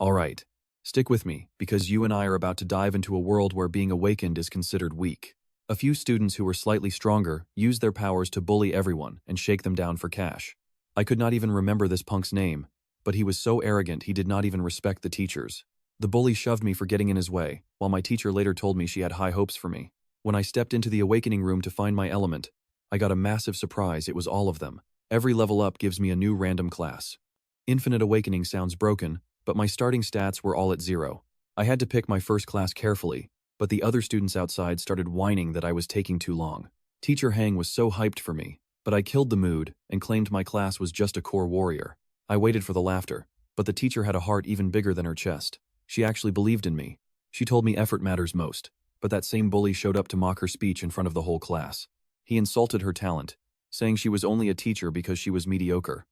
Alright, stick with me, because you and I are about to dive into a world where being awakened is considered weak. A few students who were slightly stronger used their powers to bully everyone and shake them down for cash. I could not even remember this punk's name, but he was so arrogant he did not even respect the teachers. The bully shoved me for getting in his way, while my teacher later told me she had high hopes for me. When I stepped into the awakening room to find my element, I got a massive surprise. It was all of them. Every level up gives me a new random class. Infinite awakening sounds broken, but my starting stats were all at 0. I had to pick my first class carefully, but the other students outside started whining that I was taking too long. Teacher Hang was so hyped for me, but I killed the mood and claimed my class was just a core warrior. I waited for the laughter, but the teacher had a heart even bigger than her chest. She actually believed in me. She told me effort matters most, but that same bully showed up to mock her speech in front of the whole class. He insulted her talent, saying she was only a teacher because she was mediocre.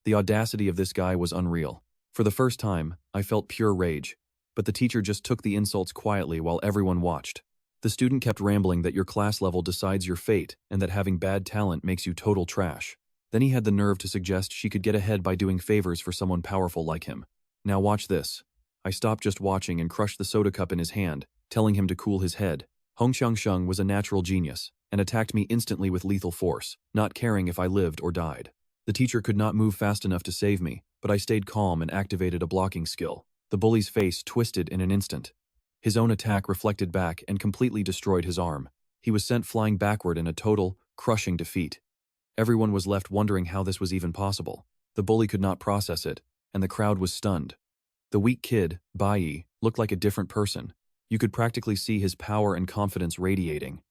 The audacity of this guy was unreal. For the first time, I felt pure rage, but the teacher just took the insults quietly while everyone watched. The student kept rambling that your class level decides your fate and that having bad talent makes you total trash. Then he had the nerve to suggest she could get ahead by doing favors for someone powerful like him. Now watch this. I stopped just watching and crushed the soda cup in his hand, telling him to cool his head. Hong Xiangsheng was a natural genius and attacked me instantly with lethal force, not caring if I lived or died. The teacher could not move fast enough to save me, but I stayed calm and activated a blocking skill. The bully's face twisted in an instant. His own attack reflected back and completely destroyed his arm. He was sent flying backward in a total, crushing defeat. Everyone was left wondering how this was even possible. The bully could not process it, and the crowd was stunned. The weak kid, Bayi, looked like a different person. You could practically see his power and confidence radiating.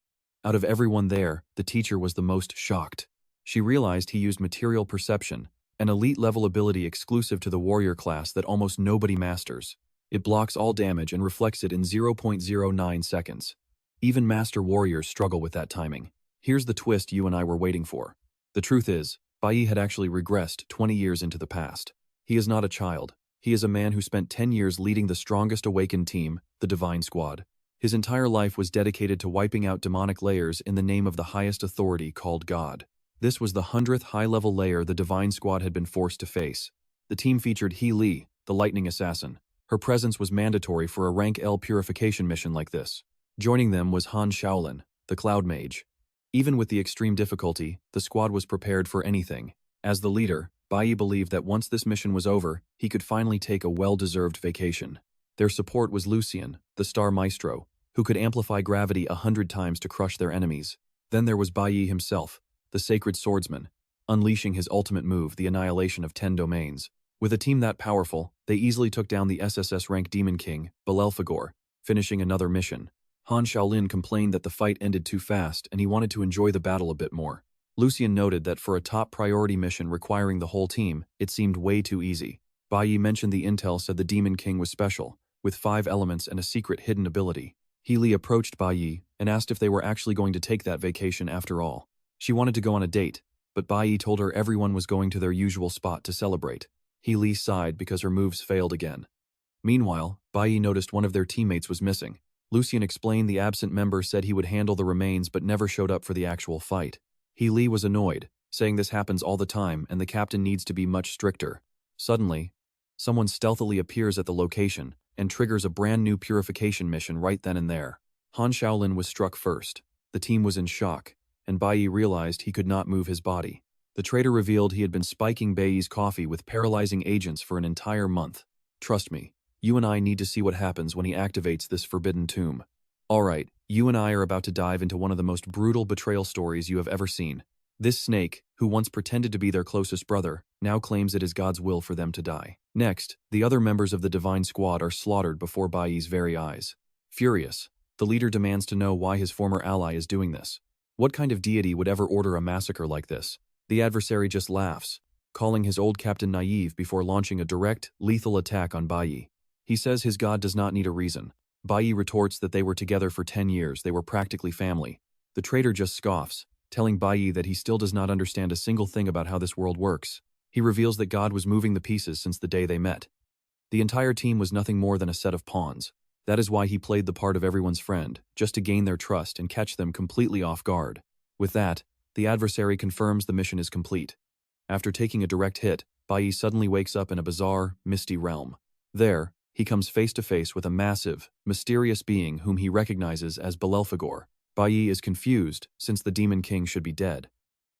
Out of everyone there, the teacher was the most shocked. She realized he used material perception, an elite-level ability exclusive to the warrior class that almost nobody masters. It blocks all damage and reflects it in 0.09 seconds. Even master warriors struggle with that timing. Here's the twist you and I were waiting for. The truth is, Bayi had actually regressed 20 years into the past. He is not a child. He is a man who spent 10 years leading the strongest awakened team, the Divine Squad. His entire life was dedicated to wiping out demonic layers in the name of the highest authority called God. This was the 100th high-level layer the Divine Squad had been forced to face. The team featured He Li, the lightning assassin. Her presence was mandatory for a rank L purification mission like this. Joining them was Han Shaolin, the cloud mage. Even with the extreme difficulty, the squad was prepared for anything. As the leader, Bayi believed that once this mission was over, he could finally take a well-deserved vacation. Their support was Lucien, the star maestro, who could amplify gravity 100 times to crush their enemies. Then there was Bayi himself, the Sacred Swordsman, unleashing his ultimate move, the annihilation of 10 domains. With a team that powerful, they easily took down the SSS-rank Demon King Belelfigore, finishing another mission. Han Shaolin complained that the fight ended too fast and he wanted to enjoy the battle a bit more. Lucien noted that for a top priority mission requiring the whole team, it seemed way too easy. Bayi mentioned the intel said the Demon King was special, with 5 elements and a secret hidden ability. He Li approached Bayi and asked if they were actually going to take that vacation after all. She wanted to go on a date, but Bayi told her everyone was going to their usual spot to celebrate. He Li sighed because her moves failed again. Meanwhile, Bayi noticed one of their teammates was missing. Lucien explained the absent member said he would handle the remains but never showed up for the actual fight. He Li was annoyed, saying this happens all the time and the captain needs to be much stricter. Suddenly, someone stealthily appears at the location and triggers a brand new purification mission right then and there. Han Shaolin was struck first. The team was in shock, and Bayi realized he could not move his body. The traitor revealed he had been spiking Bayi's coffee with paralyzing agents for an entire month. Trust me, you and I need to see what happens when he activates this forbidden tomb. Alright, you and I are about to dive into one of the most brutal betrayal stories you have ever seen. This snake, who once pretended to be their closest brother, now claims it is God's will for them to die. Next, the other members of the Divine Squad are slaughtered before Bayi's very eyes. Furious, the leader demands to know why his former ally is doing this. What kind of deity would ever order a massacre like this? The adversary just laughs, calling his old captain naive before launching a direct, lethal attack on Bayi. He says his god does not need a reason. Bayi retorts that they were together for 10 years, they were practically family. The traitor just scoffs, telling Bayi that he still does not understand a single thing about how this world works. He reveals that God was moving the pieces since the day they met. The entire team was nothing more than a set of pawns. That is why he played the part of everyone's friend, just to gain their trust and catch them completely off guard. With that, the adversary confirms the mission is complete. After taking a direct hit, Bayi suddenly wakes up in a bizarre, misty realm. There, he comes face to face with a massive, mysterious being whom he recognizes as Belelfigore. Bayi is confused, since the Demon King should be dead.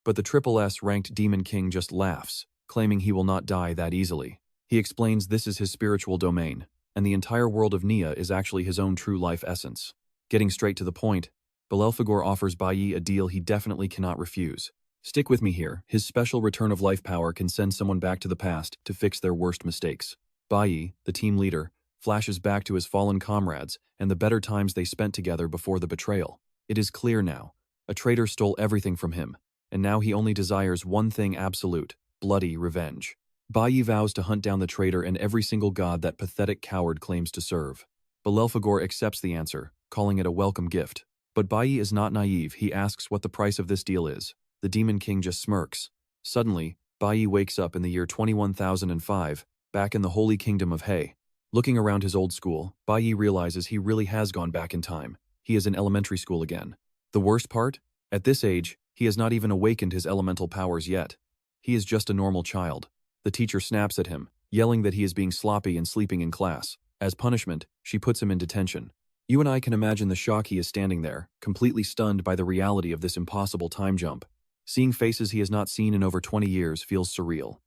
But the SSS-ranked Demon King just laughs, claiming he will not die that easily. He explains this is his spiritual domain, and the entire world of Nia is actually his own true life essence. Getting straight to the point, Belelfigore offers Bayi a deal he definitely cannot refuse. Stick with me here, his special return of life power can send someone back to the past to fix their worst mistakes. Bayi, the team leader, flashes back to his fallen comrades and the better times they spent together before the betrayal. It is clear now, a traitor stole everything from him, and now he only desires one thing absolute: bloody revenge. Bayi vows to hunt down the traitor and every single god that pathetic coward claims to serve. Belelfigore accepts the answer, calling it a welcome gift. But Bayi is not naive. He asks what the price of this deal is. The Demon King just smirks. Suddenly, Bayi wakes up in the year 21,005, back in the holy kingdom of He. Looking around his old school, Bayi realizes he really has gone back in time. He is in elementary school again. The worst part? At this age, he has not even awakened his elemental powers yet. He is just a normal child. The teacher snaps at him, yelling that he is being sloppy and sleeping in class. As punishment, she puts him in detention. You and I can imagine the shock he is standing there, completely stunned by the reality of this impossible time jump. Seeing faces he has not seen in over 20 years feels surreal.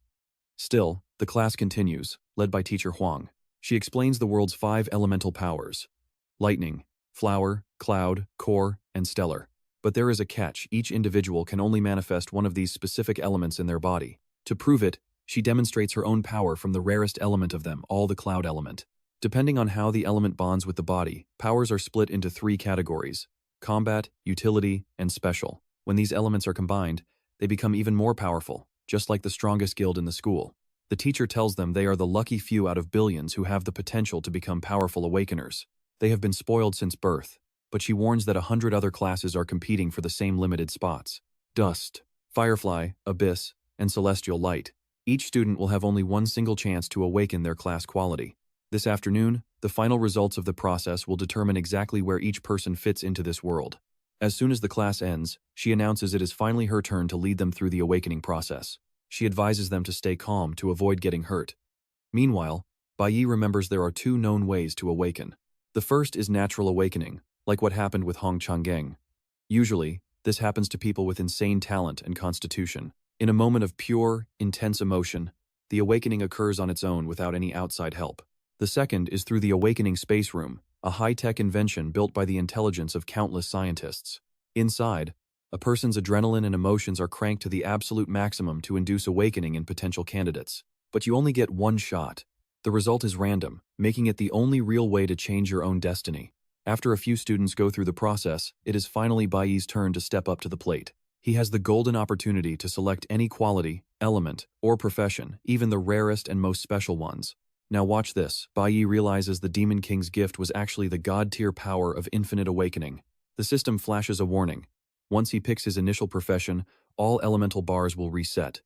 Still, the class continues, led by teacher Huang. She explains the world's 5 elemental powers: lightning, flower, cloud, core, and stellar. But there is a catch: each individual can only manifest one of these specific elements in their body. To prove it, she demonstrates her own power from the rarest element of them all, the cloud element. Depending on how the element bonds with the body, powers are split into 3 categories: combat, utility, and special. When these elements are combined, they become even more powerful, just like the strongest guild in the school. The teacher tells them they are the lucky few out of billions who have the potential to become powerful awakeners. They have been spoiled since birth, but she warns that 100 other classes are competing for the same limited spots. Dust, Firefly, Abyss, and Celestial Light. Each student will have only one single chance to awaken their class quality. This afternoon, the final results of the process will determine exactly where each person fits into this world. As soon as the class ends, she announces it is finally her turn to lead them through the awakening process. She advises them to stay calm to avoid getting hurt. Meanwhile, Bayi remembers there are 2 known ways to awaken. The first is natural awakening, like what happened with Hong Changgeng. Usually, this happens to people with insane talent and constitution. In a moment of pure, intense emotion, the awakening occurs on its own without any outside help. The second is through the Awakening Space Room, a high-tech invention built by the intelligence of countless scientists. Inside, a person's adrenaline and emotions are cranked to the absolute maximum to induce awakening in potential candidates. But you only get one shot. The result is random, making it the only real way to change your own destiny. After a few students go through the process, it is finally Bayi's turn to step up to the plate. He has the golden opportunity to select any quality, element, or profession, even the rarest and most special ones. Now watch this. Bayi realizes the Demon King's gift was actually the god-tier power of infinite awakening. The system flashes a warning. Once he picks his initial profession, all elemental bars will reset.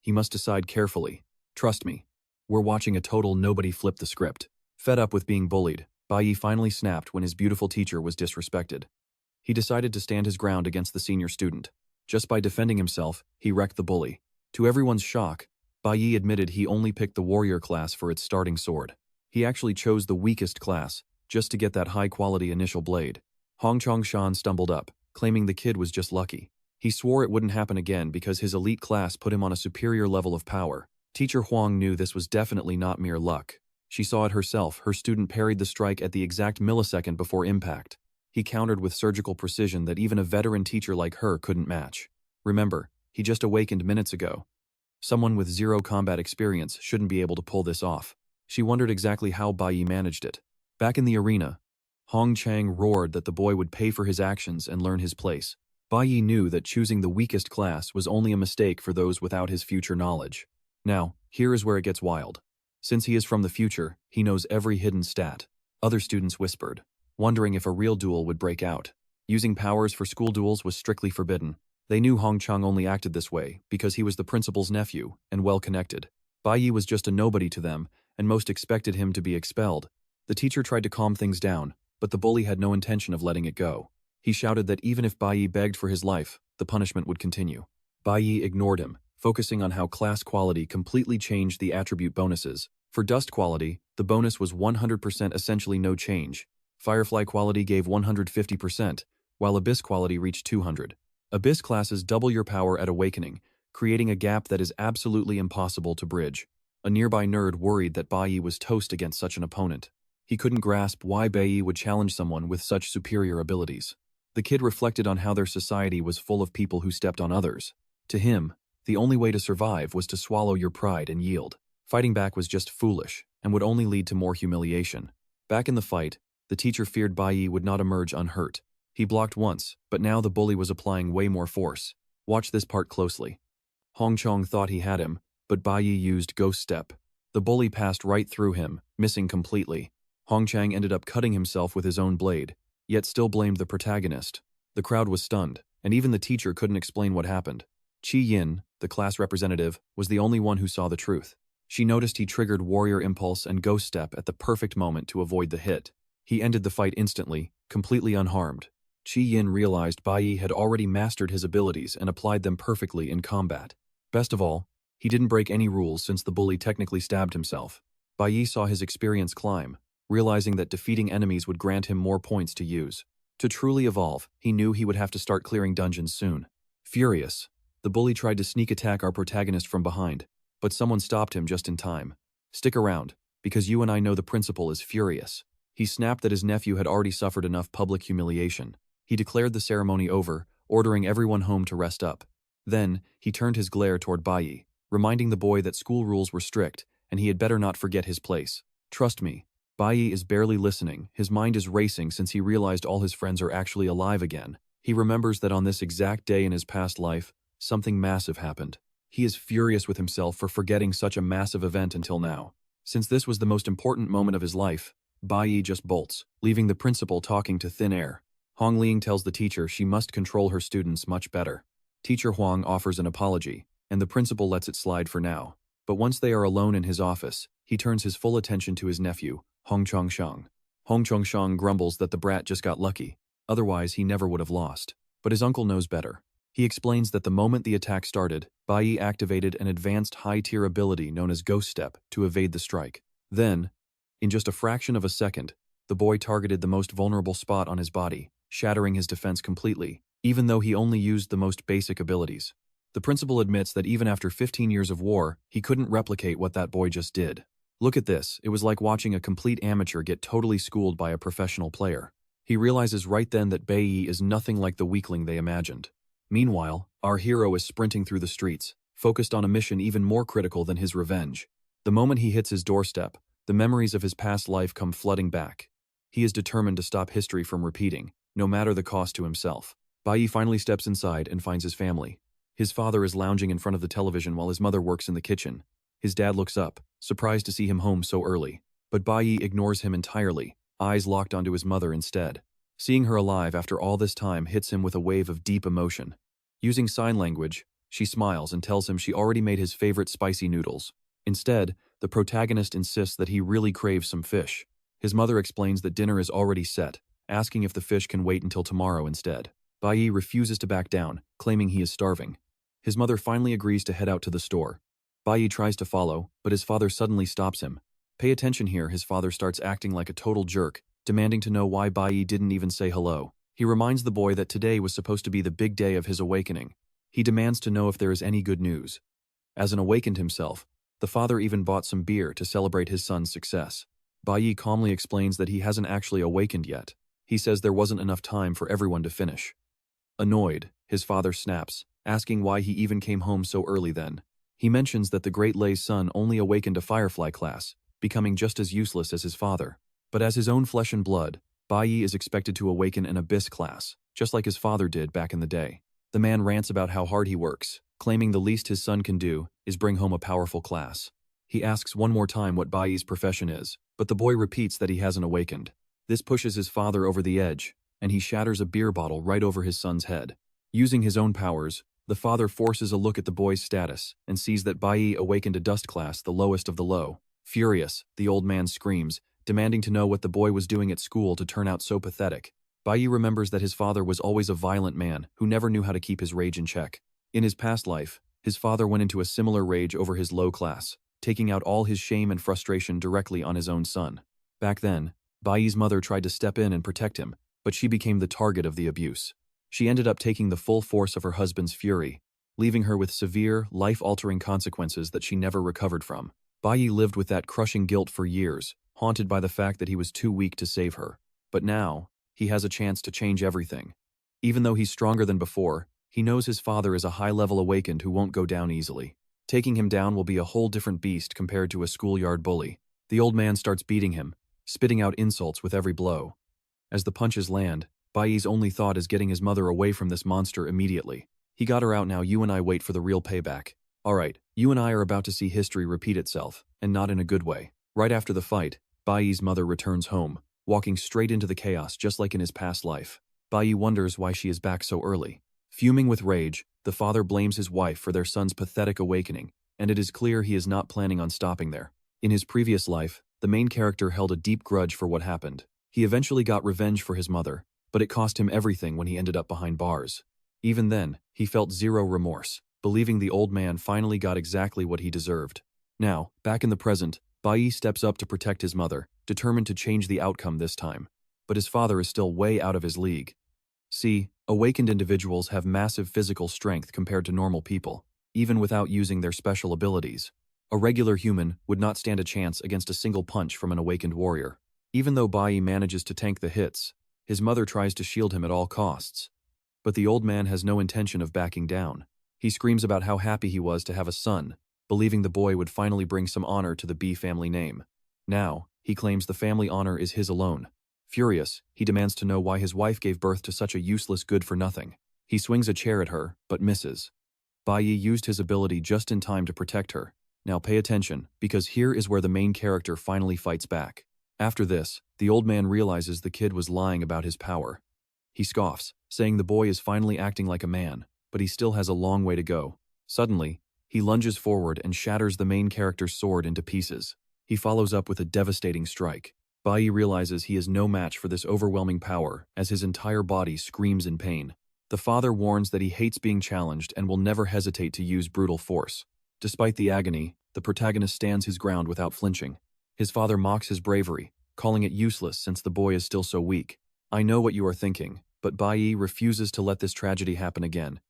He must decide carefully. Trust me, we're watching a total nobody flip the script. Fed up with being bullied, Bayi finally snapped when his beautiful teacher was disrespected. He decided to stand his ground against the senior student. Just by defending himself, he wrecked the bully. To everyone's shock, Bayi admitted he only picked the warrior class for its starting sword. He actually chose the weakest class, just to get that high-quality initial blade. Hong Chongshan stumbled up, claiming the kid was just lucky. He swore it wouldn't happen again because his elite class put him on a superior level of power. Teacher Huang knew this was definitely not mere luck. She saw it herself. Her student parried the strike at the exact millisecond before impact. He countered with surgical precision that even a veteran teacher like her couldn't match. Remember, he just awakened minutes ago. Someone with 0 combat experience shouldn't be able to pull this off. She wondered exactly how Bayi managed it. Back in the arena, Hong Chang roared that the boy would pay for his actions and learn his place. Bayi knew that choosing the weakest class was only a mistake for those without his future knowledge. Now, here is where it gets wild. Since he is from the future, he knows every hidden stat. Other students whispered, wondering if a real duel would break out. Using powers for school duels was strictly forbidden. They knew Hong Chang only acted this way because he was the principal's nephew and well-connected. Bayi was just a nobody to them, and most expected him to be expelled. The teacher tried to calm things down, but the bully had no intention of letting it go. He shouted that even if Bayi begged for his life, the punishment would continue. Bayi ignored him, focusing on how class quality completely changed the attribute bonuses. For dust quality, the bonus was 100%, essentially no change. Firefly quality gave 150%, while Abyss quality reached 200. Abyss classes double your power at awakening, creating a gap that is absolutely impossible to bridge. A nearby nerd worried that Bayi was toast against such an opponent. He couldn't grasp why Bayi would challenge someone with such superior abilities. The kid reflected on how their society was full of people who stepped on others. To him, the only way to survive was to swallow your pride and yield. Fighting back was just foolish, and would only lead to more humiliation. Back in the fight, the teacher feared Bayi would not emerge unhurt. He blocked once, but now the bully was applying way more force. Watch this part closely. Hong Chong thought he had him, but Bayi used Ghost Step. The bully passed right through him, missing completely. Hong Chang ended up cutting himself with his own blade, yet still blamed the protagonist. The crowd was stunned, and even the teacher couldn't explain what happened. Chi Yin, the class representative, was the only one who saw the truth. She noticed he triggered Warrior Impulse and Ghost Step at the perfect moment to avoid the hit. He ended the fight instantly, completely unharmed. Chi Yin realized Bayi had already mastered his abilities and applied them perfectly in combat. Best of all, he didn't break any rules since the bully technically stabbed himself. Bayi saw his experience climb, realizing that defeating enemies would grant him more points to use. To truly evolve, he knew he would have to start clearing dungeons soon. Furious, the bully tried to sneak attack our protagonist from behind, but someone stopped him just in time. Stick around, because you and I know the principal is furious. He snapped that his nephew had already suffered enough public humiliation. He declared the ceremony over, ordering everyone home to rest up. Then, he turned his glare toward Bayi, reminding the boy that school rules were strict, and he had better not forget his place. Trust me, Bayi is barely listening. His mind is racing since he realized all his friends are actually alive again. He remembers that on this exact day in his past life, something massive happened. He is furious with himself for forgetting such a massive event until now. Since this was the most important moment of his life, Bayi just bolts, leaving the principal talking to thin air. Hong Ling tells the teacher she must control her students much better. Teacher Huang offers an apology, and the principal lets it slide for now. But once they are alone in his office, he turns his full attention to his nephew, Hong Chongshang. Hong Chongshang grumbles that the brat just got lucky, otherwise he never would have lost. But his uncle knows better. He explains that the moment the attack started, Bayi activated an advanced high-tier ability known as Ghost Step to evade the strike. Then, in just a fraction of a second, the boy targeted the most vulnerable spot on his body, shattering his defense completely, even though he only used the most basic abilities. The principal admits that even after 15 years of war, he couldn't replicate what that boy just did. Look at this, it was like watching a complete amateur get totally schooled by a professional player. He realizes right then that Bayi is nothing like the weakling they imagined. Meanwhile, our hero is sprinting through the streets, focused on a mission even more critical than his revenge. The moment he hits his doorstep, the memories of his past life come flooding back. He is determined to stop history from repeating, no matter the cost to himself. Bayi finally steps inside and finds his family. His father is lounging in front of the television while his mother works in the kitchen. His dad looks up, surprised to see him home so early. But Bayi ignores him entirely, eyes locked onto his mother instead. Seeing her alive after all this time hits him with a wave of deep emotion. Using sign language, she smiles and tells him she already made his favorite spicy noodles. Instead, the protagonist insists that he really craves some fish. His mother explains that dinner is already set, asking if the fish can wait until tomorrow instead. Bayi refuses to back down, claiming he is starving. His mother finally agrees to head out to the store. Bayi tries to follow, but his father suddenly stops him. Pay attention here, his father starts acting like a total jerk, demanding to know why Bayi didn't even say hello. He reminds the boy that today was supposed to be the big day of his awakening. He demands to know if there is any good news. As an awakened himself, the father even bought some beer to celebrate his son's success. Bayi calmly explains that he hasn't actually awakened yet. He says there wasn't enough time for everyone to finish. Annoyed, his father snaps, asking why he even came home so early then. He mentions that the Great Lei's son only awakened a Firefly class, becoming just as useless as his father. But as his own flesh and blood, Bayi is expected to awaken an Abyss class, just like his father did back in the day. The man rants about how hard he works, claiming the least his son can do is bring home a powerful class. He asks one more time what Bayi's profession is, but the boy repeats that he hasn't awakened. This pushes his father over the edge, and he shatters a beer bottle right over his son's head. Using his own powers, the father forces a look at the boy's status and sees that Bayi awakened a dust class, the lowest of the low. Furious, the old man screams, demanding to know what the boy was doing at school to turn out so pathetic. Bayi remembers that his father was always a violent man who never knew how to keep his rage in check. In his past life, his father went into a similar rage over his low class. taking out all his shame and frustration directly on his own son. Back then, Bayi's mother tried to step in and protect him, but she became the target of the abuse. She ended up taking the full force of her husband's fury, leaving her with severe, life-altering consequences that she never recovered from. Bayi lived with that crushing guilt for years, haunted by the fact that he was too weak to save her. But now, he has a chance to change everything. Even though he's stronger than before, he knows his father is a high-level awakened who won't go down easily. Taking him down will be a whole different beast compared to a schoolyard bully. The old man starts beating him, spitting out insults with every blow. As the punches land, Bayi's only thought is getting his mother away from this monster immediately. He got her out, now you and I wait for the real payback. Alright, you and I are about to see history repeat itself, and not in a good way. Right after the fight, Bayi's mother returns home, walking straight into the chaos just like in his past life. Bayi wonders why she is back so early. Fuming with rage, the father blames his wife for their son's pathetic awakening, and it is clear he is not planning on stopping there. In his previous life, the main character held a deep grudge for what happened. He eventually got revenge for his mother, but it cost him everything when he ended up behind bars. Even then, he felt zero remorse, believing the old man finally got exactly what he deserved. Now, back in the present, Bayi steps up to protect his mother, determined to change the outcome this time. But his father is still way out of his league. See, awakened individuals have massive physical strength compared to normal people, even without using their special abilities. A regular human would not stand a chance against a single punch from an awakened warrior. Even though Bayi manages to tank the hits, his mother tries to shield him at all costs. But the old man has no intention of backing down. He screams about how happy he was to have a son, believing the boy would finally bring some honor to the B family name. Now, he claims the family honor is his alone. Furious, he demands to know why his wife gave birth to such a useless good-for-nothing. He swings a chair at her, but misses. Bayi used his ability just in time to protect her. Now pay attention, because here is where the main character finally fights back. After this, the old man realizes the kid was lying about his power. He scoffs, saying the boy is finally acting like a man, but he still has a long way to go. Suddenly, he lunges forward and shatters the main character's sword into pieces. He follows up with a devastating strike. Bayi realizes he is no match for this overwhelming power as his entire body screams in pain. The father warns that he hates being challenged and will never hesitate to use brutal force. Despite the agony, the protagonist stands his ground without flinching. His father mocks his bravery, calling it useless since the boy is still so weak. I know what you are thinking, but Bayi refuses to let this tragedy happen again.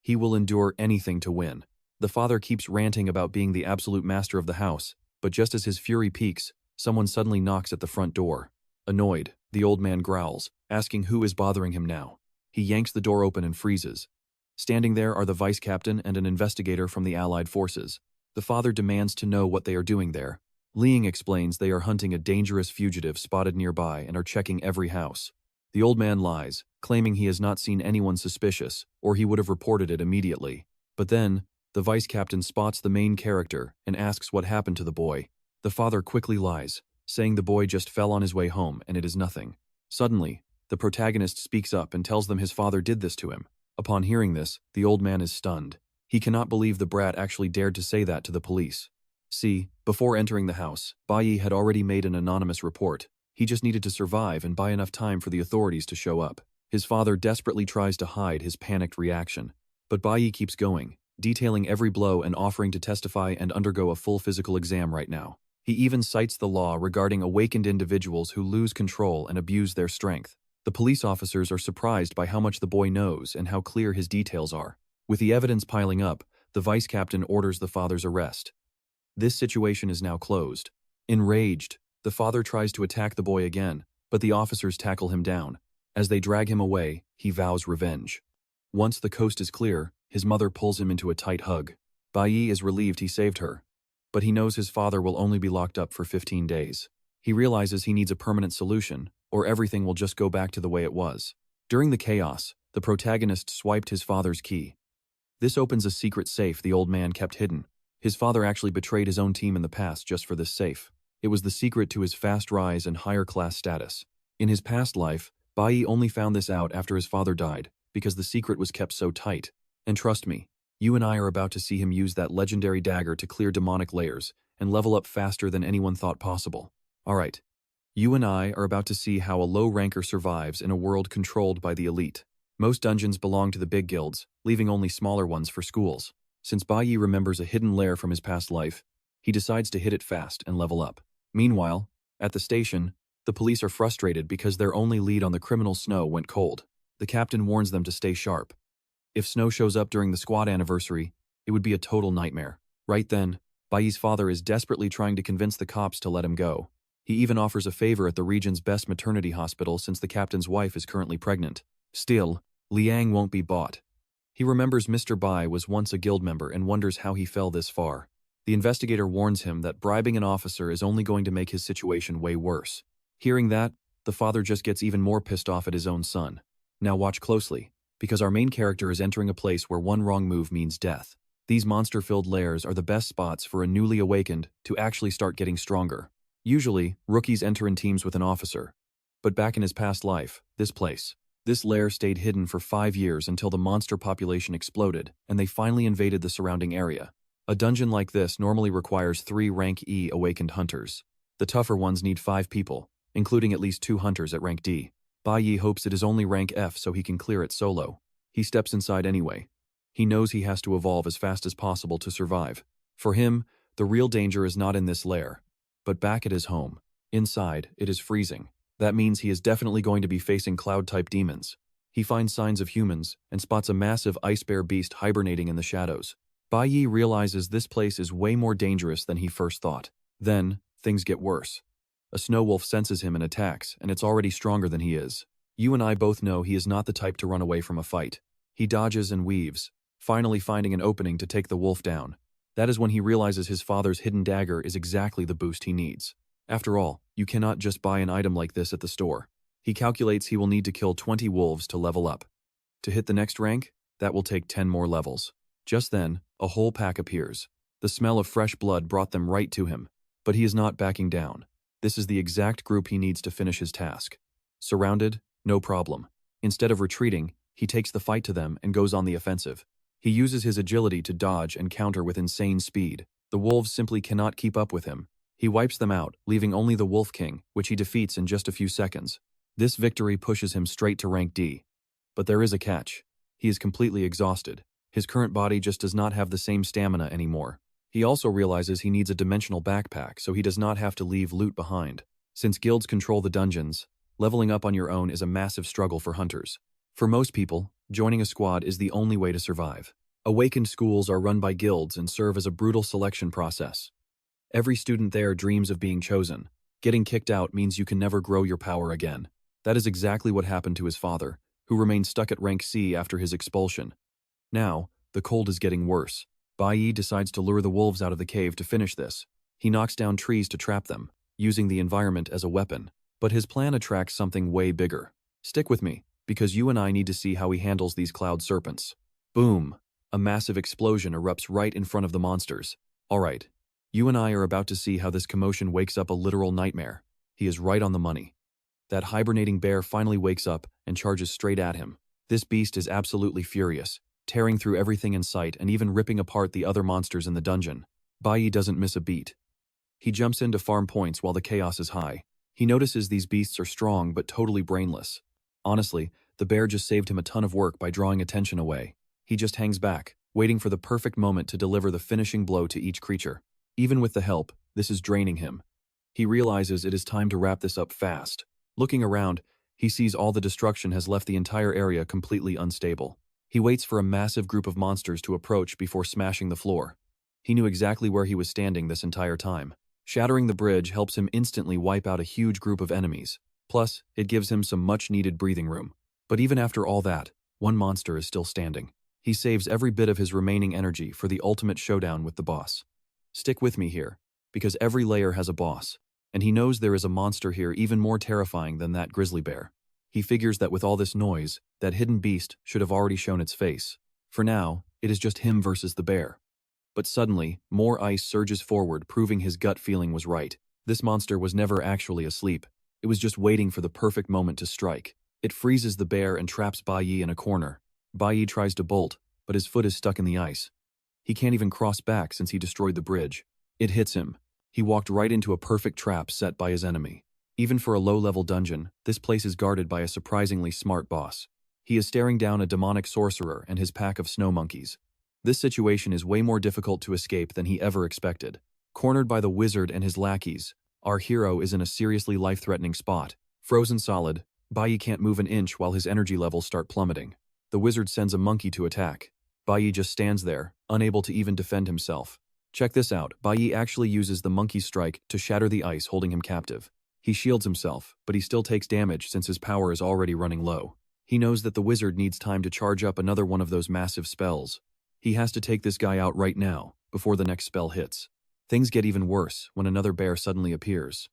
He will endure anything to win. The father keeps ranting about being the absolute master of the house, but just as his fury peaks, someone suddenly knocks at the front door. Annoyed, the old man growls, asking who is bothering him now. He yanks the door open and freezes. Standing there are the vice captain and an investigator from the Allied forces. The father demands to know what they are doing there. Liang explains they are hunting a dangerous fugitive spotted nearby and are checking every house. The old man lies, claiming he has not seen anyone suspicious, or he would have reported it immediately. But then, the vice captain spots the main character and asks what happened to the boy. The father quickly lies, saying the boy just fell on his way home and it is nothing. Suddenly, the protagonist speaks up and tells them his father did this to him. Upon hearing this, the old man is stunned. He cannot believe the brat actually dared to say that to the police. See, before entering the house, Bayi had already made an anonymous report. He just needed to survive and buy enough time for the authorities to show up. His father desperately tries to hide his panicked reaction. But Bayi keeps going, detailing every blow and offering to testify and undergo a full physical exam right now. He even cites the law regarding awakened individuals who lose control and abuse their strength. The police officers are surprised by how much the boy knows and how clear his details are. With the evidence piling up, the vice captain orders the father's arrest. This situation is now closed. Enraged, the father tries to attack the boy again, but the officers tackle him down. As they drag him away, he vows revenge. Once the coast is clear, his mother pulls him into a tight hug. Bayi is relieved he saved her, but he knows his father will only be locked up for 15 days. He realizes he needs a permanent solution, or everything will just go back to the way it was. During the chaos, the protagonist swiped his father's key. This opens a secret safe the old man kept hidden. His father actually betrayed his own team in the past just for this safe. It was the secret to his fast rise and higher class status. In his past life, Bayi only found this out after his father died, because the secret was kept so tight. And trust me, you and I are about to see him use that legendary dagger to clear demonic layers and level up faster than anyone thought possible. Alright, you and I are about to see how a low ranker survives in a world controlled by the elite. Most dungeons belong to the big guilds, leaving only smaller ones for schools. Since Bayi remembers a hidden lair from his past life, He decides to hit it fast and level up. Meanwhile, at the station, the police are frustrated because their only lead on the criminal Snow went cold. The captain warns them to stay sharp. If Snow shows up during the squad anniversary, it would be a total nightmare. Right then, Bayi's father is desperately trying to convince the cops to let him go. He even offers a favor at the region's best maternity hospital since the captain's wife is currently pregnant. Still, Liang won't be bought. He remembers Mr. Bai was once a guild member and wonders how he fell this far. The investigator warns him that bribing an officer is only going to make his situation way worse. Hearing that, the father just gets even more pissed off at his own son. Now watch closely, because our main character is entering a place where one wrong move means death. These monster-filled lairs are the best spots for a newly awakened to actually start getting stronger. Usually, rookies enter in teams with an officer. But back in his past life, this lair stayed hidden for 5 years until the monster population exploded and they finally invaded the surrounding area. A dungeon like this normally requires 3 rank E awakened hunters. The tougher ones need 5 people, including at least 2 hunters at rank D. Bayi hopes it is only rank F so he can clear it solo. He steps inside anyway. He knows he has to evolve as fast as possible to survive. For him, the real danger is not in this lair, but back at his home. Inside, it is freezing. That means he is definitely going to be facing cloud-type demons. He finds signs of humans and spots a massive ice bear beast hibernating in the shadows. Bayi realizes this place is way more dangerous than he first thought. Then, things get worse. A snow wolf senses him and attacks, and it's already stronger than he is. You and I both know he is not the type to run away from a fight. He dodges and weaves, finally finding an opening to take the wolf down. That is when he realizes his father's hidden dagger is exactly the boost he needs. After all, you cannot just buy an item like this at the store. He calculates he will need to kill 20 wolves to level up. To hit the next rank, that will take 10 more levels. Just then, a whole pack appears. The smell of fresh blood brought them right to him, but he is not backing down. This is the exact group he needs to finish his task. Surrounded? No problem. Instead of retreating, he takes the fight to them and goes on the offensive. He uses his agility to dodge and counter with insane speed. The wolves simply cannot keep up with him. He wipes them out, leaving only the Wolf King, which he defeats in just a few seconds. This victory pushes him straight to rank D. But there is a catch. He is completely exhausted. His current body just does not have the same stamina anymore. He also realizes he needs a dimensional backpack so he does not have to leave loot behind. Since guilds control the dungeons, leveling up on your own is a massive struggle for hunters. For most people, joining a squad is the only way to survive. Awakened schools are run by guilds and serve as a brutal selection process. Every student there dreams of being chosen. Getting kicked out means you can never grow your power again. That is exactly what happened to his father, who remained stuck at rank C after his expulsion. Now, the cold is getting worse. Bayi decides to lure the wolves out of the cave to finish this. He knocks down trees to trap them, using the environment as a weapon. But his plan attracts something way bigger. Stick with me, because you and I need to see how he handles these cloud serpents. Boom! A massive explosion erupts right in front of the monsters. Alright, you and I are about to see how this commotion wakes up a literal nightmare. He is right on the money. That hibernating bear finally wakes up and charges straight at him. This beast is absolutely furious, tearing through everything in sight and even ripping apart the other monsters in the dungeon. Bayi doesn't miss a beat. He jumps in to farm points while the chaos is high. He notices these beasts are strong but totally brainless. Honestly, the bear just saved him a ton of work by drawing attention away. He just hangs back, waiting for the perfect moment to deliver the finishing blow to each creature. Even with the help, this is draining him. He realizes it is time to wrap this up fast. Looking around, he sees all the destruction has left the entire area completely unstable. He waits for a massive group of monsters to approach before smashing the floor. He knew exactly where he was standing this entire time. Shattering the bridge helps him instantly wipe out a huge group of enemies. Plus, it gives him some much-needed breathing room. But even after all that, one monster is still standing. He saves every bit of his remaining energy for the ultimate showdown with the boss. Stick with me here, because every layer has a boss, and he knows there is a monster here even more terrifying than that grizzly bear. He figures that with all this noise, that hidden beast should have already shown its face. For now, it is just him versus the bear. But suddenly, more ice surges forward, proving his gut feeling was right. This monster was never actually asleep. It was just waiting for the perfect moment to strike. It freezes the bear and traps Bayi in a corner. Bayi tries to bolt, but his foot is stuck in the ice. He can't even cross back since he destroyed the bridge. It hits him. He walked right into a perfect trap set by his enemy. Even for a low-level dungeon, this place is guarded by a surprisingly smart boss. He is staring down a demonic sorcerer and his pack of snow monkeys. This situation is way more difficult to escape than he ever expected. Cornered by the wizard and his lackeys, our hero is in a seriously life-threatening spot. Frozen solid, Bayi can't move an inch while his energy levels start plummeting. The wizard sends a monkey to attack. Bayi just stands there, unable to even defend himself. Check this out, Bayi actually uses the monkey's strike to shatter the ice holding him captive. He shields himself, but he still takes damage since his power is already running low. He knows that the wizard needs time to charge up another one of those massive spells. He has to take this guy out right now, before the next spell hits. Things get even worse when another bear suddenly appears.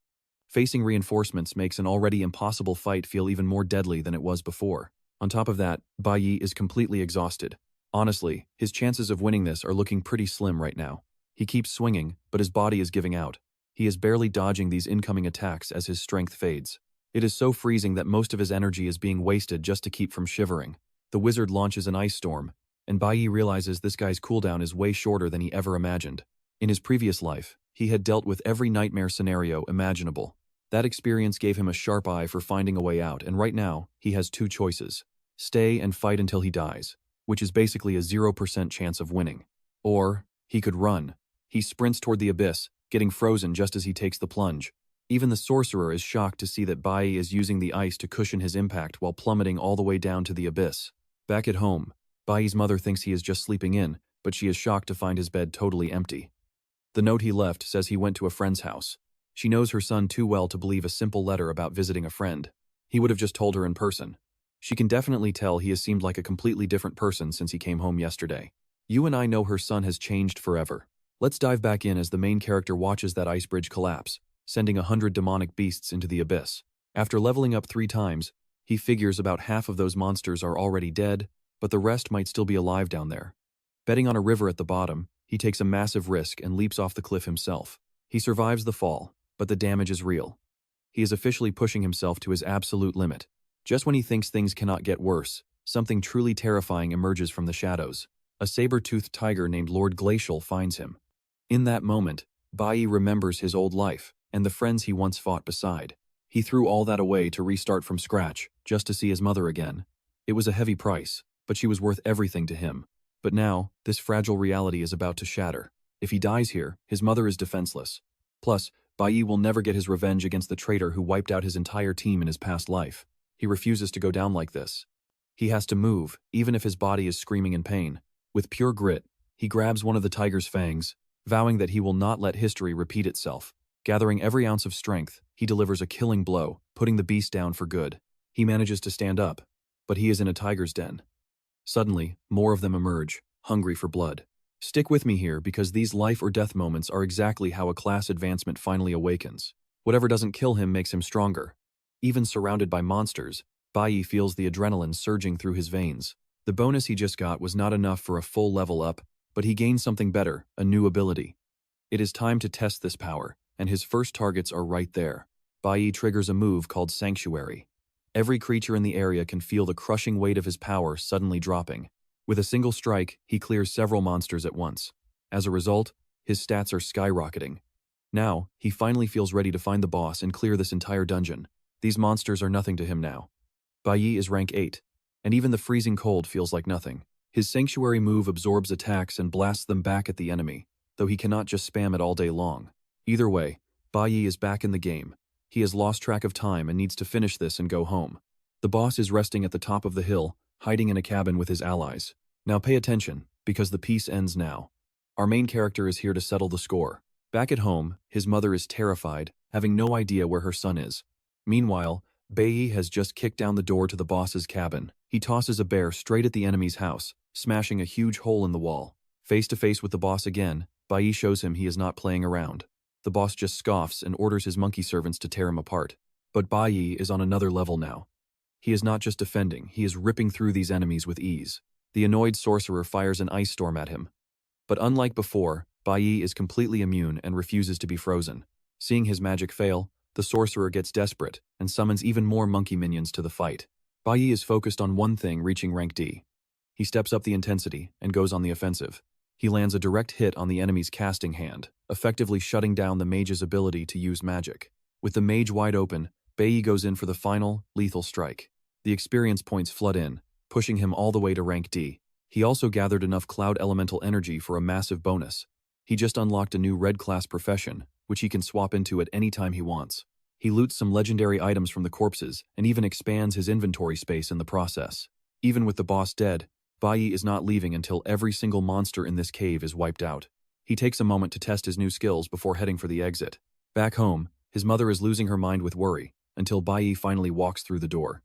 Facing reinforcements makes an already impossible fight feel even more deadly than it was before. On top of that, Bayi is completely exhausted. Honestly, his chances of winning this are looking pretty slim right now. He keeps swinging, but his body is giving out. He is barely dodging these incoming attacks as his strength fades. It is so freezing that most of his energy is being wasted just to keep from shivering. The wizard launches an ice storm, and Bayi realizes this guy's cooldown is way shorter than he ever imagined. In his previous life, he had dealt with every nightmare scenario imaginable. That experience gave him a sharp eye for finding a way out, and right now, he has two choices. Stay and fight until he dies, which is basically a 0% chance of winning. Or, he could run. He sprints toward the abyss, getting frozen just as he takes the plunge. Even the sorcerer is shocked to see that Bayi is using the ice to cushion his impact while plummeting all the way down to the abyss. Back at home, Bayi's mother thinks he is just sleeping in, but she is shocked to find his bed totally empty. The note he left says he went to a friend's house. She knows her son too well to believe a simple letter about visiting a friend. He would have just told her in person. She can definitely tell he has seemed like a completely different person since he came home yesterday. You and I know her son has changed forever. Let's dive back in as the main character watches that ice bridge collapse, sending 100 demonic beasts into the abyss. After leveling up 3 times, he figures about half of those monsters are already dead, but the rest might still be alive down there. Betting on a river at the bottom, he takes a massive risk and leaps off the cliff himself. He survives the fall, but the damage is real. He is officially pushing himself to his absolute limit. Just when he thinks things cannot get worse, something truly terrifying emerges from the shadows. A saber-toothed tiger named Lord Glacial finds him. In that moment, Bayi remembers his old life and the friends he once fought beside. He threw all that away to restart from scratch, just to see his mother again. It was a heavy price, but she was worth everything to him. But now, this fragile reality is about to shatter. If he dies here, his mother is defenseless. Plus, Bayi will never get his revenge against the traitor who wiped out his entire team in his past life. He refuses to go down like this. He has to move, even if his body is screaming in pain. With pure grit, he grabs one of the tiger's fangs, vowing that he will not let history repeat itself. Gathering every ounce of strength, he delivers a killing blow, putting the beast down for good. He manages to stand up, but he is in a tiger's den. Suddenly, more of them emerge, hungry for blood. Stick with me here because these life-or-death moments are exactly how a class advancement finally awakens. Whatever doesn't kill him makes him stronger. Even surrounded by monsters, Bayi feels the adrenaline surging through his veins. The bonus he just got was not enough for a full level up, but he gained something better, a new ability. It is time to test this power, and his first targets are right there. Bayi triggers a move called Sanctuary. Every creature in the area can feel the crushing weight of his power suddenly dropping. With a single strike, he clears several monsters at once. As a result, his stats are skyrocketing. Now, he finally feels ready to find the boss and clear this entire dungeon. These monsters are nothing to him now. Bayi is rank 8, and even the freezing cold feels like nothing. His Sanctuary move absorbs attacks and blasts them back at the enemy, though he cannot just spam it all day long. Either way, Bayi is back in the game. He has lost track of time and needs to finish this and go home. The boss is resting at the top of the hill, hiding in a cabin with his allies. Now pay attention, because the piece ends now. Our main character is here to settle the score. Back at home, his mother is terrified, having no idea where her son is. Meanwhile, Bayi has just kicked down the door to the boss's cabin. He tosses a bear straight at the enemy's house, smashing a huge hole in the wall. Face to face with the boss again, Bayi shows him he is not playing around. The boss just scoffs and orders his monkey servants to tear him apart. But Bayi is on another level now. He is not just defending, he is ripping through these enemies with ease. The annoyed sorcerer fires an ice storm at him. But unlike before, Bayi is completely immune and refuses to be frozen. Seeing his magic fail, the sorcerer gets desperate and summons even more monkey minions to the fight. Bayi is focused on one thing, reaching rank D. He steps up the intensity and goes on the offensive. He lands a direct hit on the enemy's casting hand, effectively shutting down the mage's ability to use magic. With the mage wide open, Bayi goes in for the final, lethal strike. The experience points flood in, pushing him all the way to rank D. He also gathered enough cloud elemental energy for a massive bonus. He just unlocked a new red class profession, which he can swap into at any time he wants. He loots some legendary items from the corpses and even expands his inventory space in the process. Even with the boss dead, Bayi is not leaving until every single monster in this cave is wiped out. He takes a moment to test his new skills before heading for the exit. Back home, his mother is losing her mind with worry, until Bayi finally walks through the door.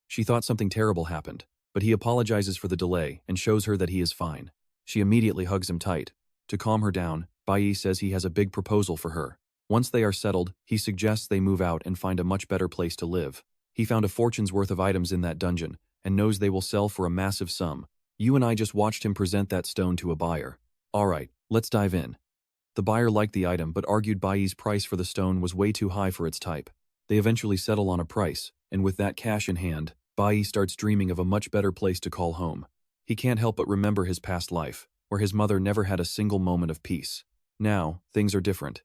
She thought something terrible happened, but he apologizes for the delay and shows her that he is fine. She immediately hugs him tight. To calm her down, Bayi says he has a big proposal for her. Once they are settled, he suggests they move out and find a much better place to live. He found a fortune's worth of items in that dungeon, and knows they will sell for a massive sum. You and I just watched him present that stone to a buyer. Alright, let's dive in. The buyer liked the item but argued Bayi's price for the stone was way too high for its type. They eventually settle on a price, and with that cash in hand, Bayi starts dreaming of a much better place to call home. He can't help but remember his past life, where his mother never had a single moment of peace. Now, things are different.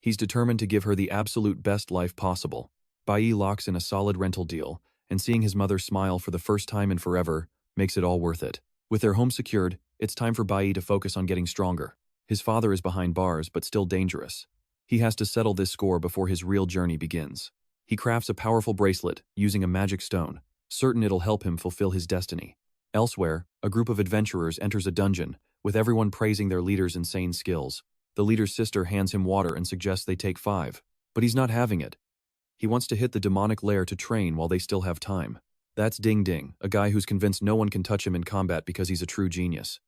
He's determined to give her the absolute best life possible. Bayi locks in a solid rental deal, and seeing his mother smile for the first time in forever makes it all worth it. With their home secured, it's time for Bayi to focus on getting stronger. His father is behind bars but still dangerous. He has to settle this score before his real journey begins. He crafts a powerful bracelet using a magic stone, certain it'll help him fulfill his destiny. Elsewhere, a group of adventurers enters a dungeon, with everyone praising their leader's insane skills. The leader's sister hands him water and suggests they take 5, but he's not having it. He wants to hit the demonic lair to train while they still have time. That's Ding Ding, a guy who's convinced no one can touch him in combat because he's a true genius.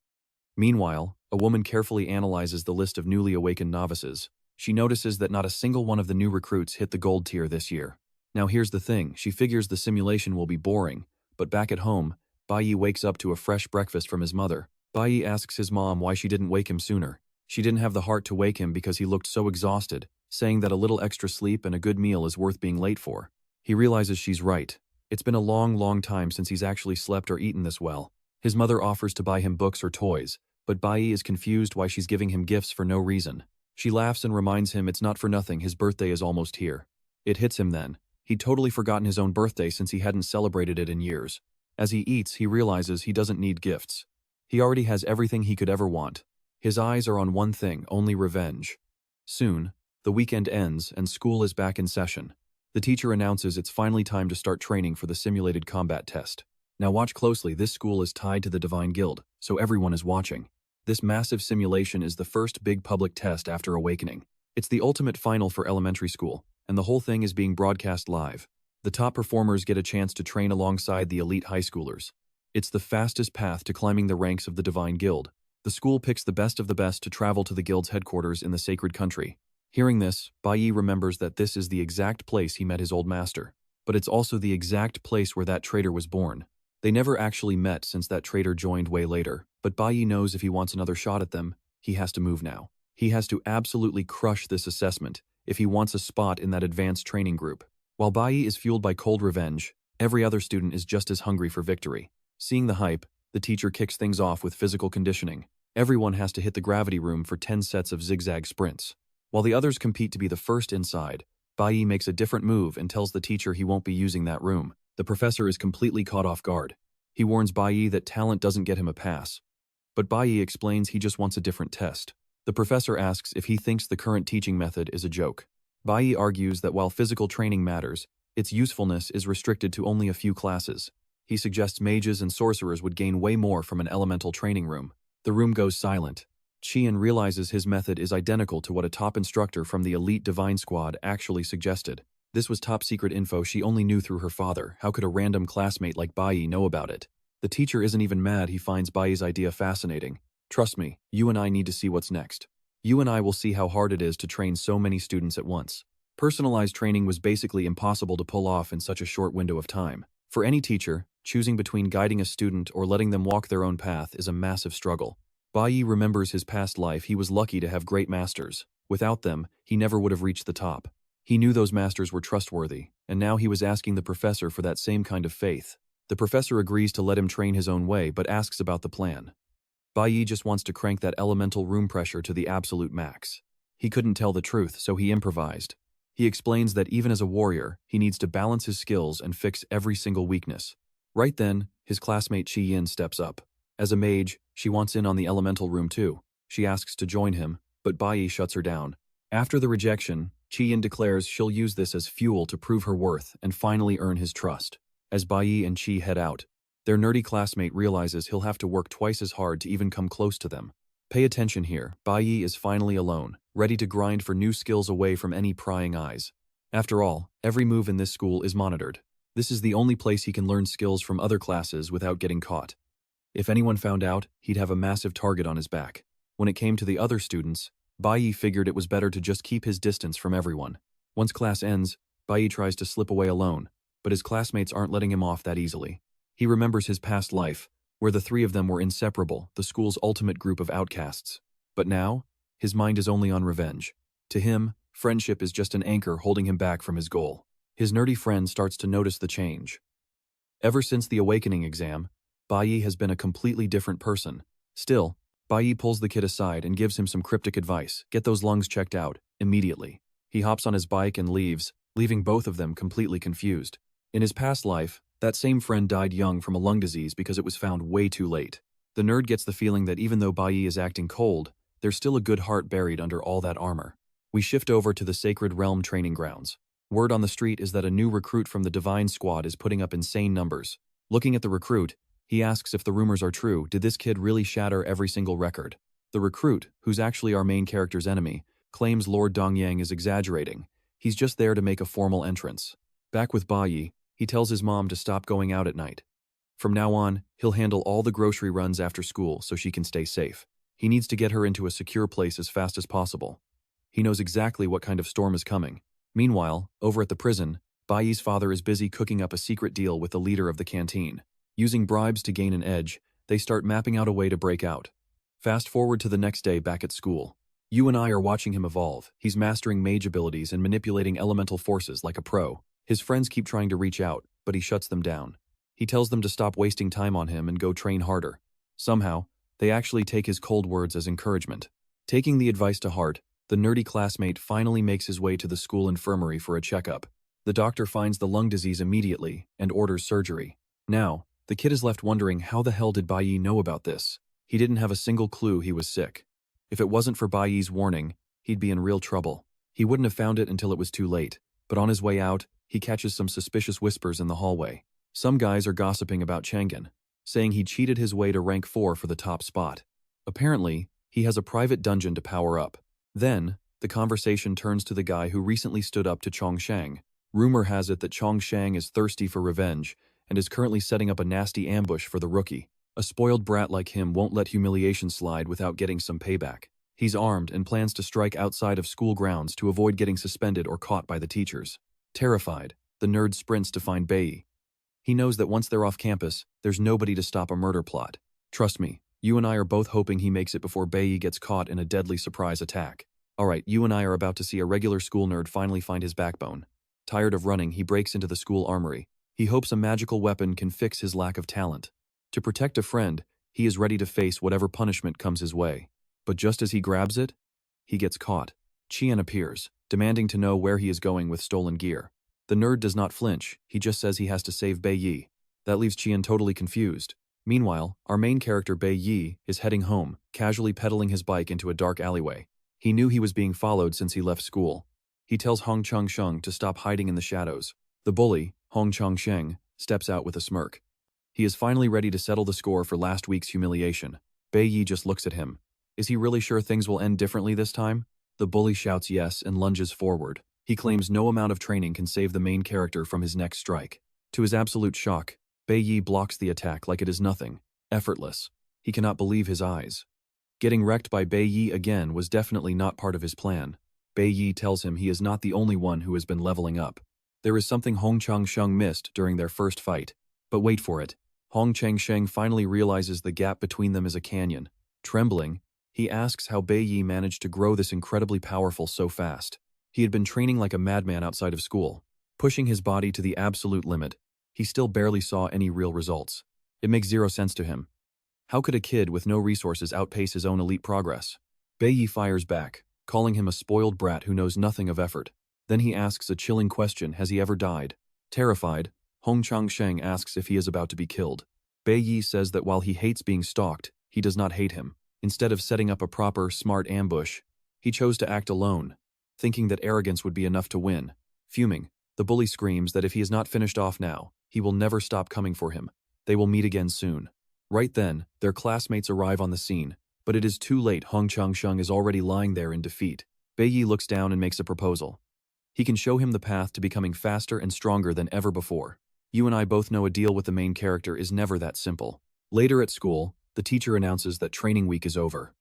Meanwhile, a woman carefully analyzes the list of newly awakened novices. She notices that not a single one of the new recruits hit the gold tier this year. Now here's the thing, she figures the simulation will be boring, but back at home, Bayi wakes up to a fresh breakfast from his mother. Bayi asks his mom why she didn't wake him sooner. She didn't have the heart to wake him because he looked so exhausted, saying that a little extra sleep and a good meal is worth being late for. He realizes she's right. It's been a long time since he's actually slept or eaten this well. His mother offers to buy him books or toys, but Bayi is confused why she's giving him gifts for no reason. She laughs and reminds him it's not for nothing his birthday is almost here. It hits him then. He'd totally forgotten his own birthday since he hadn't celebrated it in years. As he eats, he realizes he doesn't need gifts. He already has everything he could ever want. His eyes are on one thing, only revenge. Soon, the weekend ends and school is back in session. The teacher announces it's finally time to start training for the simulated combat test. Now watch closely, this school is tied to the Divine Guild, so everyone is watching. This massive simulation is the first big public test after awakening. It's the ultimate final for elementary school, and the whole thing is being broadcast live. The top performers get a chance to train alongside the elite high schoolers. It's the fastest path to climbing the ranks of the Divine Guild. The school picks the best of the best to travel to the guild's headquarters in the Sacred Country. Hearing this, Bayi remembers that this is the exact place he met his old master. But it's also the exact place where that traitor was born. They never actually met since that traitor joined way later, but Bayi knows if he wants another shot at them, he has to move now. He has to absolutely crush this assessment if he wants a spot in that advanced training group. While Bayi is fueled by cold revenge, every other student is just as hungry for victory. Seeing the hype, the teacher kicks things off with physical conditioning. Everyone has to hit the gravity room for 10 sets of zigzag sprints. While the others compete to be the first inside, Bayi makes a different move and tells the teacher he won't be using that room. The professor is completely caught off guard. He warns Bayi that talent doesn't get him a pass. But Bayi explains he just wants a different test. The professor asks if he thinks the current teaching method is a joke. Bayi argues that while physical training matters, its usefulness is restricted to only a few classes. He suggests mages and sorcerers would gain way more from an elemental training room. The room goes silent. Qian realizes his method is identical to what a top instructor from the elite divine squad actually suggested. This was top secret info she only knew through her father. How could a random classmate like Bayi know about it? The teacher isn't even mad, he finds Bayi's idea fascinating. Trust me, you and I need to see what's next. You and I will see how hard it is to train so many students at once. Personalized training was basically impossible to pull off in such a short window of time. For any teacher, choosing between guiding a student or letting them walk their own path is a massive struggle. Bayi remembers his past life. He was lucky to have great masters. Without them, he never would have reached the top. He knew those masters were trustworthy, and now he was asking the professor for that same kind of faith. The professor agrees to let him train his own way but asks about the plan. Bayi just wants to crank that elemental room pressure to the absolute max. He couldn't tell the truth, so he improvised. He explains that even as a warrior, he needs to balance his skills and fix every single weakness. Right then, his classmate Qian steps up. As a mage, she wants in on the elemental room too. She asks to join him, but Bayi shuts her down. After the rejection, Qian declares she'll use this as fuel to prove her worth and finally earn his trust. As Bayi and Qi head out, their nerdy classmate realizes he'll have to work twice as hard to even come close to them. Pay attention here, Bayi is finally alone, ready to grind for new skills away from any prying eyes. After all, every move in this school is monitored. This is the only place he can learn skills from other classes without getting caught. If anyone found out, he'd have a massive target on his back. When it came to the other students, Bayi figured it was better to just keep his distance from everyone. Once class ends, Bayi tries to slip away alone, but his classmates aren't letting him off that easily. He remembers his past life, where the three of them were inseparable, the school's ultimate group of outcasts. But now, his mind is only on revenge. To him, friendship is just an anchor holding him back from his goal. His nerdy friend starts to notice the change. Ever since the awakening exam, Bayi has been a completely different person. Still, Bayi pulls the kid aside and gives him some cryptic advice. Get those lungs checked out, immediately. He hops on his bike and leaves, leaving both of them completely confused. In his past life, that same friend died young from a lung disease because it was found way too late. The nerd gets the feeling that even though Bayi is acting cold, there's still a good heart buried under all that armor. We shift over to the Sacred Realm training grounds. Word on the street is that a new recruit from the Divine Squad is putting up insane numbers. Looking at the recruit, he asks if the rumors are true. Did this kid really shatter every single record? The recruit, who's actually our main character's enemy, claims Lord Dongyang is exaggerating. He's just there to make a formal entrance. Back with Bayi, he tells his mom to stop going out at night. From now on, he'll handle all the grocery runs after school so she can stay safe. He needs to get her into a secure place as fast as possible. He knows exactly what kind of storm is coming. Meanwhile, over at the prison, Bayi's father is busy cooking up a secret deal with the leader of the canteen. Using bribes to gain an edge, they start mapping out a way to break out. Fast forward to the next day back at school. You and I are watching him evolve. He's mastering mage abilities and manipulating elemental forces like a pro. His friends keep trying to reach out, but he shuts them down. He tells them to stop wasting time on him and go train harder. Somehow, they actually take his cold words as encouragement. Taking the advice to heart, the nerdy classmate finally makes his way to the school infirmary for a checkup. The doctor finds the lung disease immediately and orders surgery. Now, the kid is left wondering how the hell did Bayi know about this? He didn't have a single clue he was sick. If it wasn't for Bayi's warning, he'd be in real trouble. He wouldn't have found it until it was too late, but on his way out, he catches some suspicious whispers in the hallway. Some guys are gossiping about Chang'an, saying he cheated his way to rank 4 for the top spot. Apparently, he has a private dungeon to power up. Then, the conversation turns to the guy who recently stood up to Chongshang. Rumor has it that Chongshang is thirsty for revenge and is currently setting up a nasty ambush for the rookie. A spoiled brat like him won't let humiliation slide without getting some payback. He's armed and plans to strike outside of school grounds to avoid getting suspended or caught by the teachers. Terrified, the nerd sprints to find Bayi. He knows that once they're off campus, there's nobody to stop a murder plot. Trust me, you and I are both hoping he makes it before Bayi gets caught in a deadly surprise attack. Alright, you and I are about to see a regular school nerd finally find his backbone. Tired of running, he breaks into the school armory. He hopes a magical weapon can fix his lack of talent. To protect a friend, he is ready to face whatever punishment comes his way. But just as he grabs it, he gets caught. Qian appears, demanding to know where he is going with stolen gear. The nerd does not flinch, he just says he has to save Bayi. That leaves Qian totally confused. Meanwhile, our main character Bayi is heading home, casually pedaling his bike into a dark alleyway. He knew he was being followed since he left school. He tells Hong Changsheng to stop hiding in the shadows. The bully, Hong Changsheng, steps out with a smirk. He is finally ready to settle the score for last week's humiliation. Bayi just looks at him. Is he really sure things will end differently this time? The bully shouts yes and lunges forward. He claims no amount of training can save the main character from his next strike. To his absolute shock, Bayi blocks the attack like it is nothing. Effortless. He cannot believe his eyes. Getting wrecked by Bayi again was definitely not part of his plan. Bayi tells him he is not the only one who has been leveling up. There is something Hong Changsheng missed during their first fight. But wait for it. Hong Changsheng finally realizes the gap between them is a canyon. Trembling, he asks how Bayi managed to grow this incredibly powerful so fast. He had been training like a madman outside of school, pushing his body to the absolute limit. He still barely saw any real results. It makes zero sense to him. How could a kid with no resources outpace his own elite progress? Bayi fires back, calling him a spoiled brat who knows nothing of effort. Then he asks a chilling question: has he ever died? Terrified, Hong Changsheng asks if he is about to be killed. Bayi says that while he hates being stalked, he does not hate him. Instead of setting up a proper, smart ambush, He chose to act alone, thinking that arrogance would be enough to win. Fuming, the bully screams that if he is not finished off now, he will never stop coming for him. They will meet again soon. Right then, their classmates arrive on the scene, but it is too late. Hong Changsheng is already lying there in defeat. Bayi looks down and makes a proposal. He can show him the path to becoming faster and stronger than ever before. You and I both know a deal with the main character is never that simple. Later at school, the teacher announces that training week is over.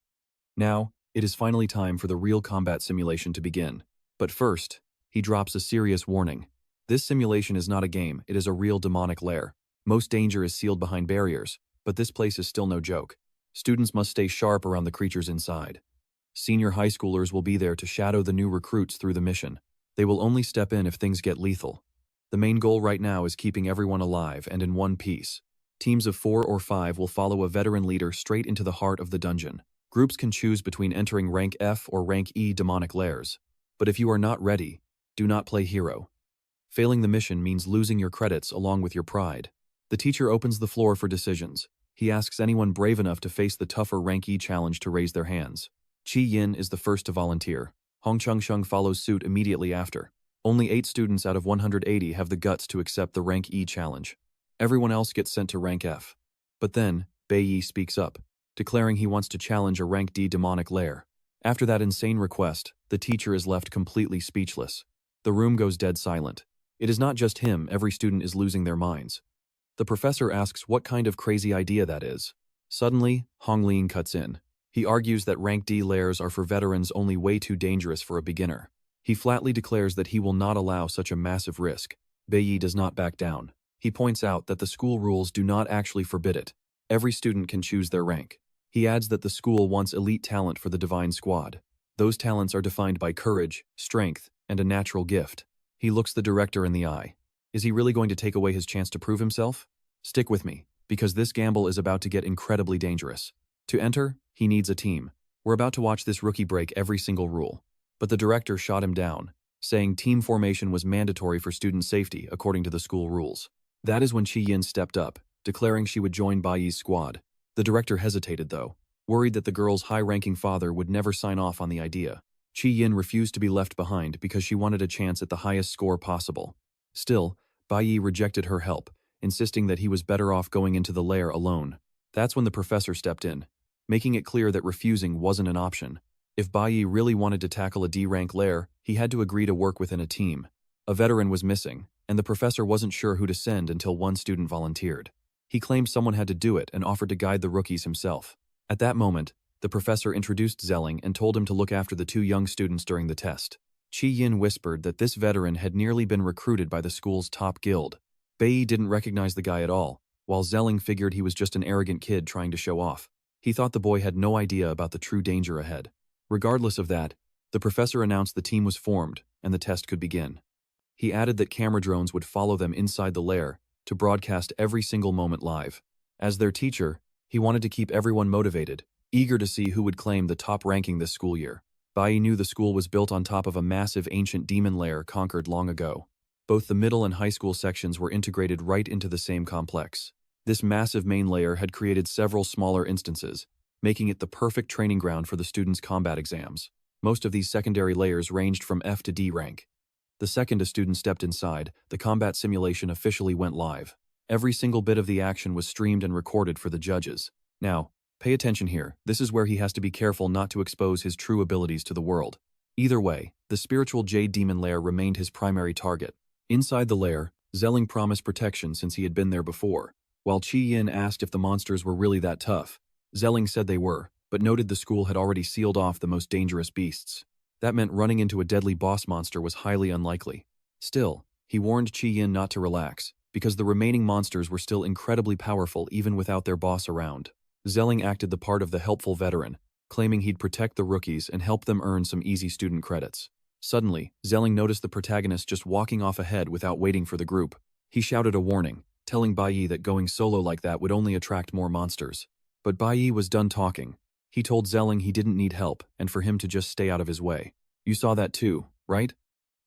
Now, it is finally time for the real combat simulation to begin. But first, he drops a serious warning. This simulation is not a game, it is a real demonic lair. Most danger is sealed behind barriers, but this place is still no joke. Students must stay sharp around the creatures inside. Senior high schoolers will be there to shadow the new recruits through the mission. They will only step in if things get lethal. The main goal right now is keeping everyone alive and in one piece. Teams of 4 or 5 will follow a veteran leader straight into the heart of the dungeon. Groups can choose between entering rank F or rank E demonic lairs. But if you are not ready, do not play hero. Failing the mission means losing your credits along with your pride. The teacher opens the floor for decisions. He asks anyone brave enough to face the tougher rank E challenge to raise their hands. Qi Yin is the first to volunteer. Hong Changsheng follows suit immediately after. Only 8 students out of 180 have the guts to accept the rank E challenge. Everyone else gets sent to rank F. But then, Bayi speaks up, declaring he wants to challenge a rank D demonic lair. After that insane request, the teacher is left completely speechless. The room goes dead silent. It is not just him, every student is losing their minds. The professor asks what kind of crazy idea that is. Suddenly, Hong Lin cuts in. He argues that rank D lairs are for veterans only way too dangerous for a beginner. He flatly declares that he will not allow such a massive risk. Bayi does not back down. He points out that the school rules do not actually forbid it. Every student can choose their rank. He adds that the school wants elite talent for the Divine Squad. Those talents are defined by courage, strength, and a natural gift. He looks the director in the eye. Is he really going to take away his chance to prove himself? Stick with me, because this gamble is about to get incredibly dangerous. To enter, he needs a team. We're about to watch this rookie break every single rule. But the director shot him down, saying team formation was mandatory for student safety according to the school rules. That is when Qi Yin stepped up, declaring she would join Bayi's squad. The director hesitated though, worried that the girl's high-ranking father would never sign off on the idea. Qi Yin refused to be left behind because she wanted a chance at the highest score possible. Still, Bayi rejected her help, insisting that he was better off going into the lair alone. That's when the professor stepped in, making it clear that refusing wasn't an option. If Bayi really wanted to tackle a D-rank lair, he had to agree to work within a team. A veteran was missing, and the professor wasn't sure who to send until one student volunteered. He claimed someone had to do it and offered to guide the rookies himself. At that moment, the professor introduced Zelling and told him to look after the 2 young students during the test. Qi Yin whispered that this veteran had nearly been recruited by the school's top guild. Bayi didn't recognize the guy at all, while Zelling figured he was just an arrogant kid trying to show off. He thought the boy had no idea about the true danger ahead. Regardless of that, the professor announced the team was formed and the test could begin. He added that camera drones would follow them inside the lair to broadcast every single moment live. As their teacher, he wanted to keep everyone motivated, eager to see who would claim the top ranking this school year. Bayi knew the school was built on top of a massive ancient demon lair conquered long ago. Both the middle and high school sections were integrated right into the same complex. This massive main layer had created several smaller instances, making it the perfect training ground for the students' combat exams. Most of these secondary layers ranged from F to D rank. The second a student stepped inside, the combat simulation officially went live. Every single bit of the action was streamed and recorded for the judges. Now, pay attention here, this is where he has to be careful not to expose his true abilities to the world. Either way, the spiritual Jade Demon Lair remained his primary target. Inside the lair, Zelling promised protection since he had been there before. While Qi Yin asked if the monsters were really that tough, Zelling said they were, but noted the school had already sealed off the most dangerous beasts. That meant running into a deadly boss monster was highly unlikely. Still, he warned Qi Yin not to relax, because the remaining monsters were still incredibly powerful even without their boss around. Zelling acted the part of the helpful veteran, claiming he'd protect the rookies and help them earn some easy student credits. Suddenly, Zelling noticed the protagonist just walking off ahead without waiting for the group. He shouted a warning, telling Bayi that going solo like that would only attract more monsters. But Bayi was done talking. He told Zelling he didn't need help and for him to just stay out of his way. You saw that too, right?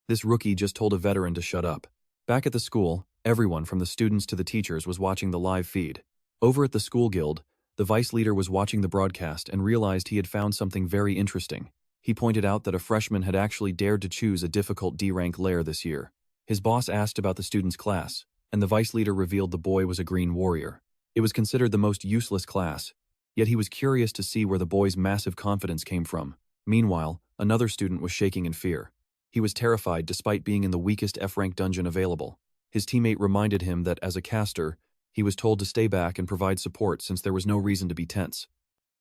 This rookie just told a veteran to shut up. Back at the school, everyone from the students to the teachers was watching the live feed. Over at the school guild, the vice leader was watching the broadcast and realized he had found something very interesting. He pointed out that a freshman had actually dared to choose a difficult D-rank lair this year. His boss asked about the student's class, and the vice leader revealed the boy was a green warrior. It was considered the most useless class, yet he was curious to see where the boy's massive confidence came from. Meanwhile, another student was shaking in fear. He was terrified despite being in the weakest F-rank dungeon available. His teammate reminded him that as a caster, he was told to stay back and provide support since there was no reason to be tense.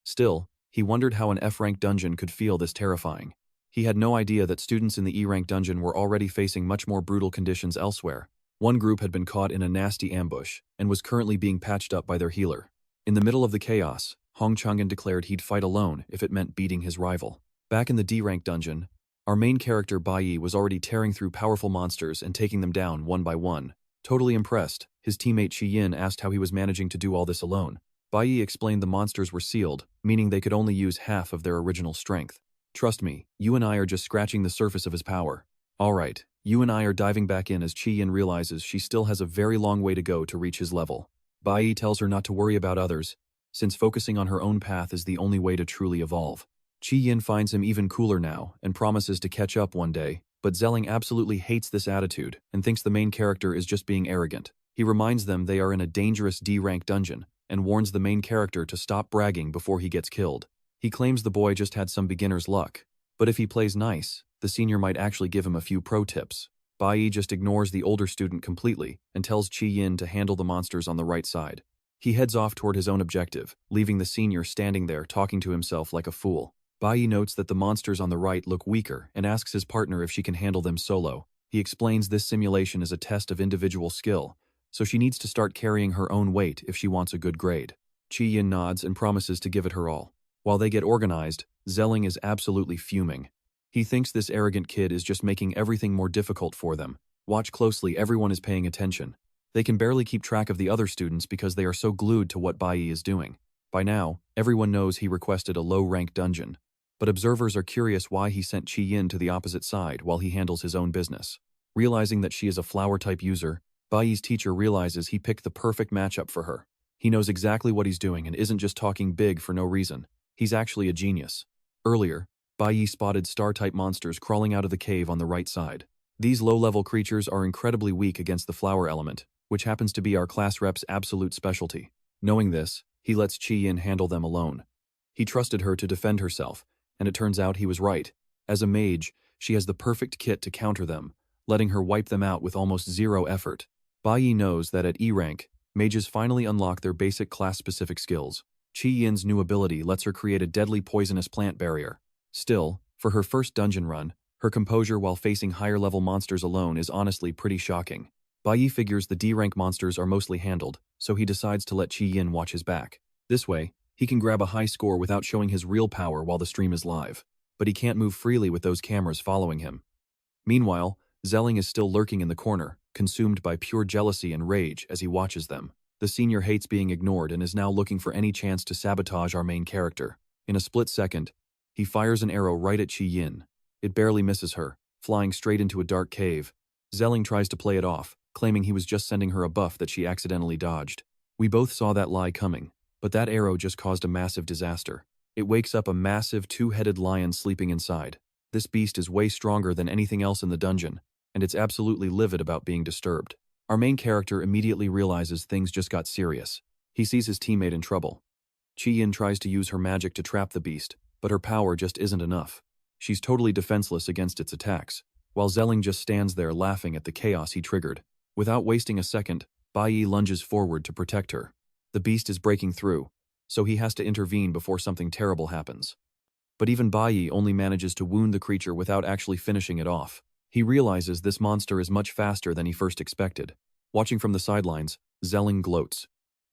Still, he wondered how an F-rank dungeon could feel this terrifying. He had no idea that students in the E-rank dungeon were already facing much more brutal conditions elsewhere. One group had been caught in a nasty ambush and was currently being patched up by their healer. In the middle of the chaos, Hong Chang'an declared he'd fight alone if it meant beating his rival. Back in the D-rank dungeon, our main character Bayi was already tearing through powerful monsters and taking them down one by one. Totally impressed, his teammate Qiyin asked how he was managing to do all this alone. Bayi explained the monsters were sealed, meaning they could only use half of their original strength. Trust me, you and I are just scratching the surface of his power. Alright, you and I are diving back in as Qiyin realizes she still has a very long way to go to reach his level. Bayi tells her not to worry about others, since focusing on her own path is the only way to truly evolve. Qiyin finds him even cooler now and promises to catch up one day, but Zelling absolutely hates this attitude and thinks the main character is just being arrogant. He reminds them they are in a dangerous D-rank dungeon and warns the main character to stop bragging before he gets killed. He claims the boy just had some beginner's luck, but if he plays nice, the senior might actually give him a few pro tips. Bayi just ignores the older student completely and tells Qiyin to handle the monsters on the right side. He heads off toward his own objective, leaving the senior standing there talking to himself like a fool. Bayi notes that the monsters on the right look weaker and asks his partner if she can handle them solo. He explains this simulation is a test of individual skill, so she needs to start carrying her own weight if she wants a good grade. Qiyin nods and promises to give it her all. While they get organized, Zelling is absolutely fuming. He thinks this arrogant kid is just making everything more difficult for them. Watch closely, everyone is paying attention. They can barely keep track of the other students because they are so glued to what Bayi is doing. By now, everyone knows he requested a low-rank dungeon, but observers are curious why he sent Qiyin to the opposite side while he handles his own business. Realizing that she is a flower-type user, Bayi's teacher realizes he picked the perfect matchup for her. He knows exactly what he's doing and isn't just talking big for no reason. He's actually a genius. Earlier, Bayi spotted star-type monsters crawling out of the cave on the right side. These low-level creatures are incredibly weak against the flower element, which happens to be our class rep's absolute specialty. Knowing this, he lets Qiyin handle them alone. He trusted her to defend herself, and it turns out he was right. As a mage, she has the perfect kit to counter them, letting her wipe them out with almost zero effort. Bayi knows that at E rank, mages finally unlock their basic class-specific skills. Qiyin's new ability lets her create a deadly poisonous plant barrier. Still, for her first dungeon run, her composure while facing higher-level monsters alone is honestly pretty shocking. Bayi figures the D-rank monsters are mostly handled, so he decides to let Qiyin watch his back. This way, he can grab a high score without showing his real power while the stream is live. But he can't move freely with those cameras following him. Meanwhile, Zelling is still lurking in the corner, consumed by pure jealousy and rage as he watches them. The senior hates being ignored and is now looking for any chance to sabotage our main character. In a split second, he fires an arrow right at Qiyin. It barely misses her, flying straight into a dark cave. Zelling tries to play it off, claiming he was just sending her a buff that she accidentally dodged. We both saw that lie coming, but that arrow just caused a massive disaster. It wakes up a massive two-headed lion sleeping inside. This beast is way stronger than anything else in the dungeon, and it's absolutely livid about being disturbed. Our main character immediately realizes things just got serious. He sees his teammate in trouble. Qiyin tries to use her magic to trap the beast, but her power just isn't enough. She's totally defenseless against its attacks, while Zelling just stands there laughing at the chaos he triggered. Without wasting a second, Bayi lunges forward to protect her. The beast is breaking through, so he has to intervene before something terrible happens. But even Bayi only manages to wound the creature without actually finishing it off. He realizes this monster is much faster than he first expected. Watching from the sidelines, Zelling gloats.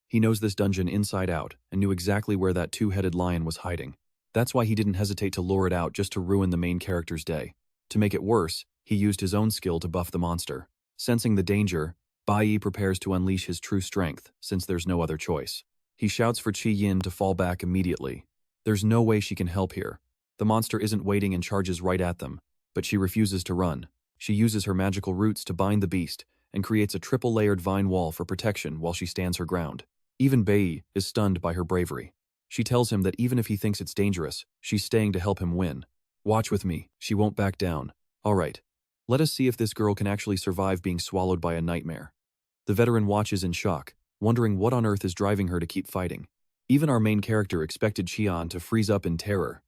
He knows this dungeon inside out and knew exactly where that two-headed lion was hiding. That's why he didn't hesitate to lure it out just to ruin the main character's day. To make it worse, he used his own skill to buff the monster. Sensing the danger, Bayi prepares to unleash his true strength, since there's no other choice. He shouts for Qiyin to fall back immediately. There's no way she can help here. The monster isn't waiting and charges right at them, but she refuses to run. She uses her magical roots to bind the beast and creates a triple-layered vine wall for protection while she stands her ground. Even Bayi is stunned by her bravery. She tells him that even if he thinks it's dangerous, she's staying to help him win. Watch with me, she won't back down. Alright. Let us see if this girl can actually survive being swallowed by a nightmare. The veteran watches in shock, wondering what on earth is driving her to keep fighting. Even our main character expected Qian to freeze up in terror.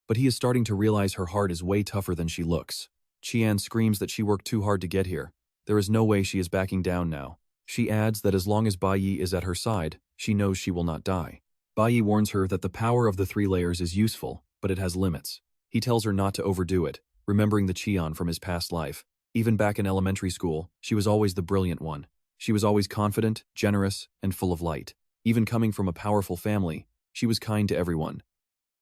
But he is starting to realize her heart is way tougher than she looks. Qian screams that she worked too hard to get here. There is no way she is backing down now. She adds that as long as Bayi is at her side, she knows she will not die. Bayi warns her that the power of the 3 layers is useful, but it has limits. He tells her not to overdo it, remembering the Qian from his past life. Even back in elementary school, she was always the brilliant one. She was always confident, generous, and full of light. Even coming from a powerful family, she was kind to everyone.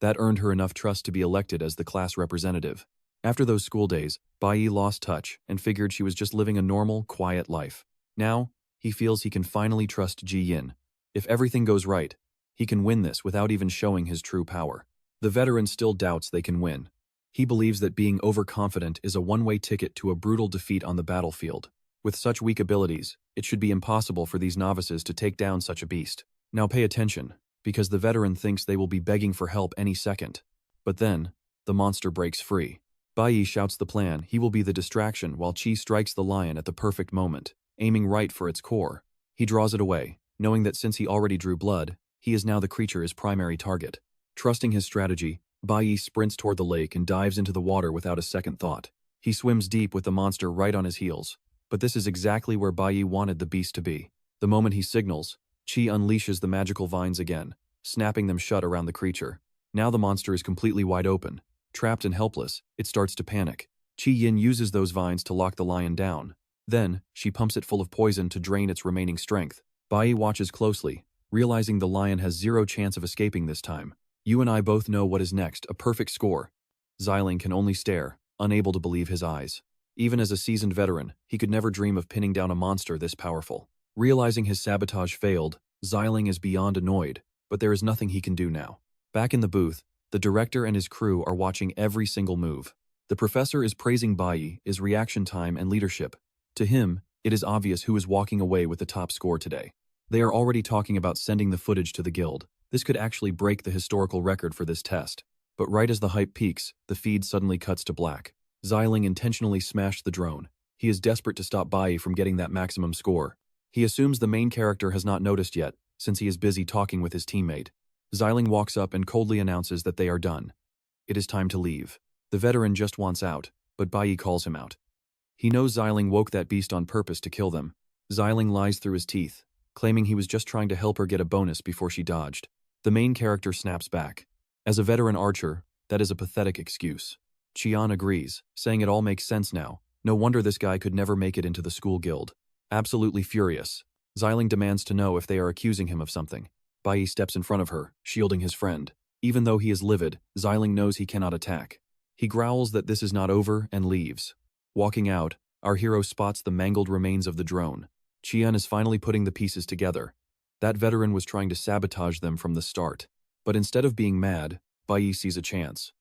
That earned her enough trust to be elected as the class representative. After those school days, Bayi lost touch and figured she was just living a normal, quiet life. Now, he feels he can finally trust Ji Yin. If everything goes right, he can win this without even showing his true power. The veteran still doubts they can win. He believes that being overconfident is a one-way ticket to a brutal defeat on the battlefield. With such weak abilities, it should be impossible for these novices to take down such a beast. Now pay attention, because the veteran thinks they will be begging for help any second. But then, the monster breaks free. Bayi shouts the plan. He will be the distraction while Qi strikes the lion at the perfect moment, aiming right for its core. He draws it away, knowing that since he already drew blood, he is now the creature's primary target. Trusting his strategy, Bayi sprints toward the lake and dives into the water without a second thought. He swims deep with the monster right on his heels. But this is exactly where Bayi wanted the beast to be. The moment he signals, Qi unleashes the magical vines again, snapping them shut around the creature. Now the monster is completely wide open. Trapped and helpless, it starts to panic. Qi Yin uses those vines to lock the lion down. Then, she pumps it full of poison to drain its remaining strength. Bayi watches closely, realizing the lion has zero chance of escaping this time. You and I both know what is next, a perfect score. Xiling can only stare, unable to believe his eyes. Even as a seasoned veteran, he could never dream of pinning down a monster this powerful. Realizing his sabotage failed, Xiling is beyond annoyed, but there is nothing he can do now. Back in the booth, the director and his crew are watching every single move. The professor is praising Bayi, his reaction time and leadership. To him, it is obvious who is walking away with the top score today. They are already talking about sending the footage to the guild. This could actually break the historical record for this test. But right as the hype peaks, the feed suddenly cuts to black. Xiling intentionally smashed the drone. He is desperate to stop Bayi from getting that maximum score. He assumes the main character has not noticed yet, since he is busy talking with his teammate. Xiling walks up and coldly announces that they are done. It is time to leave. The veteran just wants out, but Bayi calls him out. He knows Xiling woke that beast on purpose to kill them. Xiling lies through his teeth, claiming he was just trying to help her get a bonus before she dodged. The main character snaps back. As a veteran archer, that is a pathetic excuse. Qian agrees, saying it all makes sense now. No wonder this guy could never make it into the school guild. Absolutely furious, Xiling demands to know if they are accusing him of something. Bayi steps in front of her, shielding his friend. Even though he is livid, Xiling knows he cannot attack. He growls that this is not over and leaves. Walking out, our hero spots the mangled remains of the drone. Qian is finally putting the pieces together. That veteran was trying to sabotage them from the start. But instead of being mad, Bayi sees a chance.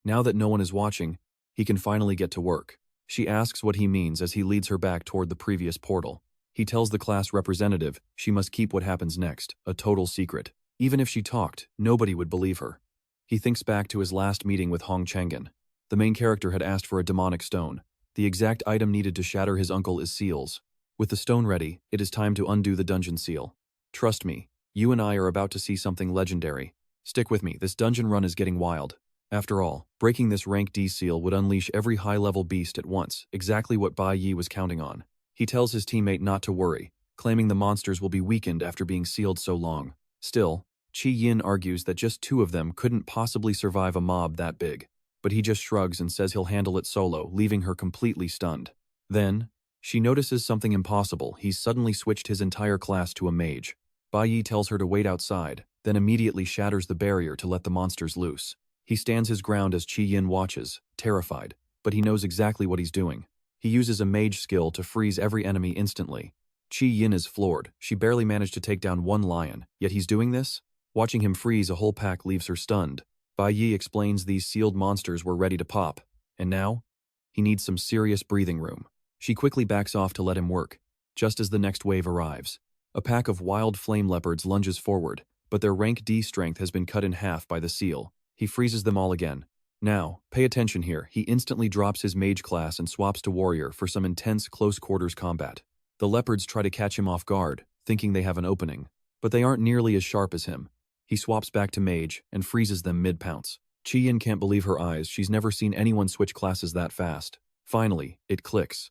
Now that no one is watching, he can finally get to work. She asks what he means as he leads her back toward the previous portal. He tells the class representative she must keep what happens next, a total secret. Even if she talked, nobody would believe her. He thinks back to his last meeting with Hong Chengen. The main character had asked for a demonic stone. The exact item needed to shatter his uncle is seals. With the stone ready, it is time to undo the dungeon seal. Trust me, you and I are about to see something legendary. Stick with me, this dungeon run is getting wild. After all, breaking this rank D seal would unleash every high-level beast at once, exactly what Bayi was counting on. He tells his teammate not to worry, claiming the monsters will be weakened after being sealed so long. Still, Qi Yin argues that just 2 of them couldn't possibly survive a mob that big. But he just shrugs and says he'll handle it solo, leaving her completely stunned. Then, she notices something impossible. He's suddenly switched his entire class to a mage. Bayi tells her to wait outside, then immediately shatters the barrier to let the monsters loose. He stands his ground as Qi Yin watches, terrified, but he knows exactly what he's doing. He uses a mage skill to freeze every enemy instantly. Qi Yin is floored. She barely managed to take down 1 lion, yet he's doing this? Watching him freeze a whole pack leaves her stunned. Bayi explains these sealed monsters were ready to pop, and now? He needs some serious breathing room. She quickly backs off to let him work, just as the next wave arrives. A pack of wild flame leopards lunges forward, but their rank D strength has been cut in half by the seal. He freezes them all again. Now, pay attention here. He instantly drops his mage class and swaps to warrior for some intense close-quarters combat. The leopards try to catch him off guard, thinking they have an opening, but they aren't nearly as sharp as him. He swaps back to mage and freezes them mid-pounce. Chi-Yin can't believe her eyes. She's never seen anyone switch classes that fast. Finally, it clicks.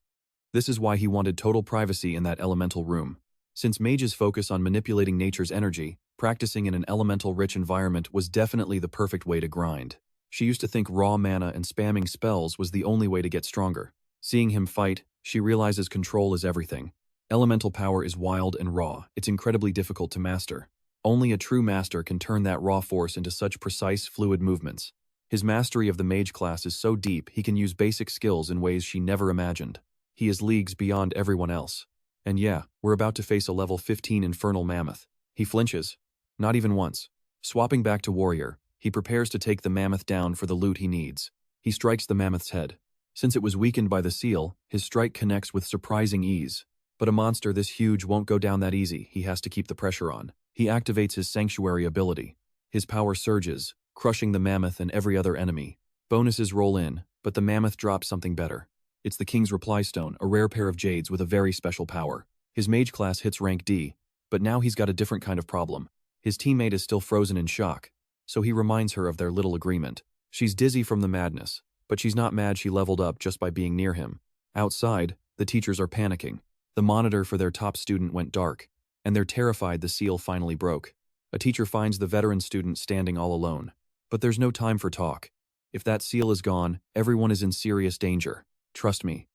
This is why he wanted total privacy in that elemental room. Since mages focus on manipulating nature's energy, practicing in an elemental-rich environment was definitely the perfect way to grind. She used to think raw mana and spamming spells was the only way to get stronger. Seeing him fight, she realizes control is everything. Elemental power is wild and raw. It's incredibly difficult to master. Only a true master can turn that raw force into such precise, fluid movements. His mastery of the mage class is so deep he can use basic skills in ways she never imagined. He is leagues beyond everyone else. And yeah, we're about to face a level 15 infernal mammoth. He flinches. Not even once. Swapping back to warrior, he prepares to take the mammoth down for the loot he needs. He strikes the mammoth's head. Since it was weakened by the seal, his strike connects with surprising ease. But a monster this huge won't go down that easy. He has to keep the pressure on. He activates his sanctuary ability. His power surges, crushing the mammoth and every other enemy. Bonuses roll in, but the mammoth drops something better. It's the King's Reply Stone, a rare pair of jades with a very special power. His mage class hits rank D, but now he's got a different kind of problem. His teammate is still frozen in shock, so he reminds her of their little agreement. She's dizzy from the madness, but she's not mad she leveled up just by being near him. Outside, the teachers are panicking. The monitor for their top student went dark, and they're terrified the seal finally broke. A teacher finds the veteran student standing all alone. But there's no time for talk. If that seal is gone, everyone is in serious danger. Trust me.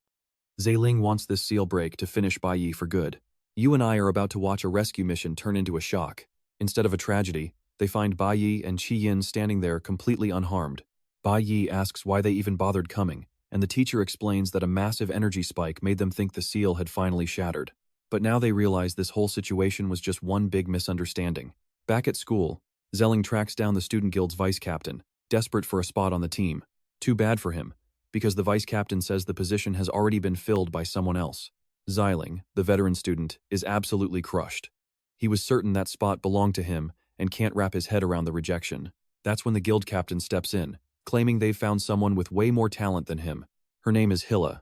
Zailing wants this seal break to finish Bayi for good. You and I are about to watch a rescue mission turn into a shock. Instead of a tragedy, they find Bayi and Chi-Yin standing there completely unharmed. Bayi asks why they even bothered coming, and the teacher explains that a massive energy spike made them think the seal had finally shattered. But now they realize this whole situation was just one big misunderstanding. Back at school, Zelling tracks down the student guild's vice captain, desperate for a spot on the team. Too bad for him, because the vice captain says the position has already been filled by someone else. Xiling, the veteran student, is absolutely crushed. He was certain that spot belonged to him and can't wrap his head around the rejection. That's when the guild captain steps in, claiming they've found someone with way more talent than him. Her name is Hilla,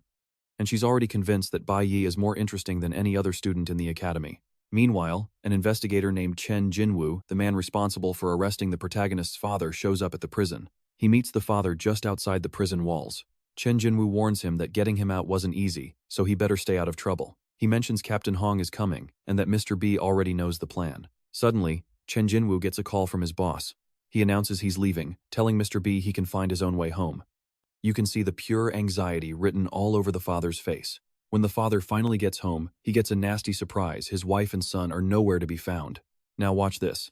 and she's already convinced that Bayi is more interesting than any other student in the academy. Meanwhile, an investigator named Chen Jinwoo, the man responsible for arresting the protagonist's father, shows up at the prison. He meets the father just outside the prison walls. Chen Jinwoo warns him that getting him out wasn't easy, so he better stay out of trouble. He mentions Captain Hong is coming, and that Mr. B already knows the plan. Suddenly, Chen Jinwoo gets a call from his boss. He announces he's leaving, telling Mr. B he can find his own way home. You can see the pure anxiety written all over the father's face. When the father finally gets home, he gets a nasty surprise. His wife and son are nowhere to be found. Now watch this.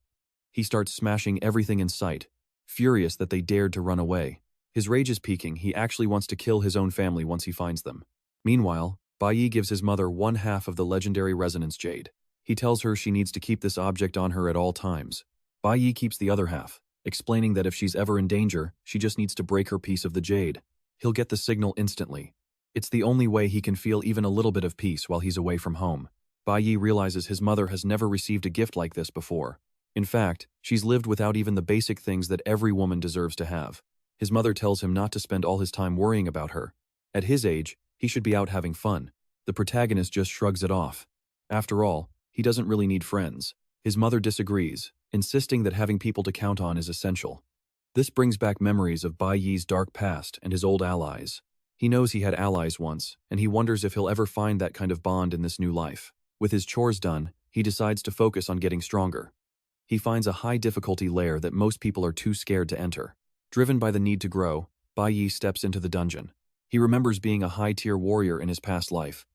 He starts smashing everything in sight, furious that they dared to run away. His rage is peaking. He actually wants to kill his own family once he finds them. Meanwhile, Bayi gives his mother one half of the legendary resonance jade. He tells her she needs to keep this object on her at all times. Bayi keeps the other half, explaining that if she's ever in danger, she just needs to break her piece of the jade. He'll get the signal instantly. It's the only way he can feel even a little bit of peace while he's away from home. Bayi realizes his mother has never received a gift like this before. In fact, she's lived without even the basic things that every woman deserves to have. His mother tells him not to spend all his time worrying about her. At his age, he should be out having fun. The protagonist just shrugs it off. After all, he doesn't really need friends. His mother disagrees, insisting that having people to count on is essential. This brings back memories of Bayi's dark past and his old allies. He knows he had allies once, and he wonders if he'll ever find that kind of bond in this new life. With his chores done, he decides to focus on getting stronger. He finds a high-difficulty lair that most people are too scared to enter. Driven by the need to grow, Bayi steps into the dungeon. He remembers being a high-tier warrior in his past life,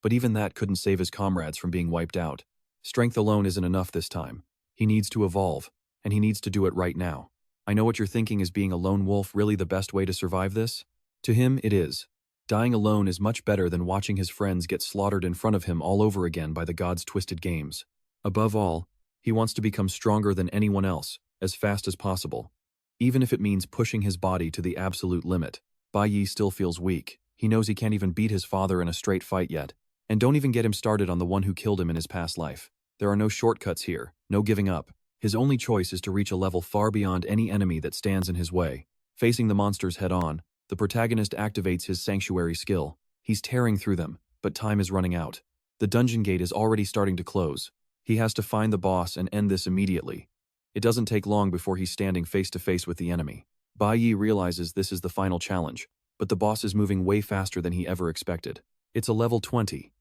but even that couldn't save his comrades from being wiped out. Strength alone isn't enough this time. He needs to evolve, and he needs to do it right now. I know what you're thinking, is being a lone wolf really the best way to survive this? To him, it is. Dying alone is much better than watching his friends get slaughtered in front of him all over again by the gods' twisted games. Above all, he wants to become stronger than anyone else, as fast as possible. Even if it means pushing his body to the absolute limit. Bayi still feels weak. He knows he can't even beat his father in a straight fight yet. And don't even get him started on the one who killed him in his past life. There are no shortcuts here, no giving up. His only choice is to reach a level far beyond any enemy that stands in his way. Facing the monsters head-on, the protagonist activates his sanctuary skill. He's tearing through them, but time is running out. The dungeon gate is already starting to close. He has to find the boss and end this immediately. It doesn't take long before he's standing face-to-face with the enemy. Bayi realizes this is the final challenge, but the boss is moving way faster than he ever expected. It's a level 20.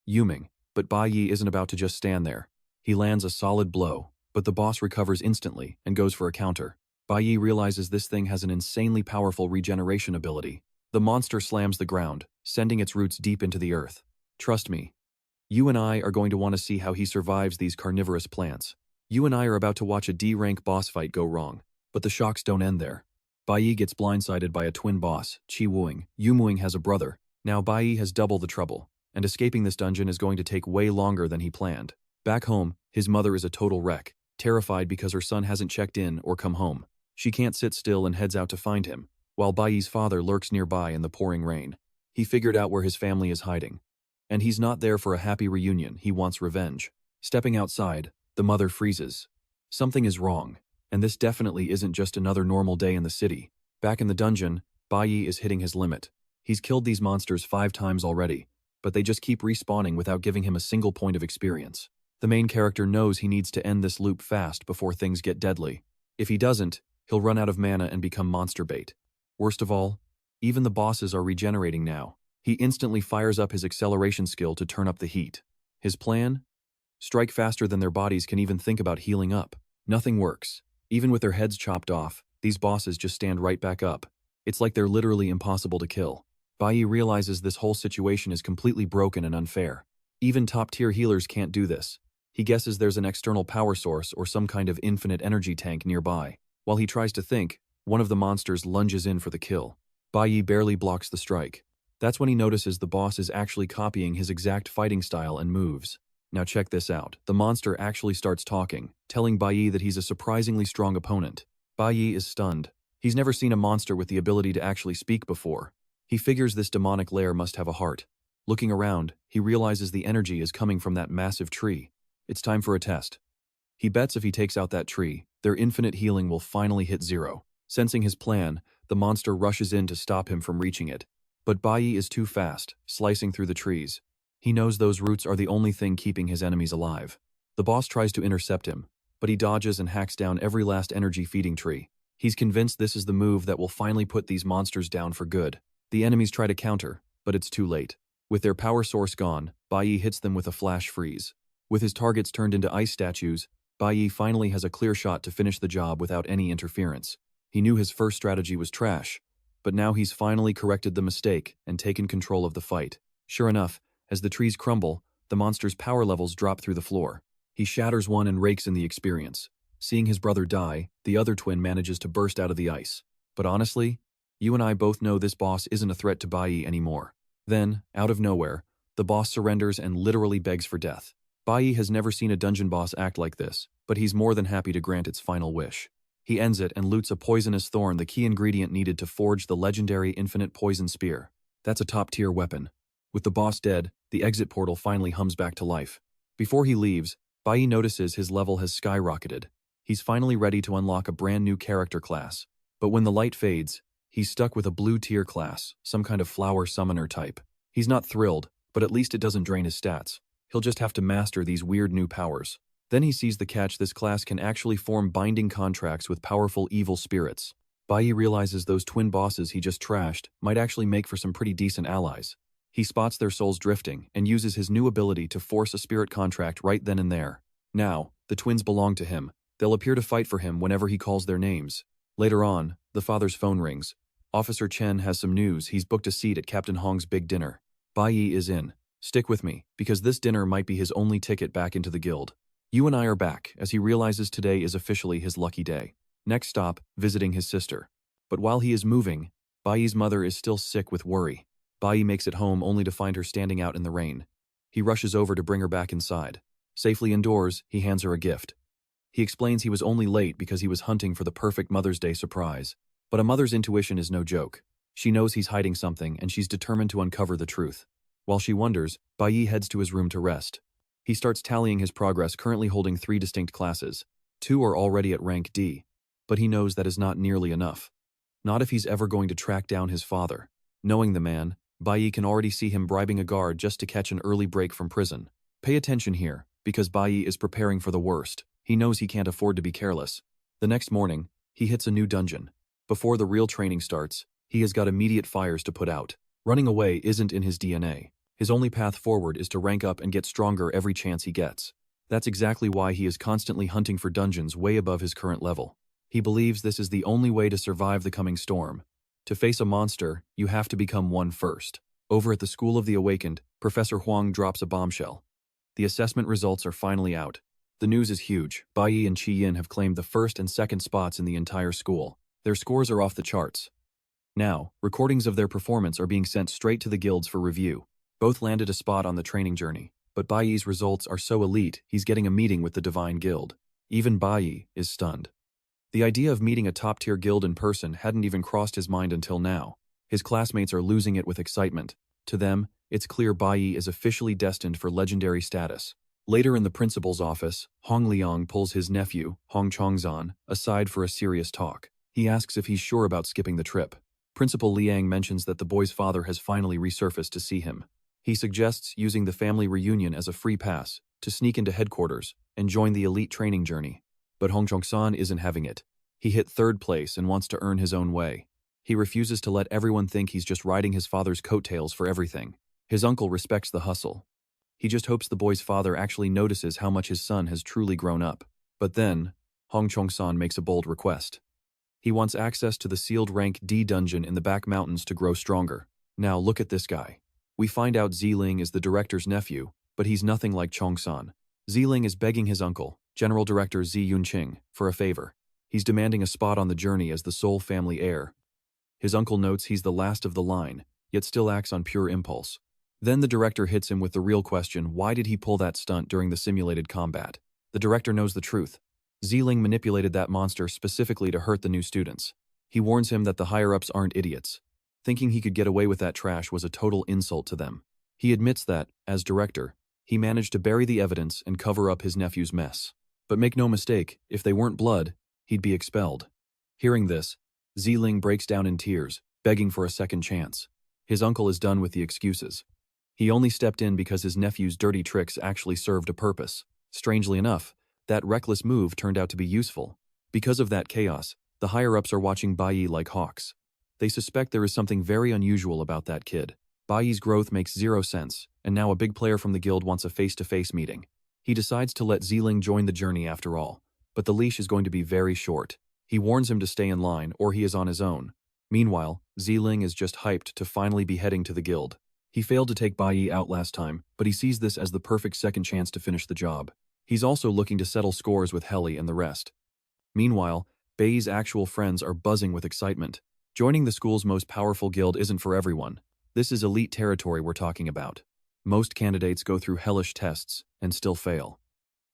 Yuming, but Bayi isn't about to just stand there. He lands a solid blow, but the boss recovers instantly and goes for a counter. Bayi realizes this thing has an insanely powerful regeneration ability. The monster slams the ground, sending its roots deep into the earth. Trust me, you and I are going to want to see how he survives these carnivorous plants. You and I are about to watch a D-rank boss fight go wrong, but the shocks don't end there. Bayi gets blindsided by a twin boss, Chi Wuing. Yumuing has a brother. Now Bayi has double the trouble, and escaping this dungeon is going to take way longer than he planned. Back home, his mother is a total wreck, terrified because her son hasn't checked in or come home. She can't sit still and heads out to find him, while Bayi's father lurks nearby in the pouring rain. He figured out where his family is hiding. And he's not there for a happy reunion, he wants revenge. Stepping outside, the mother freezes. Something is wrong, and this definitely isn't just another normal day in the city. Back in the dungeon, Bayi is hitting his limit. He's killed these monsters 5 times already, but they just keep respawning without giving him a single point of experience. The main character knows he needs to end this loop fast before things get deadly. If he doesn't, he'll run out of mana and become monster bait. Worst of all, even the bosses are regenerating now. He instantly fires up his acceleration skill to turn up the heat. His plan? Strike faster than their bodies can even think about healing up. Nothing works. Even with their heads chopped off, these bosses just stand right back up. It's like they're literally impossible to kill. Bayi realizes this whole situation is completely broken and unfair. Even top-tier healers can't do this. He guesses there's an external power source or some kind of infinite energy tank nearby. While he tries to think, one of the monsters lunges in for the kill. Bayi barely blocks the strike. That's when he notices the boss is actually copying his exact fighting style and moves. Now check this out. The monster actually starts talking, telling Bayi that he's a surprisingly strong opponent. Bayi is stunned. He's never seen a monster with the ability to actually speak before. He figures this demonic lair must have a heart. Looking around, he realizes the energy is coming from that massive tree. It's time for a test. He bets if he takes out that tree, their infinite healing will finally hit 0. Sensing his plan, the monster rushes in to stop him from reaching it. But Bayi is too fast, slicing through the trees. He knows those roots are the only thing keeping his enemies alive. The boss tries to intercept him, but he dodges and hacks down every last energy-feeding tree. He's convinced this is the move that will finally put these monsters down for good. The enemies try to counter, but it's too late. With their power source gone, Bayi hits them with a flash freeze. With his targets turned into ice statues, Bayi finally has a clear shot to finish the job without any interference. He knew his first strategy was trash, but now he's finally corrected the mistake and taken control of the fight. Sure enough, as the trees crumble, the monster's power levels drop through the floor. He shatters one and rakes in the experience. Seeing his brother die, the other twin manages to burst out of the ice. But honestly, you and I both know this boss isn't a threat to Bayi anymore. Then, out of nowhere, the boss surrenders and literally begs for death. Bayi has never seen a dungeon boss act like this, but he's more than happy to grant its final wish. He ends it and loots a poisonous thorn, the key ingredient needed to forge the legendary infinite poison spear. That's a top-tier weapon. With the boss dead, the exit portal finally hums back to life. Before he leaves, Bayi notices his level has skyrocketed. He's finally ready to unlock a brand new character class. But when the light fades, he's stuck with a blue tier class, some kind of flower summoner type. He's not thrilled, but at least it doesn't drain his stats. He'll just have to master these weird new powers. Then he sees the catch: this class can actually form binding contracts with powerful evil spirits. Bayi realizes those twin bosses he just trashed might actually make for some pretty decent allies. He spots their souls drifting and uses his new ability to force a spirit contract right then and there. Now, the twins belong to him. They'll appear to fight for him whenever he calls their names. Later on, the father's phone rings. Officer Chen has some news. He's booked a seat at Captain Hong's big dinner. Bayi is in. Stick with me, because this dinner might be his only ticket back into the guild. You and I are back, as he realizes today is officially his lucky day. Next stop, visiting his sister. But while he is moving, Bayi's mother is still sick with worry. Bayi makes it home only to find her standing out in the rain. He rushes over to bring her back inside. Safely indoors, he hands her a gift. He explains he was only late because he was hunting for the perfect Mother's Day surprise. But a mother's intuition is no joke. She knows he's hiding something, and she's determined to uncover the truth. While she wonders, Bayi heads to his room to rest. He starts tallying his progress, currently holding 3 distinct classes. 2 are already at rank D, but he knows that is not nearly enough. Not if he's ever going to track down his father. Knowing the man, Bayi can already see him bribing a guard just to catch an early break from prison. Pay attention here, because Bayi is preparing for the worst. He knows he can't afford to be careless. The next morning, he hits a new dungeon. Before the real training starts, he has got immediate fires to put out. Running away isn't in his DNA. His only path forward is to rank up and get stronger every chance he gets. That's exactly why he is constantly hunting for dungeons way above his current level. He believes this is the only way to survive the coming storm. To face a monster, you have to become one first. Over at the School of the Awakened, Professor Huang drops a bombshell. The assessment results are finally out. The news is huge. Bayi and Qi Yin have claimed the first and second spots in the entire school. Their scores are off the charts. Now, recordings of their performance are being sent straight to the guilds for review. Both landed a spot on the training journey, but Bayi's results are so elite he's getting a meeting with the Divine Guild. Even Bayi is stunned. The idea of meeting a top-tier guild in person hadn't even crossed his mind until now. His classmates are losing it with excitement. To them, it's clear Bayi is officially destined for legendary status. Later in the principal's office, Hong Liang pulls his nephew, Hong Chongzan, aside for a serious talk. He asks if he's sure about skipping the trip. Principal Liang mentions that the boy's father has finally resurfaced to see him. He suggests using the family reunion as a free pass to sneak into headquarters and join the elite training journey. But Hong Chongsan isn't having it. He hit third place and wants to earn his own way. He refuses to let everyone think he's just riding his father's coattails for everything. His uncle respects the hustle. He just hopes the boy's father actually notices how much his son has truly grown up. But then, Hong Chongsan makes a bold request. He wants access to the sealed rank D dungeon in the back mountains to grow stronger. Now look at this guy. We find out Ziling is the director's nephew, but he's nothing like Chongsan. Ziling is begging his uncle, General Director Zi Yunqing, for a favor. He's demanding a spot on the journey as the sole family heir. His uncle notes he's the last of the line, yet still acts on pure impulse. Then the director hits him with the real question: why did he pull that stunt during the simulated combat? The director knows the truth. Ziling manipulated that monster specifically to hurt the new students. He warns him that the higher-ups aren't idiots. Thinking he could get away with that trash was a total insult to them. He admits that, as director, he managed to bury the evidence and cover up his nephew's mess. But make no mistake, if they weren't blood, he'd be expelled. Hearing this, Ziling breaks down in tears, begging for a second chance. His uncle is done with the excuses. He only stepped in because his nephew's dirty tricks actually served a purpose. Strangely enough, that reckless move turned out to be useful. Because of that chaos, the higher-ups are watching Bayi like hawks. They suspect there is something very unusual about that kid. Bayi's growth makes zero sense, and now a big player from the guild wants a face-to-face meeting. He decides to let Ziling join the journey after all, but the leash is going to be very short. He warns him to stay in line or he is on his own. Meanwhile, Ziling is just hyped to finally be heading to the guild. He failed to take Bayi out last time, but he sees this as the perfect second chance to finish the job. He's also looking to settle scores with Heli and the rest. Meanwhile, Bayi's actual friends are buzzing with excitement. Joining the school's most powerful guild isn't for everyone. This is elite territory we're talking about. Most candidates go through hellish tests and still fail.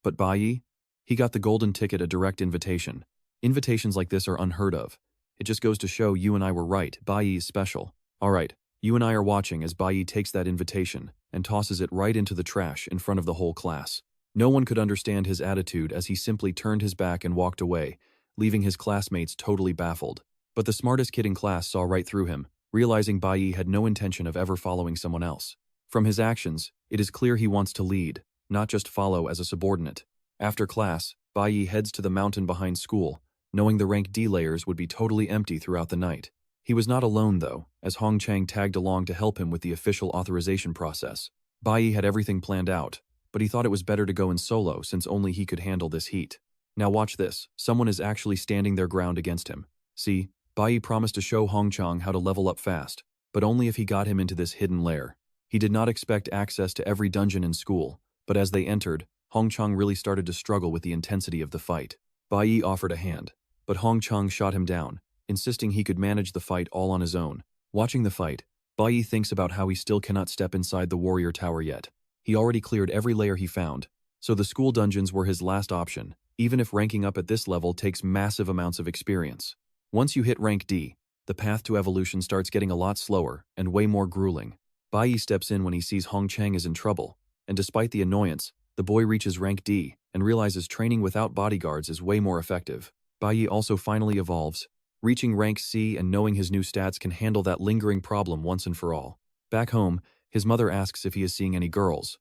But Bayi? He got the golden ticket, a direct invitation. Invitations like this are unheard of. It just goes to show you and I were right. Bayi is special. Alright, you and I are watching as Bayi takes that invitation and tosses it right into the trash in front of the whole class. No one could understand his attitude as he simply turned his back and walked away, leaving his classmates totally baffled. But the smartest kid in class saw right through him, realizing Bayi had no intention of ever following someone else. From his actions, it is clear he wants to lead, not just follow as a subordinate. After class, Bayi heads to the mountain behind school, knowing the rank D layers would be totally empty throughout the night. He was not alone though, as Hong Chang tagged along to help him with the official authorization process. Bayi had everything planned out, but he thought it was better to go in solo since only he could handle this heat. Now watch this, someone is actually standing their ground against him. See, Bayi promised to show Hong Chang how to level up fast, but only if he got him into this hidden lair. He did not expect access to every dungeon in school, but as they entered, Hong Chang really started to struggle with the intensity of the fight. Bayi offered a hand, but Hong Chang shot him down, insisting he could manage the fight all on his own. Watching the fight, Bayi thinks about how he still cannot step inside the warrior tower yet. He already cleared every layer he found, so the school dungeons were his last option, even if ranking up at this level takes massive amounts of experience. Once you hit rank D, the path to evolution starts getting a lot slower and way more grueling. Bayi steps in when he sees Hong Chang is in trouble, and despite the annoyance, the boy reaches rank D and realizes training without bodyguards is way more effective. Bayi also finally evolves, Reaching rank C and knowing his new stats can handle that lingering problem once and for all. Back home, his mother asks if he is seeing any girls,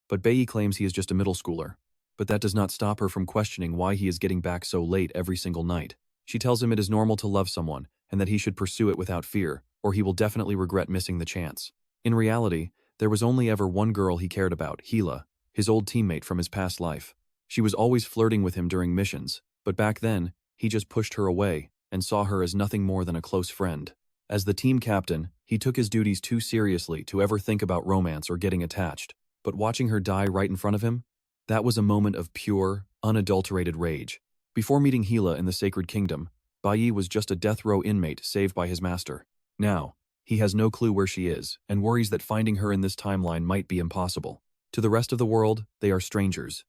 but Bayi claims he is just a middle schooler. But that does not stop her from questioning why he is getting back so late every single night. She tells him it is normal to love someone and that he should pursue it without fear, or he will definitely regret missing the chance. In reality, there was only ever one girl he cared about, Hila, his old teammate from his past life. She was always flirting with him during missions, but back then, he just pushed her away and saw her as nothing more than a close friend. As the team captain, he took his duties too seriously to ever think about romance or getting attached. But watching her die right in front of him? That was a moment of pure, unadulterated rage. Before meeting Hila in the Sacred Kingdom, Bayi was just a death row inmate saved by his master. Now, he has no clue where she is and worries that finding her in this timeline might be impossible. To the rest of the world, they are strangers.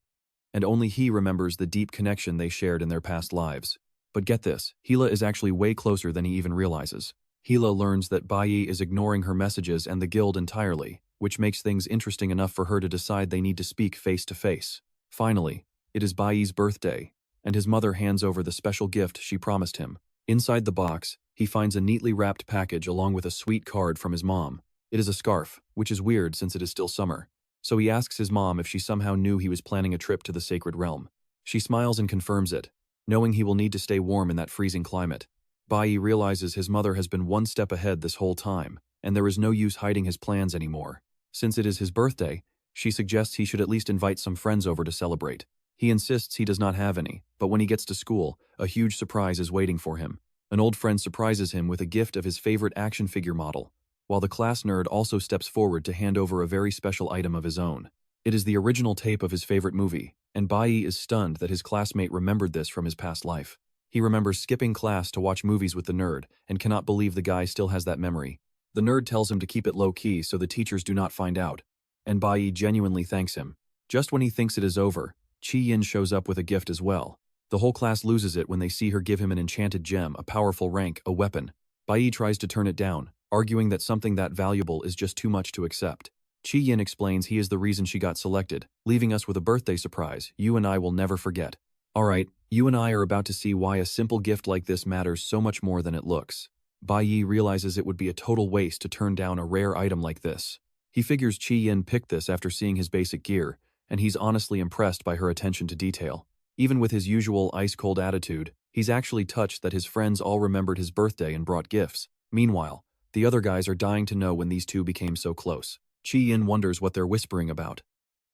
And only he remembers the deep connection they shared in their past lives. But get this, Hila is actually way closer than he even realizes. Hila learns that Bayi is ignoring her messages and the guild entirely, which makes things interesting enough for her to decide they need to speak face to face. Finally, it is Bayi's birthday, and his mother hands over the special gift she promised him. Inside the box, he finds a neatly wrapped package along with a sweet card from his mom. It is a scarf, which is weird since it is still summer. So he asks his mom if she somehow knew he was planning a trip to the Sacred Realm. She smiles and confirms it, knowing he will need to stay warm in that freezing climate. Bayi realizes his mother has been one step ahead this whole time, and there is no use hiding his plans anymore. Since it is his birthday, she suggests he should at least invite some friends over to celebrate. He insists he does not have any, but when he gets to school, a huge surprise is waiting for him. An old friend surprises him with a gift of his favorite action figure model, while the class nerd also steps forward to hand over a very special item of his own. It is the original tape of his favorite movie, and Bayi is stunned that his classmate remembered this from his past life. He remembers skipping class to watch movies with the nerd, and cannot believe the guy still has that memory. The nerd tells him to keep it low-key so the teachers do not find out, and Bayi genuinely thanks him. Just when he thinks it is over, Chi-Yin shows up with a gift as well. The whole class loses it when they see her give him an enchanted gem, a powerful rank, a weapon. Bayi tries to turn it down, arguing that something that valuable is just too much to accept. Chi-Yin explains he is the reason she got selected, leaving us with a birthday surprise you and I will never forget. Alright, you and I are about to see why a simple gift like this matters so much more than it looks. Bayi realizes it would be a total waste to turn down a rare item like this. He figures Chi-Yin picked this after seeing his basic gear, and he's honestly impressed by her attention to detail. Even with his usual ice-cold attitude, he's actually touched that his friends all remembered his birthday and brought gifts. Meanwhile, the other guys are dying to know when these two became so close. Chi-Yin wonders what they're whispering about.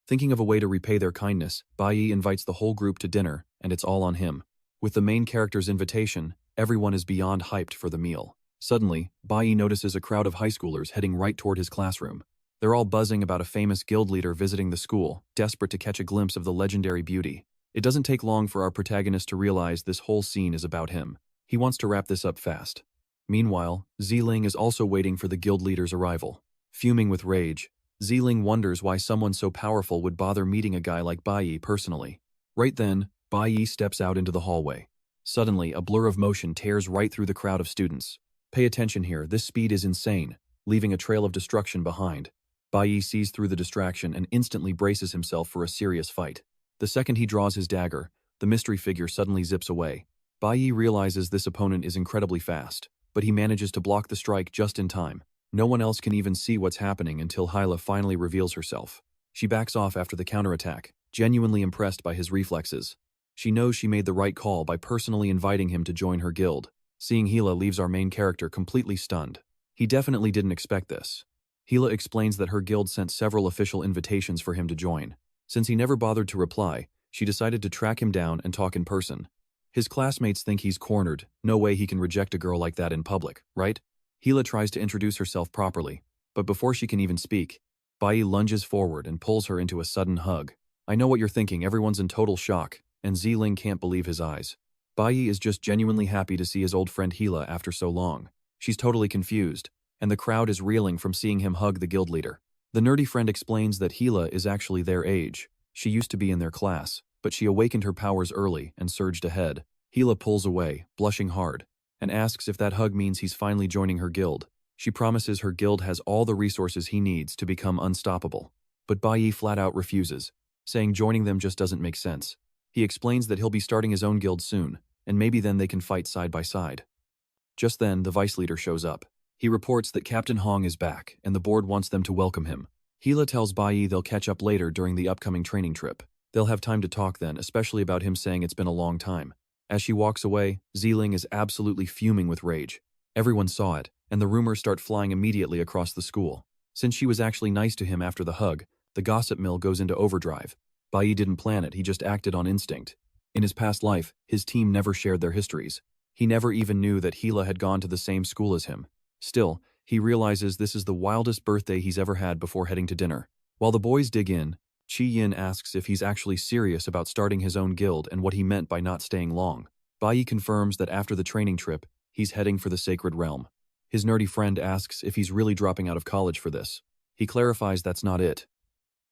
Thinking of a way to repay their kindness, Bayi invites the whole group to dinner, and it's all on him. With the main character's invitation, everyone is beyond hyped for the meal. Suddenly, Bayi notices a crowd of high schoolers heading right toward his classroom. They're all buzzing about a famous guild leader visiting the school, desperate to catch a glimpse of the legendary beauty. It doesn't take long for our protagonist to realize this whole scene is about him. He wants to wrap this up fast. Meanwhile, Ziling is also waiting for the guild leader's arrival. Fuming with rage, Ziling wonders why someone so powerful would bother meeting a guy like Bayi personally. Right then, Bayi steps out into the hallway. Suddenly, a blur of motion tears right through the crowd of students. Pay attention here, this speed is insane, leaving a trail of destruction behind. Bayi sees through the distraction and instantly braces himself for a serious fight. The second he draws his dagger, the mystery figure suddenly zips away. Bayi realizes this opponent is incredibly fast, but he manages to block the strike just in time. No one else can even see what's happening until Hyla finally reveals herself. She backs off after the counterattack, genuinely impressed by his reflexes. She knows she made the right call by personally inviting him to join her guild. Seeing Hila leaves our main character completely stunned. He definitely didn't expect this. Hila explains that her guild sent several official invitations for him to join. Since he never bothered to reply, she decided to track him down and talk in person. His classmates think he's cornered, no way he can reject a girl like that in public, right? Hila tries to introduce herself properly, but before she can even speak, Bayi lunges forward and pulls her into a sudden hug. I know what you're thinking, everyone's in total shock, and Ziling can't believe his eyes. Bayi is just genuinely happy to see his old friend Hila after so long. She's totally confused, and the crowd is reeling from seeing him hug the guild leader. The nerdy friend explains that Hila is actually their age. She used to be in their class, but she awakened her powers early and surged ahead. Hila pulls away, blushing hard, and asks if that hug means he's finally joining her guild. She promises her guild has all the resources he needs to become unstoppable. But Bayi flat out refuses, saying joining them just doesn't make sense. He explains that he'll be starting his own guild soon, and maybe then they can fight side by side. Just then, the vice leader shows up. He reports that Captain Hong is back, and the board wants them to welcome him. Hila tells Bayi they'll catch up later during the upcoming training trip. They'll have time to talk then, especially about him saying it's been a long time. As she walks away, Ziling is absolutely fuming with rage. Everyone saw it, and the rumors start flying immediately across the school. Since she was actually nice to him after the hug, the gossip mill goes into overdrive. Bayi didn't plan it, he just acted on instinct. In his past life, his team never shared their histories. He never even knew that Hila had gone to the same school as him. Still, he realizes this is the wildest birthday he's ever had before heading to dinner. While the boys dig in, Chi Yin asks if he's actually serious about starting his own guild and what he meant by not staying long. Bayi confirms that after the training trip, he's heading for the Sacred Realm. His nerdy friend asks if he's really dropping out of college for this. He clarifies that's not it.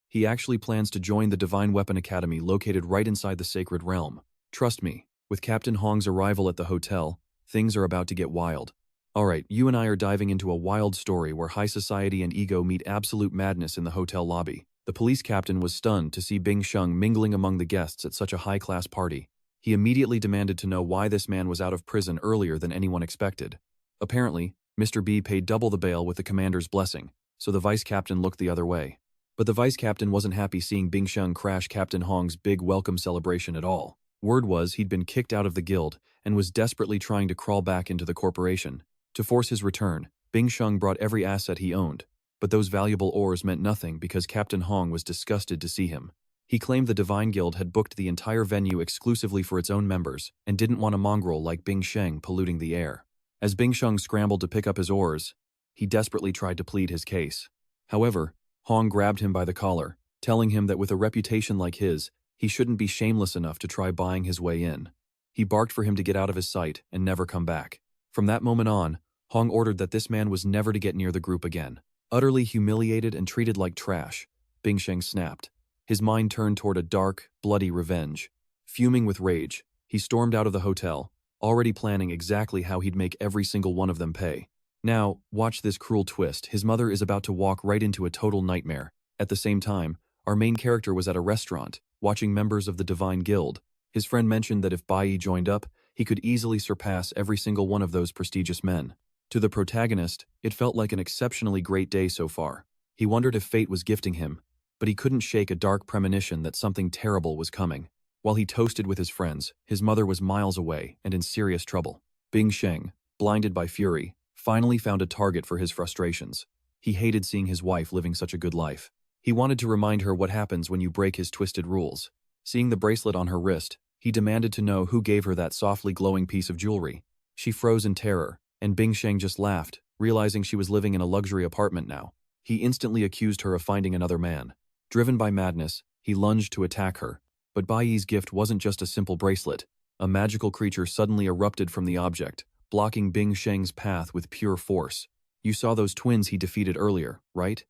He actually plans to join the Divine Weapon Academy located right inside the Sacred Realm. Trust me, with Captain Hong's arrival at the hotel, things are about to get wild. Alright, you and I are diving into a wild story where high society and ego meet absolute madness in the hotel lobby. The police captain was stunned to see Bing Sheng mingling among the guests at such a high-class party. He immediately demanded to know why this man was out of prison earlier than anyone expected. Apparently, Mr. B paid double the bail with the commander's blessing, so the vice captain looked the other way. But the vice captain wasn't happy seeing Bing Sheng crash Captain Hong's big welcome celebration at all. Word was he'd been kicked out of the guild and was desperately trying to crawl back into the corporation. To force his return, Bing Sheng brought every asset he owned, but those valuable ores meant nothing because Captain Hong was disgusted to see him. He claimed the Divine Guild had booked the entire venue exclusively for its own members and didn't want a mongrel like Bing Sheng polluting the air. As Bing Sheng scrambled to pick up his ores, he desperately tried to plead his case. However, Hong grabbed him by the collar, telling him that with a reputation like his, he shouldn't be shameless enough to try buying his way in. He barked for him to get out of his sight and never come back. From that moment on, Hong ordered that this man was never to get near the group again. Utterly humiliated and treated like trash, Bing Sheng snapped. His mind turned toward a dark, bloody revenge. Fuming with rage, he stormed out of the hotel, already planning exactly how he'd make every single one of them pay. Now, watch this cruel twist. His mother is about to walk right into a total nightmare. At the same time, our main character was at a restaurant, watching members of the Divine Guild. His friend mentioned that if Bayi joined up, he could easily surpass every single one of those prestigious men. To the protagonist, it felt like an exceptionally great day so far. He wondered if fate was gifting him, but he couldn't shake a dark premonition that something terrible was coming. While he toasted with his friends, his mother was miles away and in serious trouble. Bing Sheng, blinded by fury, finally found a target for his frustrations. He hated seeing his wife living such a good life. He wanted to remind her what happens when you break his twisted rules. Seeing the bracelet on her wrist, he demanded to know who gave her that softly glowing piece of jewelry. She froze in terror, and Bing Sheng just laughed, realizing she was living in a luxury apartment now. He instantly accused her of finding another man. Driven by madness, he lunged to attack her. But Bayi's gift wasn't just a simple bracelet. A magical creature suddenly erupted from the object, blocking Bing Sheng's path with pure force. You saw those twins he defeated earlier, right?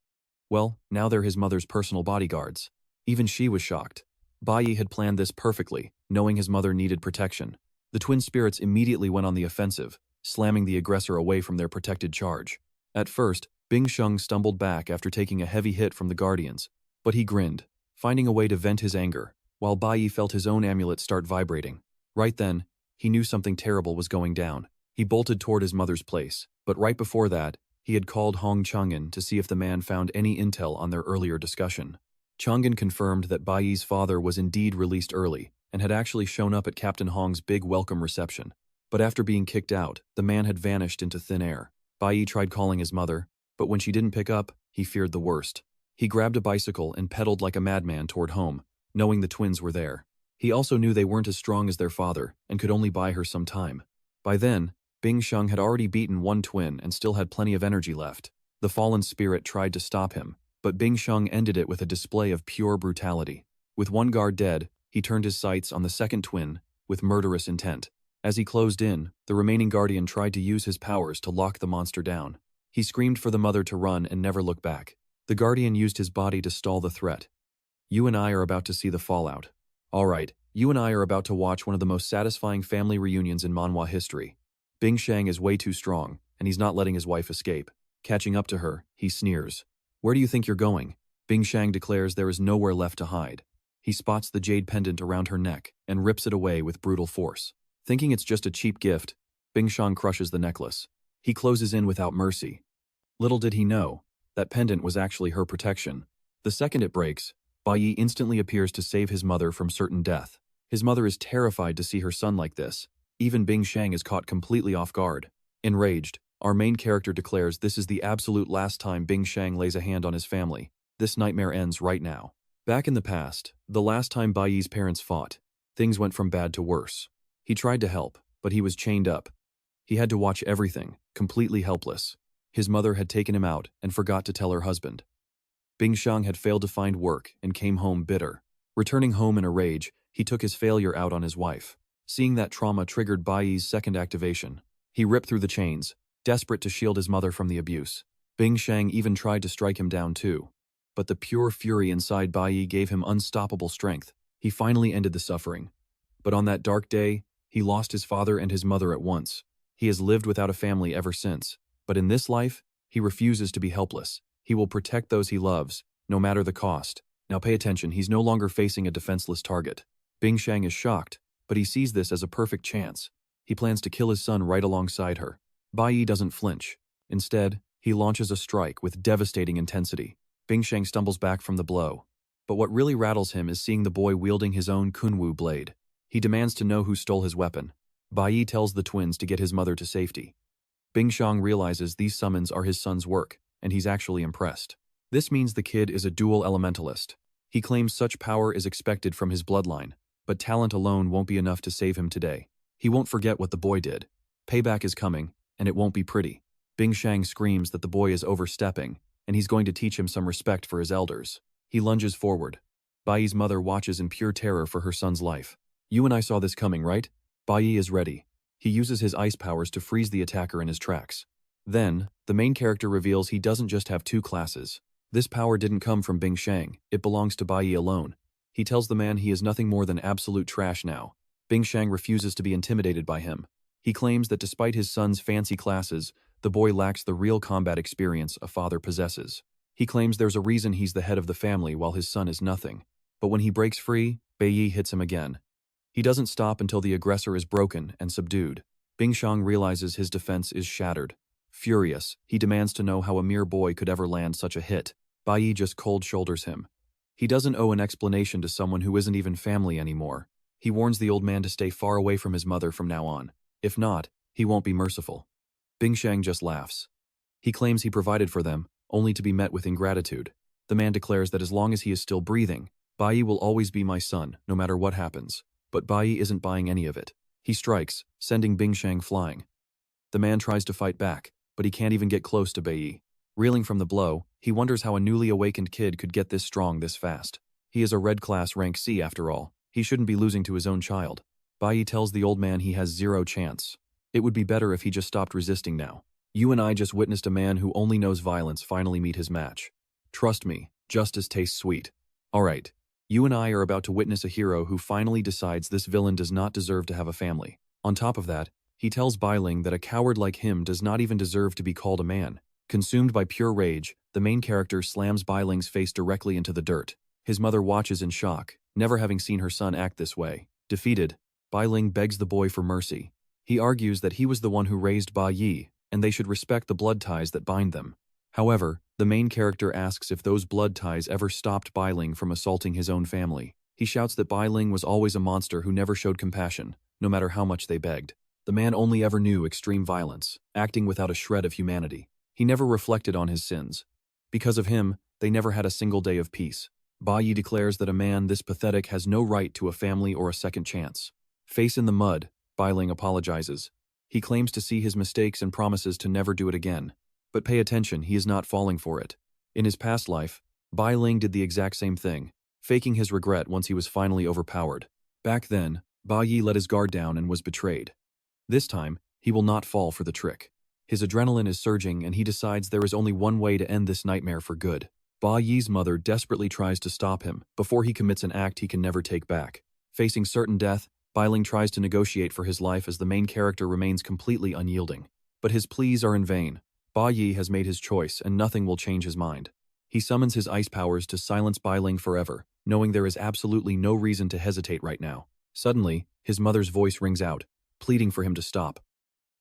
Well, now they're his mother's personal bodyguards. Even she was shocked. Bayi had planned this perfectly, knowing his mother needed protection. The twin spirits immediately went on the offensive, slamming the aggressor away from their protected charge. At first, Bing Sheng stumbled back after taking a heavy hit from the guardians, but he grinned, finding a way to vent his anger, while Bayi felt his own amulet start vibrating. Right then, he knew something terrible was going down. He bolted toward his mother's place, but right before that, he had called Hong Chang'an to see if the man found any intel on their earlier discussion. Chang'an confirmed that Bayi's father was indeed released early and had actually shown up at Captain Hong's big welcome reception. But after being kicked out, the man had vanished into thin air. Bayi tried calling his mother, but when she didn't pick up, he feared the worst. He grabbed a bicycle and pedaled like a madman toward home, knowing the twins were there. He also knew they weren't as strong as their father and could only buy her some time. By then, Bing Sheng had already beaten one twin and still had plenty of energy left. The fallen spirit tried to stop him, but Bing Sheng ended it with a display of pure brutality. With one guard dead, he turned his sights on the second twin with murderous intent. As he closed in, the remaining guardian tried to use his powers to lock the monster down. He screamed for the mother to run and never look back. The guardian used his body to stall the threat. You and I are about to see the fallout. Alright, you and I are about to watch one of the most satisfying family reunions in Manhwa history. Bing Sheng is way too strong, and he's not letting his wife escape. Catching up to her, he sneers. Where do you think you're going? Bing Sheng declares there is nowhere left to hide. He spots the jade pendant around her neck and rips it away with brutal force. Thinking it's just a cheap gift, Bingshang crushes the necklace. He closes in without mercy. Little did he know, that pendant was actually her protection. The second it breaks, Bayi instantly appears to save his mother from certain death. His mother is terrified to see her son like this. Even Bingshang is caught completely off guard. Enraged, our main character declares this is the absolute last time Bingshang lays a hand on his family. This nightmare ends right now. Back in the past, the last time Bayi's parents fought, things went from bad to worse. He tried to help, but he was chained up. He had to watch everything, completely helpless. His mother had taken him out and forgot to tell her husband. Bingshang had failed to find work and came home bitter. Returning home in a rage, he took his failure out on his wife. Seeing that trauma triggered Bayi's second activation. He ripped through the chains, desperate to shield his mother from the abuse. Bingshang even tried to strike him down too. But the pure fury inside Bayi gave him unstoppable strength. He finally ended the suffering. But on that dark day, he lost his father and his mother at once. He has lived without a family ever since. But in this life, he refuses to be helpless. He will protect those he loves, no matter the cost. Now pay attention, he's no longer facing a defenseless target. Bingshang is shocked, but he sees this as a perfect chance. He plans to kill his son right alongside her. Bayi doesn't flinch. Instead, he launches a strike with devastating intensity. Bingshang stumbles back from the blow. But what really rattles him is seeing the boy wielding his own Kunwu blade. He demands to know who stole his weapon. Bayi tells the twins to get his mother to safety. Bingshang realizes these summons are his son's work, and he's actually impressed. This means the kid is a dual elementalist. He claims such power is expected from his bloodline, but talent alone won't be enough to save him today. He won't forget what the boy did. Payback is coming, and it won't be pretty. Bingshang screams that the boy is overstepping, and he's going to teach him some respect for his elders. He lunges forward. Bayi's mother watches in pure terror for her son's life. You and I saw this coming, right? Bayi is ready. He uses his ice powers to freeze the attacker in his tracks. Then, the main character reveals he doesn't just have two classes. This power didn't come from Bingshang, it belongs to Bayi alone. He tells the man he is nothing more than absolute trash now. Bingshang refuses to be intimidated by him. He claims that despite his son's fancy classes, the boy lacks the real combat experience a father possesses. He claims there's a reason he's the head of the family while his son is nothing. But when he breaks free, Bayi hits him again. He doesn't stop until the aggressor is broken and subdued. Bingshang realizes his defense is shattered. Furious, he demands to know how a mere boy could ever land such a hit. Bayi just cold shoulders him. He doesn't owe an explanation to someone who isn't even family anymore. He warns the old man to stay far away from his mother from now on. If not, he won't be merciful. Bingshang just laughs. He claims he provided for them, only to be met with ingratitude. The man declares that as long as he is still breathing, Bayi will always be my son, no matter what happens. But Bayi isn't buying any of it. He strikes, sending Bingshang flying. The man tries to fight back, but he can't even get close to Bayi. Reeling from the blow, he wonders how a newly awakened kid could get this strong this fast. He is a red class rank C after all. He shouldn't be losing to his own child. Bayi tells the old man he has zero chance. It would be better if he just stopped resisting now. You and I just witnessed a man who only knows violence finally meet his match. Trust me, justice tastes sweet. Alright, you and I are about to witness a hero who finally decides this villain does not deserve to have a family. On top of that, he tells Bailing that a coward like him does not even deserve to be called a man. Consumed by pure rage, the main character slams Bailing's face directly into the dirt. His mother watches in shock, never having seen her son act this way. Defeated, Bailing begs the boy for mercy. He argues that he was the one who raised Bayi, and they should respect the blood ties that bind them. However, the main character asks if those blood ties ever stopped Bailing from assaulting his own family. He shouts that Bailing was always a monster who never showed compassion, no matter how much they begged. The man only ever knew extreme violence, acting without a shred of humanity. He never reflected on his sins. Because of him, they never had a single day of peace. Bayi declares that a man this pathetic has no right to a family or a second chance. Face in the mud, Bailing apologizes. He claims to see his mistakes and promises to never do it again. But pay attention, he is not falling for it. In his past life, Bailing did the exact same thing, faking his regret once he was finally overpowered. Back then, Bayi let his guard down and was betrayed. This time, he will not fall for the trick. His adrenaline is surging and he decides there is only one way to end this nightmare for good. Bayi's mother desperately tries to stop him before he commits an act he can never take back. Facing certain death, Bailing tries to negotiate for his life as the main character remains completely unyielding. But his pleas are in vain. Bayi has made his choice and nothing will change his mind. He summons his ice powers to silence Bailing forever, knowing there is absolutely no reason to hesitate right now. Suddenly, his mother's voice rings out, pleading for him to stop.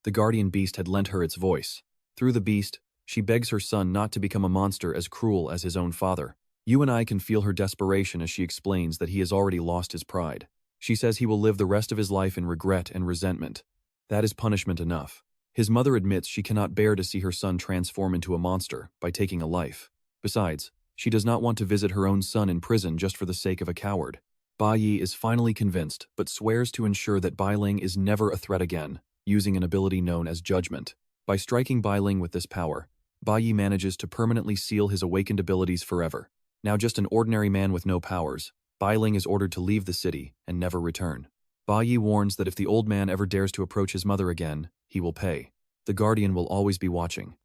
The guardian beast had lent her its voice. Through the beast, she begs her son not to become a monster as cruel as his own father. You and I can feel her desperation as she explains that he has already lost his pride. She says he will live the rest of his life in regret and resentment. That is punishment enough. His mother admits she cannot bear to see her son transform into a monster by taking a life. Besides, she does not want to visit her own son in prison just for the sake of a coward. Bayi is finally convinced, but swears to ensure that Bailing is never a threat again, using an ability known as Judgment. By striking Bailing with this power, Bayi manages to permanently seal his awakened abilities forever. Now just an ordinary man with no powers, Bailing is ordered to leave the city and never return. Bayi warns that if the old man ever dares to approach his mother again, he will pay. The guardian will always be watching.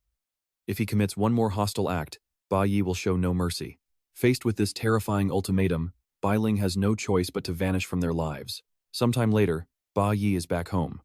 If he commits one more hostile act, Bayi will show no mercy. Faced with this terrifying ultimatum, Bailing has no choice but to vanish from their lives. Sometime later, Bayi is back home.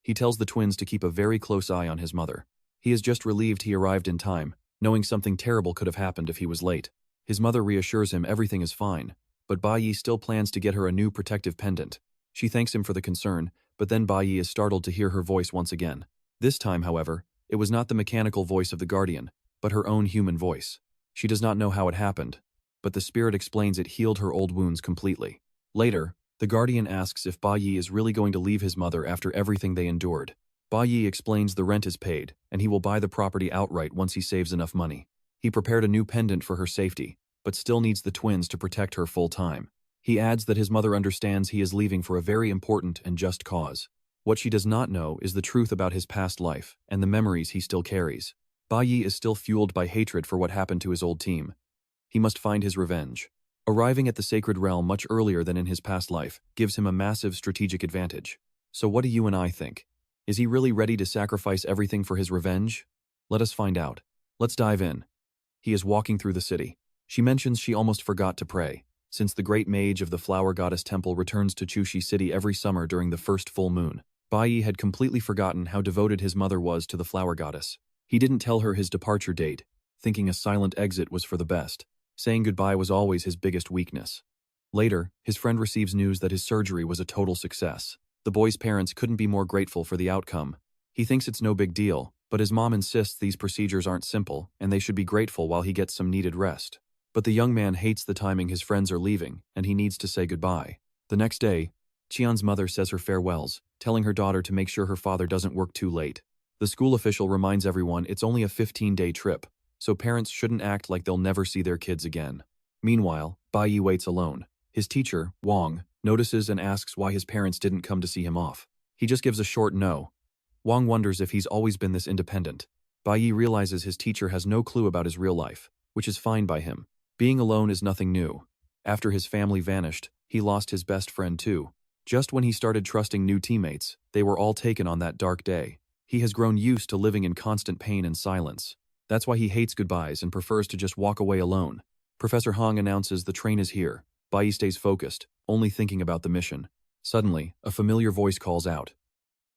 He tells the twins to keep a very close eye on his mother. He is just relieved he arrived in time, knowing something terrible could have happened if he was late. His mother reassures him everything is fine, but Bayi still plans to get her a new protective pendant. She thanks him for the concern, but then Bayi is startled to hear her voice once again. This time, however, it was not the mechanical voice of the guardian, but her own human voice. She does not know how it happened, but the spirit explains it healed her old wounds completely. Later, the guardian asks if Bayi is really going to leave his mother after everything they endured. Bayi explains the rent is paid, and he will buy the property outright once he saves enough money. He prepared a new pendant for her safety, but still needs the twins to protect her full time. He adds that his mother understands he is leaving for a very important and just cause. What she does not know is the truth about his past life and the memories he still carries. Bayi is still fueled by hatred for what happened to his old team. He must find his revenge. Arriving at the sacred realm much earlier than in his past life gives him a massive strategic advantage. So what do you and I think? Is he really ready to sacrifice everything for his revenge? Let us find out. Let's dive in. He is walking through the city. She mentions she almost forgot to pray, since the great mage of the flower goddess temple returns to Chushi City every summer during the first full moon. Bayi had completely forgotten how devoted his mother was to the flower goddess. He didn't tell her his departure date, thinking a silent exit was for the best. Saying goodbye was always his biggest weakness. Later, his friend receives news that his surgery was a total success. The boy's parents couldn't be more grateful for the outcome. He thinks it's no big deal, but his mom insists these procedures aren't simple and they should be grateful while he gets some needed rest. But the young man hates the timing his friends are leaving, and he needs to say goodbye. The next day, Qian's mother says her farewells, telling her daughter to make sure her father doesn't work too late. The school official reminds everyone it's only a 15-day trip, so parents shouldn't act like they'll never see their kids again. Meanwhile, Bayi waits alone. His teacher, Wang, notices and asks why his parents didn't come to see him off. He just gives a short no. Wang wonders if he's always been this independent. Bayi realizes his teacher has no clue about his real life, which is fine by him. Being alone is nothing new. After his family vanished, he lost his best friend too. Just when he started trusting new teammates, they were all taken on that dark day. He has grown used to living in constant pain and silence. That's why he hates goodbyes and prefers to just walk away alone. Professor Hong announces the train is here. Bayi stays focused, only thinking about the mission. Suddenly, a familiar voice calls out.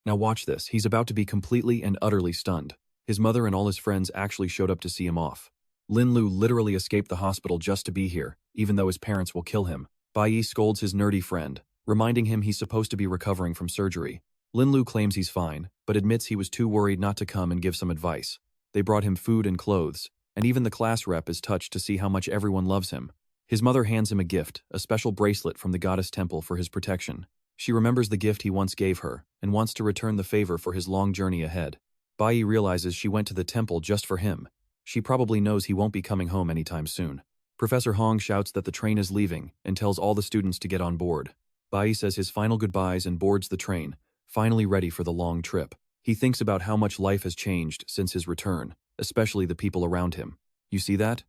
Now watch this, he's about to be completely and utterly stunned. His mother and all his friends actually showed up to see him off. Lin Lu literally escaped the hospital just to be here, even though his parents will kill him. Bayi scolds his nerdy friend, reminding him he's supposed to be recovering from surgery. Lin Lu claims he's fine, but admits he was too worried not to come and give some advice. They brought him food and clothes, and even the class rep is touched to see how much everyone loves him. His mother hands him a gift, a special bracelet from the goddess temple for his protection. She remembers the gift he once gave her, and wants to return the favor for his long journey ahead. Bayi realizes she went to the temple just for him. She probably knows he won't be coming home anytime soon. Professor Hong shouts that the train is leaving, and tells all the students to get on board. Bayi says his final goodbyes and boards the train, finally ready for the long trip. He thinks about how much life has changed since his return, especially the people around him. You see that?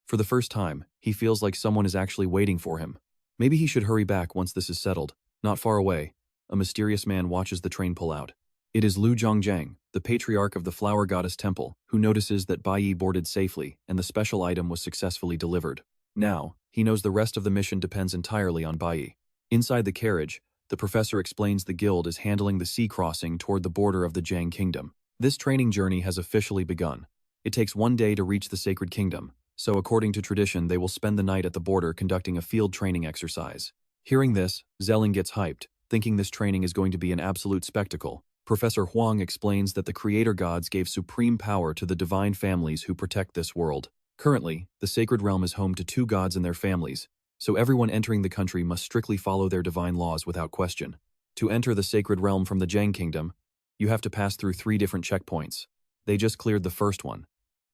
For the first time, he feels like someone is actually waiting for him. Maybe he should hurry back once this is settled. Not far away, a mysterious man watches the train pull out. It is Lu Zhongjiang, the patriarch of the Flower Goddess Temple, who notices that Bayi boarded safely and the special item was successfully delivered. Now, he knows the rest of the mission depends entirely on Bayi. Inside the carriage, the professor explains the guild is handling the sea crossing toward the border of the Jiang Kingdom. This training journey has officially begun. It takes 1 day to reach the Sacred Kingdom, so according to tradition they will spend the night at the border conducting a field training exercise. Hearing this, Zelling gets hyped, thinking this training is going to be an absolute spectacle. Professor Huang explains that the creator gods gave supreme power to the divine families who protect this world. Currently, the Sacred Realm is home to 2 gods and their families, so everyone entering the country must strictly follow their divine laws without question. To enter the Sacred Realm from the Jiang Kingdom, you have to pass through 3 different checkpoints. They just cleared the first one.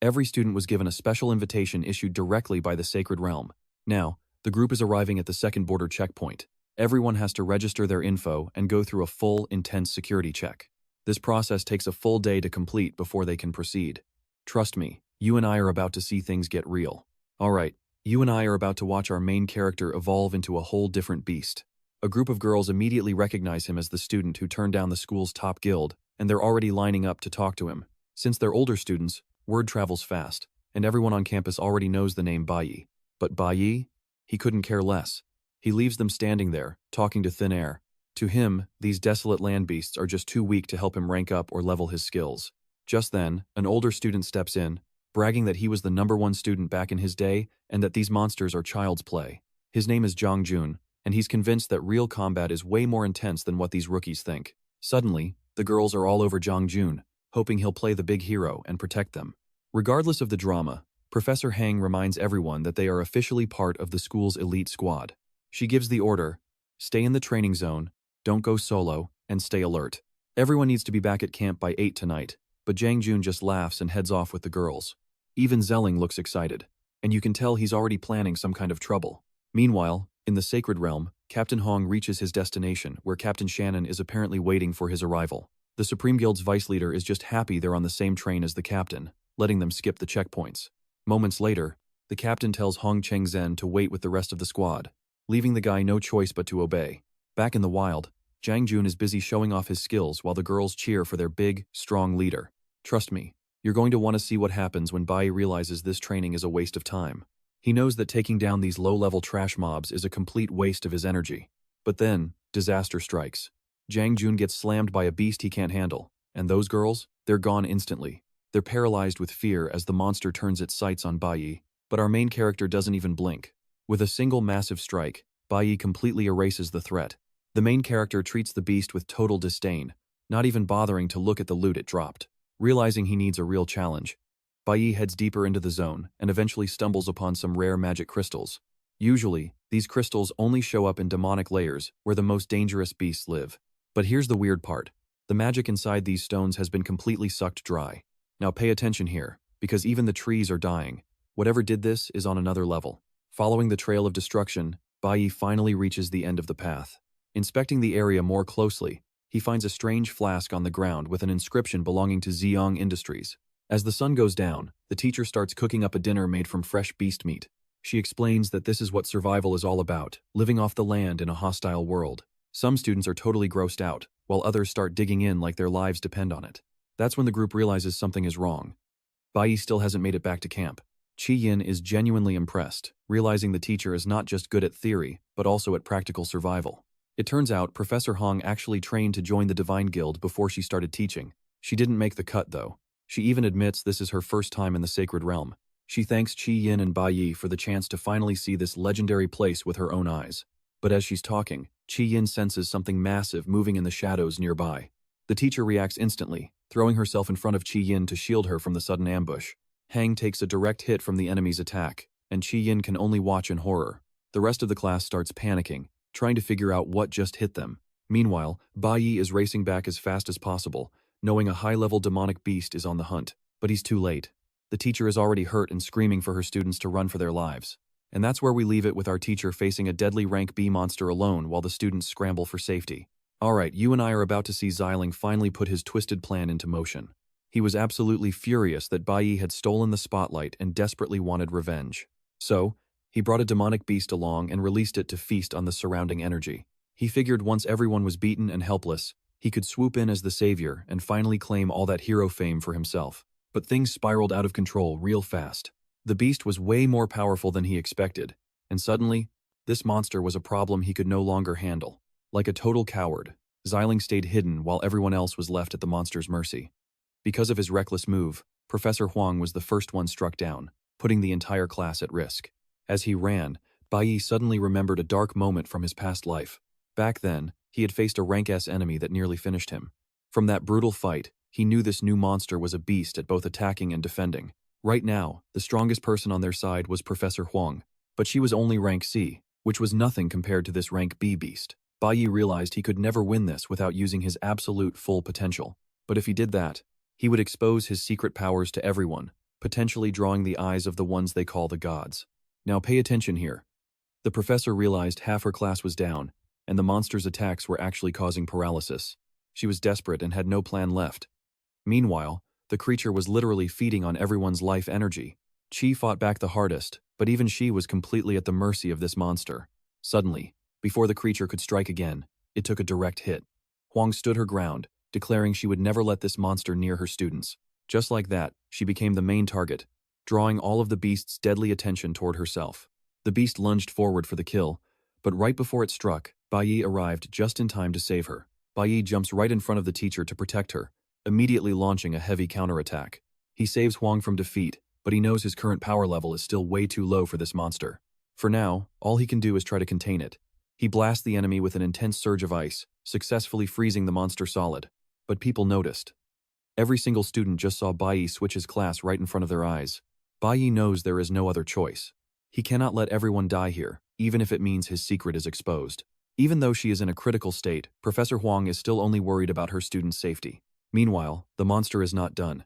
Every student was given a special invitation issued directly by the Sacred Realm. Now, the group is arriving at the second border checkpoint. Everyone has to register their info and go through a full, intense security check. This process takes a full day to complete before they can proceed. Trust me, you and I are about to see things get real. Alright, you and I are about to watch our main character evolve into a whole different beast. A group of girls immediately recognize him as the student who turned down the school's top guild, and they're already lining up to talk to him. Since they're older students, word travels fast, and everyone on campus already knows the name Bayi. But Bayi? He couldn't care less. He leaves them standing there, talking to thin air. To him, these desolate land beasts are just too weak to help him rank up or level his skills. Just then, an older student steps in, bragging that he was the #1 student back in his day and that these monsters are child's play. His name is Zhang Jun, and he's convinced that real combat is way more intense than what these rookies think. Suddenly, the girls are all over Zhang Jun, hoping he'll play the big hero and protect them. Regardless of the drama, Professor Hang reminds everyone that they are officially part of the school's elite squad. She gives the order, stay in the training zone, don't go solo, and stay alert. Everyone needs to be back at camp by 8 tonight, but Zhang Jun just laughs and heads off with the girls. Even Zelling looks excited, and you can tell he's already planning some kind of trouble. Meanwhile, in the Sacred Realm, Captain Hong reaches his destination, where Captain Shannon is apparently waiting for his arrival. The Supreme Guild's vice leader is just happy they're on the same train as the captain, letting them skip the checkpoints. Moments later, the captain tells Hong Chengzhen to wait with the rest of the squad, leaving the guy no choice but to obey. Back in the wild, Zhang Jun is busy showing off his skills while the girls cheer for their big, strong leader. Trust me, you're going to want to see what happens when Bayi realizes this training is a waste of time. He knows that taking down these low-level trash mobs is a complete waste of his energy. But then, disaster strikes. Zhang Jun gets slammed by a beast he can't handle, and those girls, they're gone instantly. They're paralyzed with fear as the monster turns its sights on Bayi, but our main character doesn't even blink. With a single massive strike, Bayi completely erases the threat. The main character treats the beast with total disdain, not even bothering to look at the loot it dropped. Realizing he needs a real challenge, Bayi heads deeper into the zone and eventually stumbles upon some rare magic crystals. Usually, these crystals only show up in demonic layers where the most dangerous beasts live. But here's the weird part. The magic inside these stones has been completely sucked dry. Now pay attention here, because even the trees are dying. Whatever did this is on another level. Following the trail of destruction, Bayi finally reaches the end of the path. Inspecting the area more closely, he finds a strange flask on the ground with an inscription belonging to Ziyang Industries. As the sun goes down, the teacher starts cooking up a dinner made from fresh beast meat. She explains that this is what survival is all about, living off the land in a hostile world. Some students are totally grossed out, while others start digging in like their lives depend on it. That's when the group realizes something is wrong. Bayi still hasn't made it back to camp. Qi Yin is genuinely impressed, realizing the teacher is not just good at theory, but also at practical survival. It turns out Professor Hong actually trained to join the Divine Guild before she started teaching. She didn't make the cut, though. She even admits this is her first time in the Sacred Realm. She thanks Qi Yin and Bayi for the chance to finally see this legendary place with her own eyes. But as she's talking, Qi Yin senses something massive moving in the shadows nearby. The teacher reacts instantly, throwing herself in front of Qi Yin to shield her from the sudden ambush. Hang takes a direct hit from the enemy's attack, and Qi Yin can only watch in horror. The rest of the class starts panicking, trying to figure out what just hit them. Meanwhile, Bayi is racing back as fast as possible, knowing a high-level demonic beast is on the hunt. But he's too late. The teacher is already hurt and screaming for her students to run for their lives. And that's where we leave it, with our teacher facing a deadly rank B monster alone while the students scramble for safety. Alright, you and I are about to see Xiling finally put his twisted plan into motion. He was absolutely furious that Bayi had stolen the spotlight and desperately wanted revenge. So, he brought a demonic beast along and released it to feast on the surrounding energy. He figured once everyone was beaten and helpless, he could swoop in as the savior and finally claim all that hero fame for himself. But things spiraled out of control real fast. The beast was way more powerful than he expected, and suddenly, this monster was a problem he could no longer handle. Like a total coward, Xiling stayed hidden while everyone else was left at the monster's mercy. Because of his reckless move, Professor Huang was the first one struck down, putting the entire class at risk. As he ran, Bayi suddenly remembered a dark moment from his past life. Back then, he had faced a rank S enemy that nearly finished him. From that brutal fight, he knew this new monster was a beast at both attacking and defending. Right now, the strongest person on their side was Professor Huang, but she was only rank C, which was nothing compared to this rank B beast. Bayi realized he could never win this without using his absolute full potential. But if he did that, he would expose his secret powers to everyone, potentially drawing the eyes of the ones they call the gods. Now pay attention here. The professor realized half her class was down, and the monster's attacks were actually causing paralysis. She was desperate and had no plan left. Meanwhile, the creature was literally feeding on everyone's life energy. Chi fought back the hardest, but even she was completely at the mercy of this monster. Suddenly, before the creature could strike again, it took a direct hit. Huang stood her ground, declaring she would never let this monster near her students. Just like that, she became the main target, drawing all of the beast's deadly attention toward herself. The beast lunged forward for the kill, but right before it struck, Bayi arrived just in time to save her. Bayi jumps right in front of the teacher to protect her, immediately launching a heavy counterattack. He saves Huang from defeat, but he knows his current power level is still way too low for this monster. For now, all he can do is try to contain it. He blasts the enemy with an intense surge of ice, successfully freezing the monster solid. But people noticed. Every single student just saw Bayi switch his class right in front of their eyes. Bayi knows there is no other choice. He cannot let everyone die here, even if it means his secret is exposed. Even though she is in a critical state, Professor Huang is still only worried about her students' safety. Meanwhile, the monster is not done.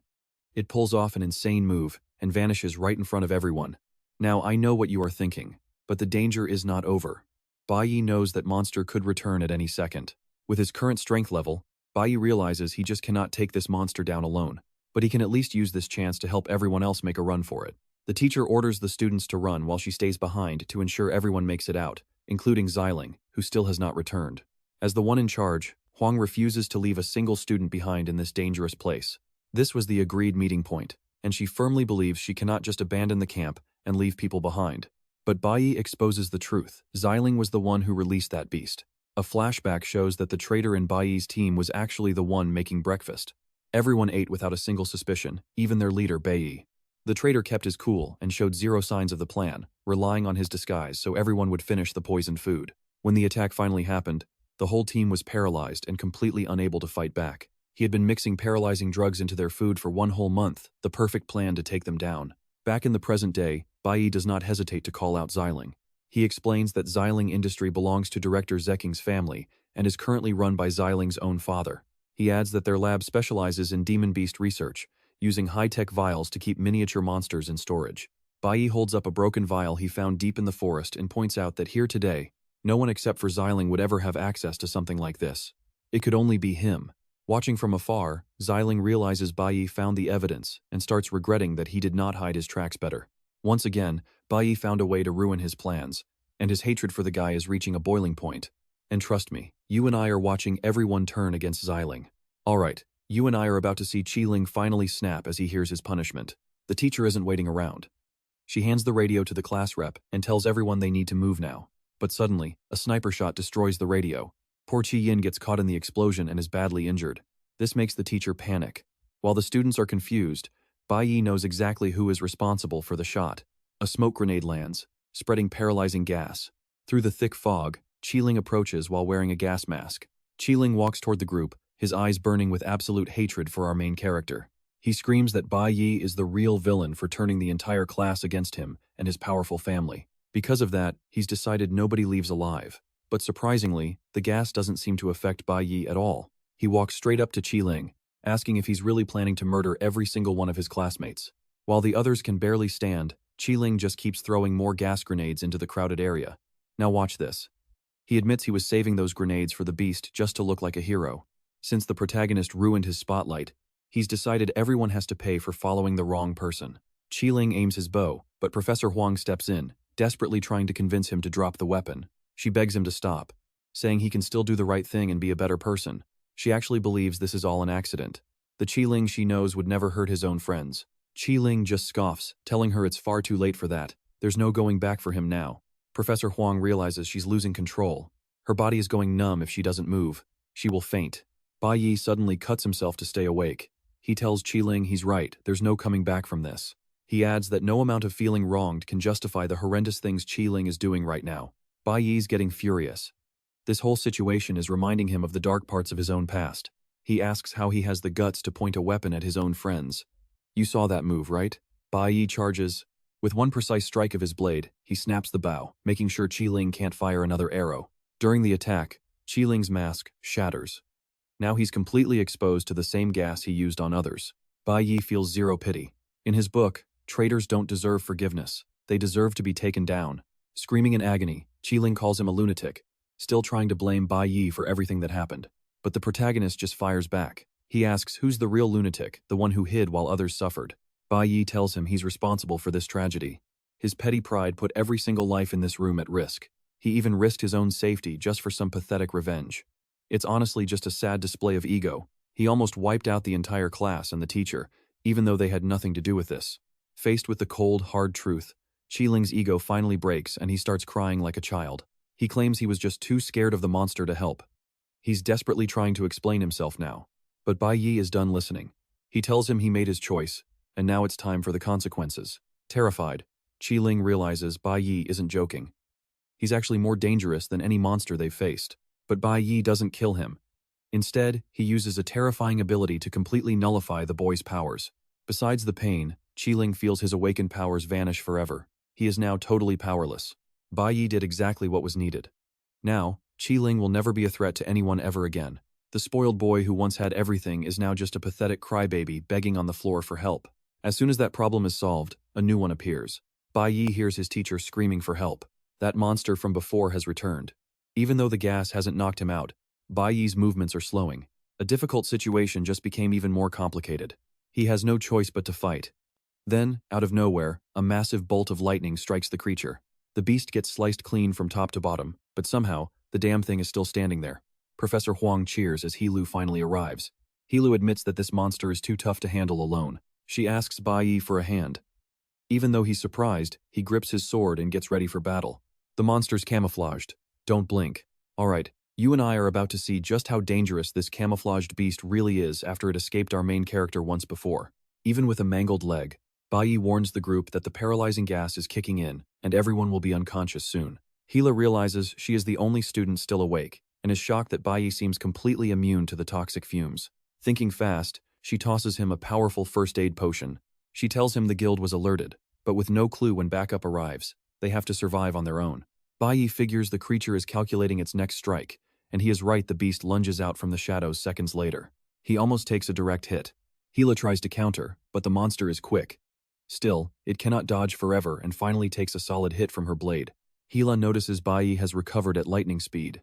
It pulls off an insane move and vanishes right in front of everyone. Now I know what you are thinking, but the danger is not over. Bayi knows that monster could return at any second. With his current strength level, Bayi realizes he just cannot take this monster down alone, but he can at least use this chance to help everyone else make a run for it. The teacher orders the students to run while she stays behind to ensure everyone makes it out, including Xiling, who still has not returned. As the one in charge, Huang refuses to leave a single student behind in this dangerous place. This was the agreed meeting point, and she firmly believes she cannot just abandon the camp and leave people behind. But Bayi exposes the truth. Xiling was the one who released that beast. A flashback shows that the traitor in Bayi's team was actually the one making breakfast. Everyone ate without a single suspicion, even their leader Bayi. The traitor kept his cool and showed zero signs of the plan, relying on his disguise so everyone would finish the poisoned food. When the attack finally happened, the whole team was paralyzed and completely unable to fight back. He had been mixing paralyzing drugs into their food for 1 whole month, the perfect plan to take them down. Back in the present day, Bayi does not hesitate to call out Xiling. He explains that Xiling Industry belongs to Director Zeking's family and is currently run by Xiling's own father. He adds that their lab specializes in demon beast research, using high-tech vials to keep miniature monsters in storage. Bayi holds up a broken vial he found deep in the forest and points out that here today, no one except for Xiling would ever have access to something like this. It could only be him. Watching from afar, Xiling realizes Bayi found the evidence and starts regretting that he did not hide his tracks better. Once again, Bayi found a way to ruin his plans, and his hatred for the guy is reaching a boiling point. And trust me, you and I are watching everyone turn against Xiling. Alright, you and I are about to see Qiling finally snap as he hears his punishment. The teacher isn't waiting around. She hands the radio to the class rep and tells everyone they need to move now. But suddenly, a sniper shot destroys the radio. Poor Qi Yin gets caught in the explosion and is badly injured. This makes the teacher panic. While the students are confused, Bayi knows exactly who is responsible for the shot. A smoke grenade lands, spreading paralyzing gas. Through the thick fog, Qiling approaches while wearing a gas mask. Qiling walks toward the group, his eyes burning with absolute hatred for our main character. He screams that Bayi is the real villain for turning the entire class against him and his powerful family. Because of that, he's decided nobody leaves alive. But surprisingly, the gas doesn't seem to affect Bayi at all. He walks straight up to Qiling, asking if he's really planning to murder every single one of his classmates. While the others can barely stand, Qiling just keeps throwing more gas grenades into the crowded area. Now watch this. He admits he was saving those grenades for the beast just to look like a hero. Since the protagonist ruined his spotlight, he's decided everyone has to pay for following the wrong person. Qiling aims his bow, but Professor Huang steps in, desperately trying to convince him to drop the weapon. She begs him to stop, saying he can still do the right thing and be a better person. She actually believes this is all an accident. The Qiling she knows would never hurt his own friends. Qiling just scoffs, telling her it's far too late for that. There's no going back for him now. Professor Huang realizes she's losing control. Her body is going numb if she doesn't move. She will faint. Bayi suddenly cuts himself to stay awake. He tells Qiling he's right, there's no coming back from this. He adds that no amount of feeling wronged can justify the horrendous things Qiling is doing right now. Bayi's getting furious. This whole situation is reminding him of the dark parts of his own past. He asks how he has the guts to point a weapon at his own friends. You saw that move, right? Bayi charges. With one precise strike of his blade, he snaps the bow, making sure Qiling can't fire another arrow. During the attack, Qiling's mask shatters. Now he's completely exposed to the same gas he used on others. Bayi feels zero pity. In his book, traitors don't deserve forgiveness. They deserve to be taken down. Screaming in agony, Qiling calls him a lunatic, still trying to blame Bayi for everything that happened. But the protagonist just fires back. He asks who's the real lunatic, the one who hid while others suffered. Bayi tells him he's responsible for this tragedy. His petty pride put every single life in this room at risk. He even risked his own safety just for some pathetic revenge. It's honestly just a sad display of ego. He almost wiped out the entire class and the teacher, even though they had nothing to do with this. Faced with the cold, hard truth, Qiling's ego finally breaks and he starts crying like a child. He claims he was just too scared of the monster to help. He's desperately trying to explain himself now. But Bayi is done listening. He tells him he made his choice, and now it's time for the consequences. Terrified, Qiling realizes Bayi isn't joking. He's actually more dangerous than any monster they've faced. But Bayi doesn't kill him. Instead, he uses a terrifying ability to completely nullify the boy's powers. Besides the pain, Qiling feels his awakened powers vanish forever. He is now totally powerless. Bayi did exactly what was needed. Now, Qiling will never be a threat to anyone ever again. The spoiled boy who once had everything is now just a pathetic crybaby begging on the floor for help. As soon as that problem is solved, a new one appears. Bayi hears his teacher screaming for help. That monster from before has returned. Even though the gas hasn't knocked him out, Bayi's movements are slowing. A difficult situation just became even more complicated. He has no choice but to fight. Then, out of nowhere, a massive bolt of lightning strikes the creature. The beast gets sliced clean from top to bottom, but somehow, the damn thing is still standing there. Professor Huang cheers as Heelu finally arrives. Heelu admits that this monster is too tough to handle alone. She asks Bayi for a hand. Even though he's surprised, he grips his sword and gets ready for battle. The monster's camouflaged. Don't blink. Alright, you and I are about to see just how dangerous this camouflaged beast really is after it escaped our main character once before. Even with a mangled leg, Bayi warns the group that the paralyzing gas is kicking in and everyone will be unconscious soon. Hila realizes she is the only student still awake and is shocked that Bayi seems completely immune to the toxic fumes. Thinking fast, she tosses him a powerful first aid potion. She tells him the guild was alerted, but with no clue when backup arrives, they have to survive on their own. Bayi figures the creature is calculating its next strike, and he is right, the beast lunges out from the shadows seconds later. He almost takes a direct hit. Hila tries to counter, but the monster is quick. Still, it cannot dodge forever and finally takes a solid hit from her blade. Hila notices Bayi has recovered at lightning speed.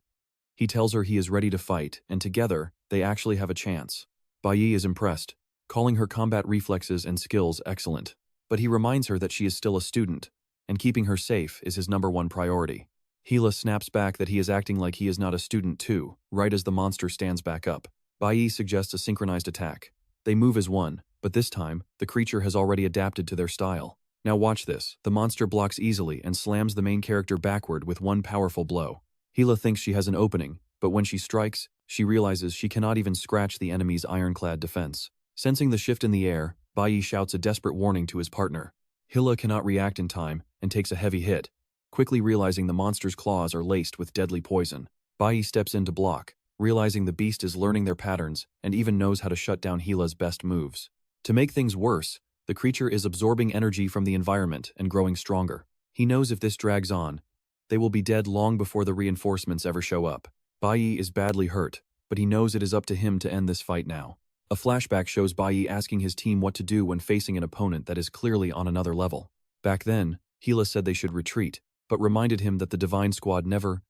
He tells her he is ready to fight, and together, they actually have a chance. Bayi is impressed, calling her combat reflexes and skills excellent. But he reminds her that she is still a student, and keeping her safe is his #1 priority. Hila snaps back that he is acting like he is not a student too, right as the monster stands back up. Bayi suggests a synchronized attack. They move as one, but this time, the creature has already adapted to their style. Now watch this. The monster blocks easily and slams the main character backward with one powerful blow. Hila thinks she has an opening, but when she strikes, she realizes she cannot even scratch the enemy's ironclad defense. Sensing the shift in the air, Bayi shouts a desperate warning to his partner. Hila cannot react in time and takes a heavy hit, quickly realizing the monster's claws are laced with deadly poison. Bayi steps in to block, realizing the beast is learning their patterns and even knows how to shut down Hila's best moves. To make things worse, the creature is absorbing energy from the environment and growing stronger. He knows if this drags on, they will be dead long before the reinforcements ever show up. Bayi is badly hurt, but he knows it is up to him to end this fight now. A flashback shows Bayi asking his team what to do when facing an opponent that is clearly on another level. Back then, Hila said they should retreat, but reminded him that the Divine Squad never,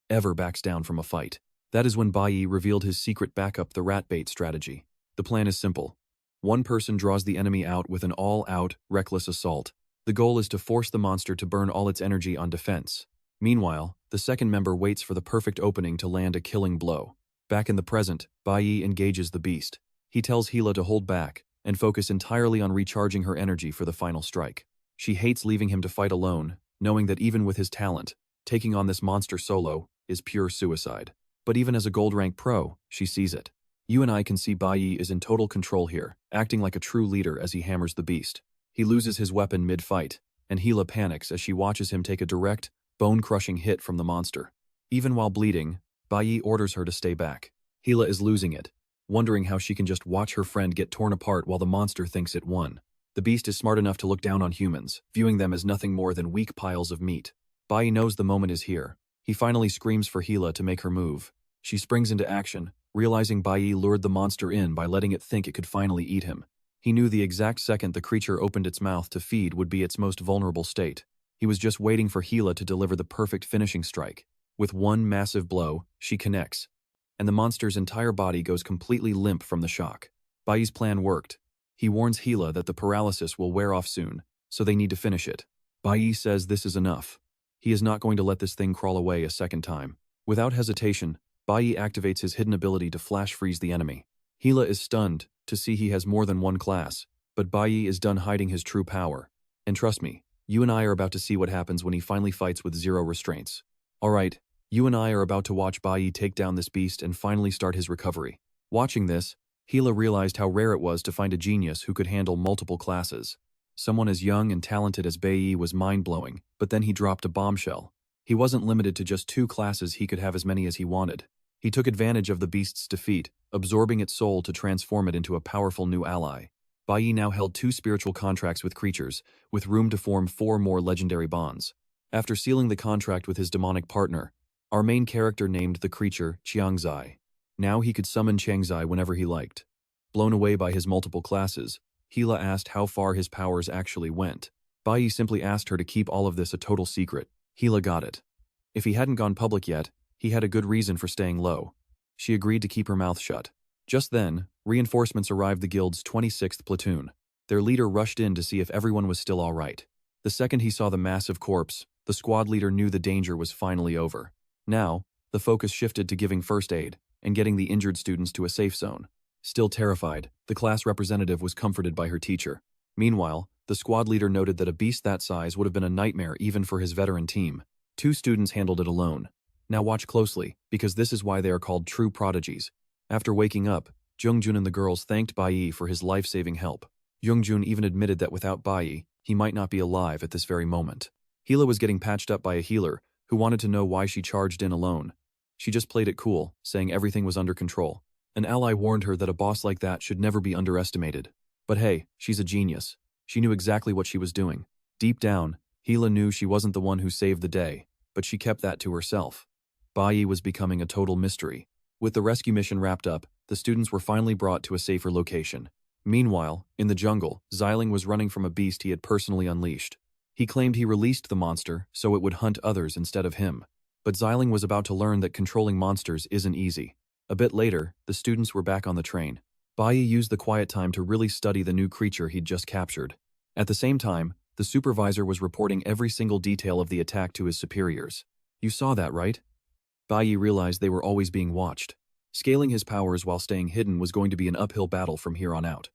ever backs down from a fight. That is when Bayi revealed his secret backup, the rat bait strategy. The plan is simple. One person draws the enemy out with an all-out, reckless assault. The goal is to force the monster to burn all its energy on defense. Meanwhile, the second member waits for the perfect opening to land a killing blow. Back in the present, Bayi engages the beast. He tells Hila to hold back and focus entirely on recharging her energy for the final strike. She hates leaving him to fight alone, knowing that even with his talent, taking on this monster solo is pure suicide. But even as a gold rank pro, she sees it. You and I can see Bayi is in total control here, acting like a true leader as he hammers the beast. He loses his weapon mid-fight, and Hila panics as she watches him take a direct, bone-crushing hit from the monster. Even while bleeding, Bayi orders her to stay back. Hila is losing it. wondering how she can just watch her friend get torn apart while the monster thinks it won. The beast is smart enough to look down on humans, viewing them as nothing more than weak piles of meat. Bayi knows the moment is here. He finally screams for Hila to make her move. She springs into action, realizing Bayi lured the monster in by letting it think it could finally eat him. He knew the exact second the creature opened its mouth to feed would be its most vulnerable state. He was just waiting for Hila to deliver the perfect finishing strike. With one massive blow, she connects, and the monster's entire body goes completely limp from the shock. Bayi's plan worked. He warns Hila that the paralysis will wear off soon, so they need to finish it. Bayi says this is enough. He is not going to let this thing crawl away a second time. Without hesitation, Bayi activates his hidden ability to flash freeze the enemy. Hila is stunned to see he has more than one class, but Bayi is done hiding his true power. And trust me, you and I are about to see what happens when he finally fights with zero restraints. Alright, you and I are about to watch Bayi take down this beast and finally start his recovery. Watching this, Hila realized how rare it was to find a genius who could handle multiple classes. Someone as young and talented as Bayi was mind-blowing, but then he dropped a bombshell. He wasn't limited to just 2 classes, he could have as many as he wanted. He took advantage of the beast's defeat, absorbing its soul to transform it into a powerful new ally. Bayi now held 2 spiritual contracts with creatures, with room to form 4 more legendary bonds. After sealing the contract with his demonic partner, our main character named the creature Qiangzai. Now he could summon Qiangzai whenever he liked. Blown away by his multiple classes, Hila asked how far his powers actually went. Bayi simply asked her to keep all of this a total secret. Hila got it. If he hadn't gone public yet, he had a good reason for staying low. She agreed to keep her mouth shut. Just then, reinforcements arrived, the guild's 26th platoon. Their leader rushed in to see if everyone was still all right. The second he saw the massive corpse, the squad leader knew the danger was finally over. Now, the focus shifted to giving first aid and getting the injured students to a safe zone. Still terrified, the class representative was comforted by her teacher. Meanwhile, the squad leader noted that a beast that size would have been a nightmare even for his veteran team. 2 students handled it alone. Now watch closely, because this is why they are called true prodigies. After waking up, Jungjun and the girls thanked Bayi for his life-saving help. Jungjun even admitted that without Bayi, he might not be alive at this very moment. Hila was getting patched up by a healer, who wanted to know why she charged in alone. She just played it cool, saying everything was under control. An ally warned her that a boss like that should never be underestimated. But hey, she's a genius. She knew exactly what she was doing. Deep down, Hila knew she wasn't the one who saved the day, but she kept that to herself. Bayi was becoming a total mystery. With the rescue mission wrapped up, the students were finally brought to a safer location. Meanwhile, in the jungle, Xiling was running from a beast he had personally unleashed. He claimed he released the monster so it would hunt others instead of him. But Xiling was about to learn that controlling monsters isn't easy. A bit later, the students were back on the train. Bayi used the quiet time to really study the new creature he'd just captured. At the same time, the supervisor was reporting every single detail of the attack to his superiors. You saw that, right? Bayi realized they were always being watched. Scaling his powers while staying hidden was going to be an uphill battle from here on out.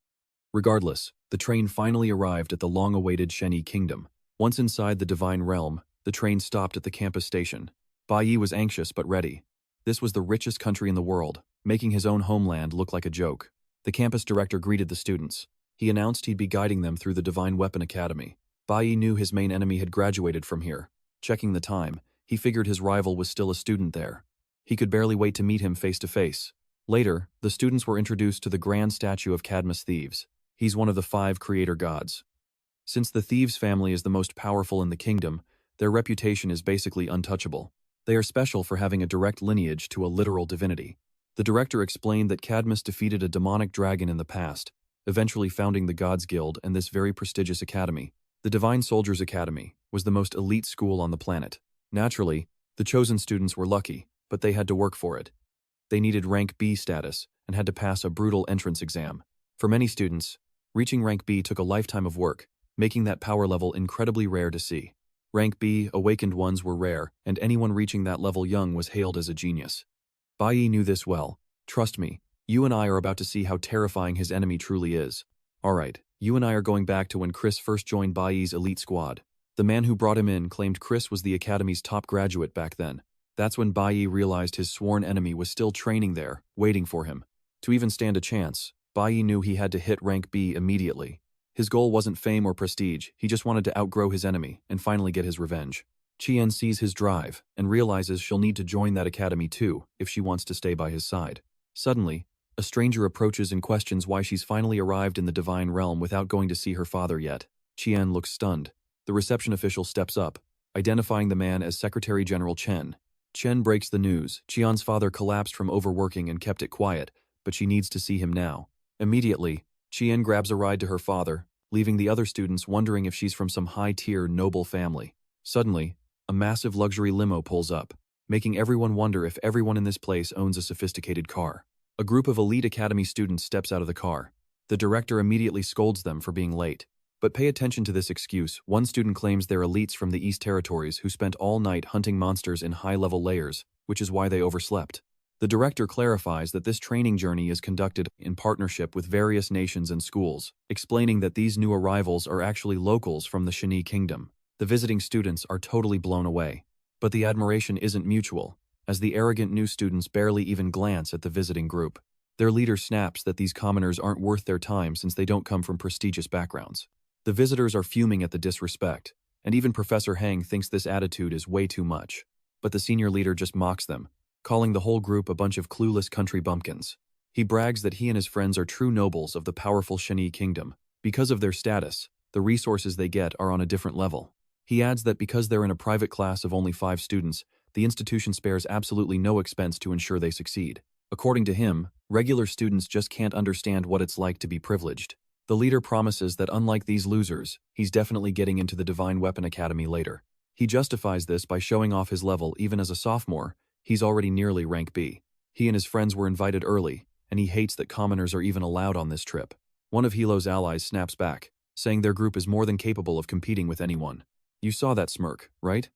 Regardless, the train finally arrived at the long-awaited Sheni Kingdom. Once inside the Divine Realm, the train stopped at the campus station. Bayi was anxious but ready. This was the richest country in the world, making his own homeland look like a joke. The campus director greeted the students. He announced he'd be guiding them through the Divine Weapon Academy. Bayi knew his main enemy had graduated from here. Checking the time, he figured his rival was still a student there. He could barely wait to meet him face to face. Later, the students were introduced to the grand statue of Cadmus Thieves. He's one of the 5 creator gods. Since the Thieves family is the most powerful in the kingdom, their reputation is basically untouchable. They are special for having a direct lineage to a literal divinity. The director explained that Cadmus defeated a demonic dragon in the past, eventually founding the Gods Guild and this very prestigious academy. The Divine Soldiers Academy was the most elite school on the planet. Naturally, the chosen students were lucky, but they had to work for it. They needed rank B status and had to pass a brutal entrance exam. For many students, reaching rank B took a lifetime of work, making that power level incredibly rare to see. Rank B, awakened ones were rare, and anyone reaching that level young was hailed as a genius. Bayi knew this well. Trust me, you and I are about to see how terrifying his enemy truly is. Alright, you and I are going back to when Chris first joined Bayi's elite squad. The man who brought him in claimed Chris was the academy's top graduate back then. That's when Bayi realized his sworn enemy was still training there, waiting for him. To even stand a chance, Bayi knew he had to hit rank B immediately. His goal wasn't fame or prestige, he just wanted to outgrow his enemy and finally get his revenge. Chien sees his drive and realizes she'll need to join that academy too if she wants to stay by his side. Suddenly, A stranger approaches and questions why she's finally arrived in the divine realm without going to see her father yet. Qian looks stunned. The reception official steps up, identifying the man as Secretary General Chen. Chen breaks the news. Qian's father collapsed from overworking and kept it quiet, but she needs to see him now. Immediately, Qian grabs a ride to her father, leaving the other students wondering if she's from some high-tier noble family. Suddenly, a massive luxury limo pulls up, making everyone wonder if everyone in this place owns a sophisticated car. A group of elite academy students steps out of the car. The director immediately scolds them for being late. But pay attention to this excuse. One student claims they're elites from the East Territories who spent all night hunting monsters in high-level layers, which is why they overslept. The director clarifies that this training journey is conducted in partnership with various nations and schools, explaining that these new arrivals are actually locals from the Shani Kingdom. The visiting students are totally blown away. But the admiration isn't mutual, as the arrogant new students barely even glance at the visiting group. Their leader snaps that these commoners aren't worth their time since they don't come from prestigious backgrounds. The visitors are fuming at the disrespect, and even Professor Heng thinks this attitude is way too much. But the senior leader just mocks them, calling the whole group a bunch of clueless country bumpkins. He brags that he and his friends are true nobles of the powerful Shani Kingdom. Because of their status, the resources they get are on a different level. He adds that because they're in a private class of only 5 students, the institution spares absolutely no expense to ensure they succeed. According to him, regular students just can't understand what it's like to be privileged. The leader promises that unlike these losers, he's definitely getting into the Divine Weapon Academy later. He justifies this by showing off his level. Even as a sophomore, he's already nearly rank B. He and his friends were invited early, and he hates that commoners are even allowed on this trip. One of Hilo's allies snaps back, saying their group is more than capable of competing with anyone. You saw that smirk, right?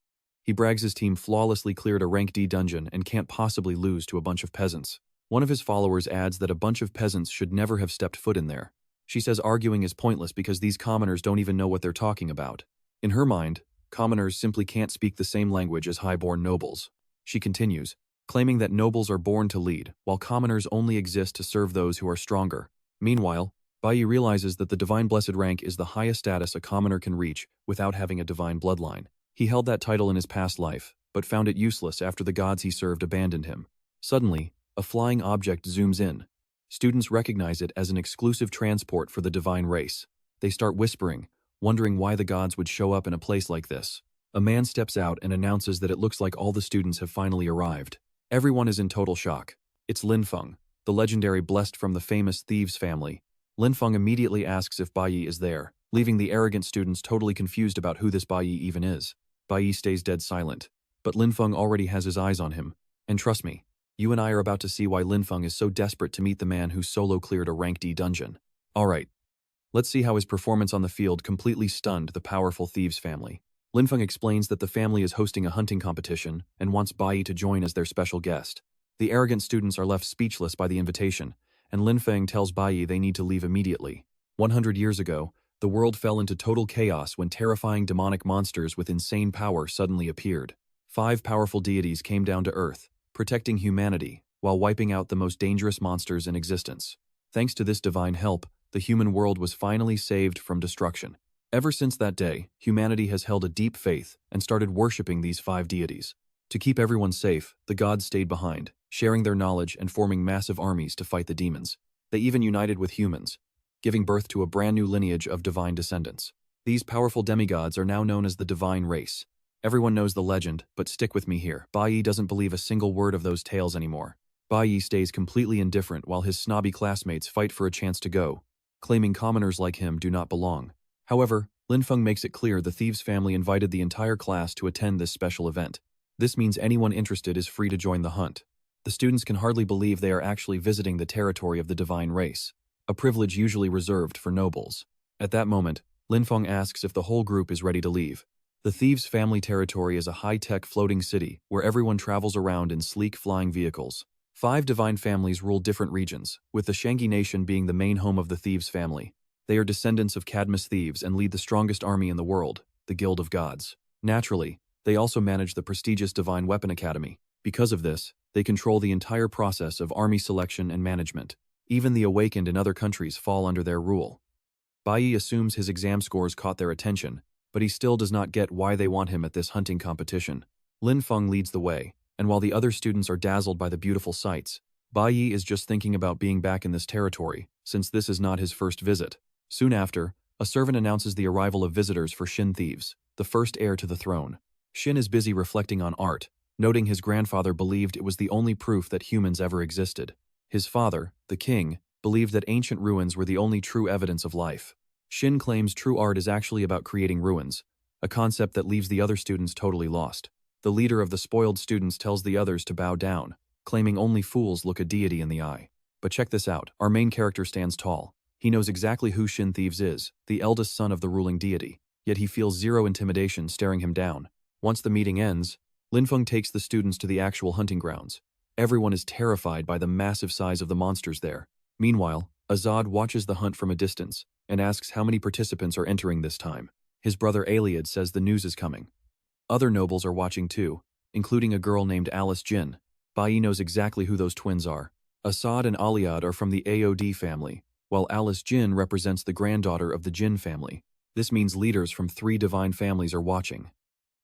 He brags his team flawlessly cleared a rank D dungeon and can't possibly lose to a bunch of peasants. One of his followers adds that a bunch of peasants should never have stepped foot in there. She says arguing is pointless because these commoners don't even know what they're talking about. In her mind, commoners simply can't speak the same language as high-born nobles. She continues, claiming that nobles are born to lead, while commoners only exist to serve those who are stronger. Meanwhile, Bayi realizes that the Divine Blessed rank is the highest status a commoner can reach without having a divine bloodline. He held that title in his past life, but found it useless after the gods he served abandoned him. Suddenly, a flying object zooms in. Students recognize it as an exclusive transport for the divine race. They start whispering, wondering why the gods would show up in a place like this. A man steps out and announces that it looks like all the students have finally arrived. Everyone is in total shock. It's Lin Feng, the legendary blessed from the famous thieves family. Lin Feng immediately asks if Bayi is there, leaving the arrogant students totally confused about who this Bayi even is. Bayi stays dead silent, but Lin Feng already has his eyes on him. And trust me, you and I are about to see why Lin Feng is so desperate to meet the man who solo cleared a rank D dungeon. Alright, let's see how his performance on the field completely stunned the powerful thieves family. Lin Feng explains that the family is hosting a hunting competition and wants Bayi to join as their special guest. The arrogant students are left speechless by the invitation, and Lin Feng tells Bayi they need to leave immediately. 100 years ago, the world fell into total chaos when terrifying demonic monsters with insane power suddenly appeared. 5 powerful deities came down to Earth, protecting humanity while wiping out the most dangerous monsters in existence. Thanks to this divine help, the human world was finally saved from destruction. Ever since that day, humanity has held a deep faith and started worshipping these 5 deities. To keep everyone safe, the gods stayed behind, sharing their knowledge and forming massive armies to fight the demons. They even united with humans, giving birth to a brand new lineage of divine descendants. These powerful demigods are now known as the divine race. Everyone knows the legend, but stick with me here. Bayi doesn't believe a single word of those tales anymore. Bayi stays completely indifferent while his snobby classmates fight for a chance to go, claiming commoners like him do not belong. However, Lin Feng makes it clear the thieves family invited the entire class to attend this special event. This means anyone interested is free to join the hunt. The students can hardly believe they are actually visiting the territory of the divine race, a privilege usually reserved for nobles. At that moment, Lin Feng asks if the whole group is ready to leave. The thieves' family territory is a high-tech floating city where everyone travels around in sleek flying vehicles. 5 divine families rule different regions, with the Shangi nation being the main home of the thieves' family. They are descendants of Cadmus thieves and lead the strongest army in the world, the Guild of Gods. Naturally, they also manage the prestigious Divine Weapon Academy. Because of this, they control the entire process of army selection and management. Even the awakened in other countries fall under their rule. Bayi assumes his exam scores caught their attention, but he still does not get why they want him at this hunting competition. Lin Feng leads the way, and while the other students are dazzled by the beautiful sights, Bayi is just thinking about being back in this territory, since this is not his first visit. Soon after, a servant announces the arrival of visitors for Shin Thieves, the first heir to the throne. Shin is busy reflecting on art, noting his grandfather believed it was the only proof that humans ever existed. His father, the king, believed that ancient ruins were the only true evidence of life. Shin claims true art is actually about creating ruins, a concept that leaves the other students totally lost. The leader of the spoiled students tells the others to bow down, claiming only fools look a deity in the eye. But check this out, our main character stands tall. He knows exactly who Shin Thieves is, the eldest son of the ruling deity, yet he feels zero intimidation staring him down. Once the meeting ends, Linfeng takes the students to the actual hunting grounds. Everyone is terrified by the massive size of the monsters there. Meanwhile, Azad watches the hunt from a distance and asks how many participants are entering this time. His brother Aliad says the news is coming. Other nobles are watching too, including a girl named Alice Jin. Bayi knows exactly who those twins are. Assad and Aliad are from the AOD family, while Alice Jin represents the granddaughter of the Jin family. This means leaders from 3 divine families are watching.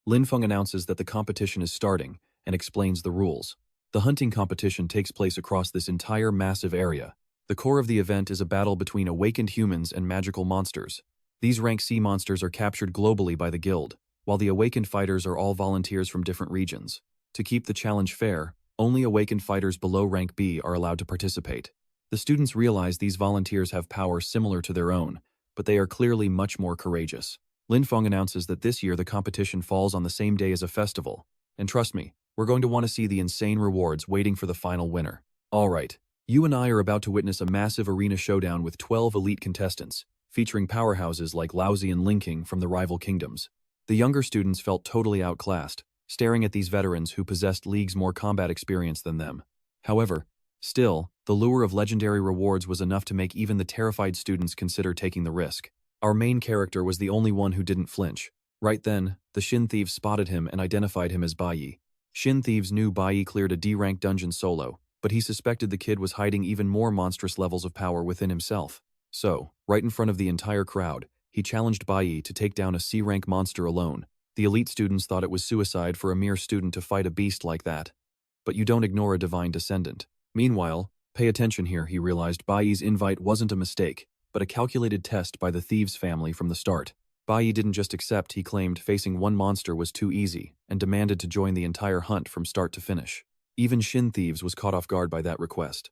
Linfeng announces that the competition is starting and explains the rules. The hunting competition takes place across this entire massive area. The core of the event is a battle between awakened humans and magical monsters. These rank C monsters are captured globally by the guild, while the awakened fighters are all volunteers from different regions. To keep the challenge fair, only awakened fighters below rank B are allowed to participate. The students realize these volunteers have powers similar to their own, but they are clearly much more courageous. Linfeng announces that this year the competition falls on the same day as a festival. And trust me, we're going to want to see the insane rewards waiting for the final winner. Alright, you and I are about to witness a massive arena showdown with 12 elite contestants, featuring powerhouses like Laozi and Linking from the rival kingdoms. The younger students felt totally outclassed, staring at these veterans who possessed leagues more combat experience than them. However, still, the lure of legendary rewards was enough to make even the terrified students consider taking the risk. Our main character was the only one who didn't flinch. Right then, the Shin Thieves spotted him and identified him as Bayi. Shin Thieves knew Bayi cleared a D-rank dungeon solo, but he suspected the kid was hiding even more monstrous levels of power within himself. So, right in front of the entire crowd, he challenged Bayi to take down a C-rank monster alone. The elite students thought it was suicide for a mere student to fight a beast like that. But you don't ignore a divine descendant. Meanwhile, pay attention here, he realized Bayi's invite wasn't a mistake, but a calculated test by the Thieves family from the start. Bayi didn't just accept, he claimed facing one monster was too easy, and demanded to join the entire hunt from start to finish. Even Shin Thieves was caught off guard by that request.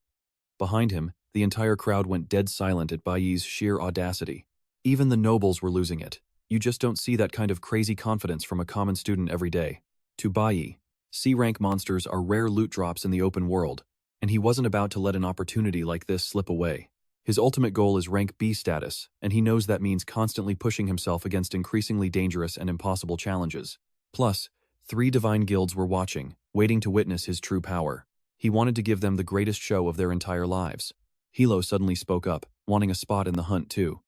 Behind him, the entire crowd went dead silent at Bayi's sheer audacity. Even the nobles were losing it. You just don't see that kind of crazy confidence from a common student every day. To Bayi, C-rank monsters are rare loot drops in the open world, and he wasn't about to let an opportunity like this slip away. His ultimate goal is rank B status, and he knows that means constantly pushing himself against increasingly dangerous and impossible challenges. Plus, 3 divine guilds were watching, waiting to witness his true power. He wanted to give them the greatest show of their entire lives. Hilo suddenly spoke up, wanting a spot in the hunt too.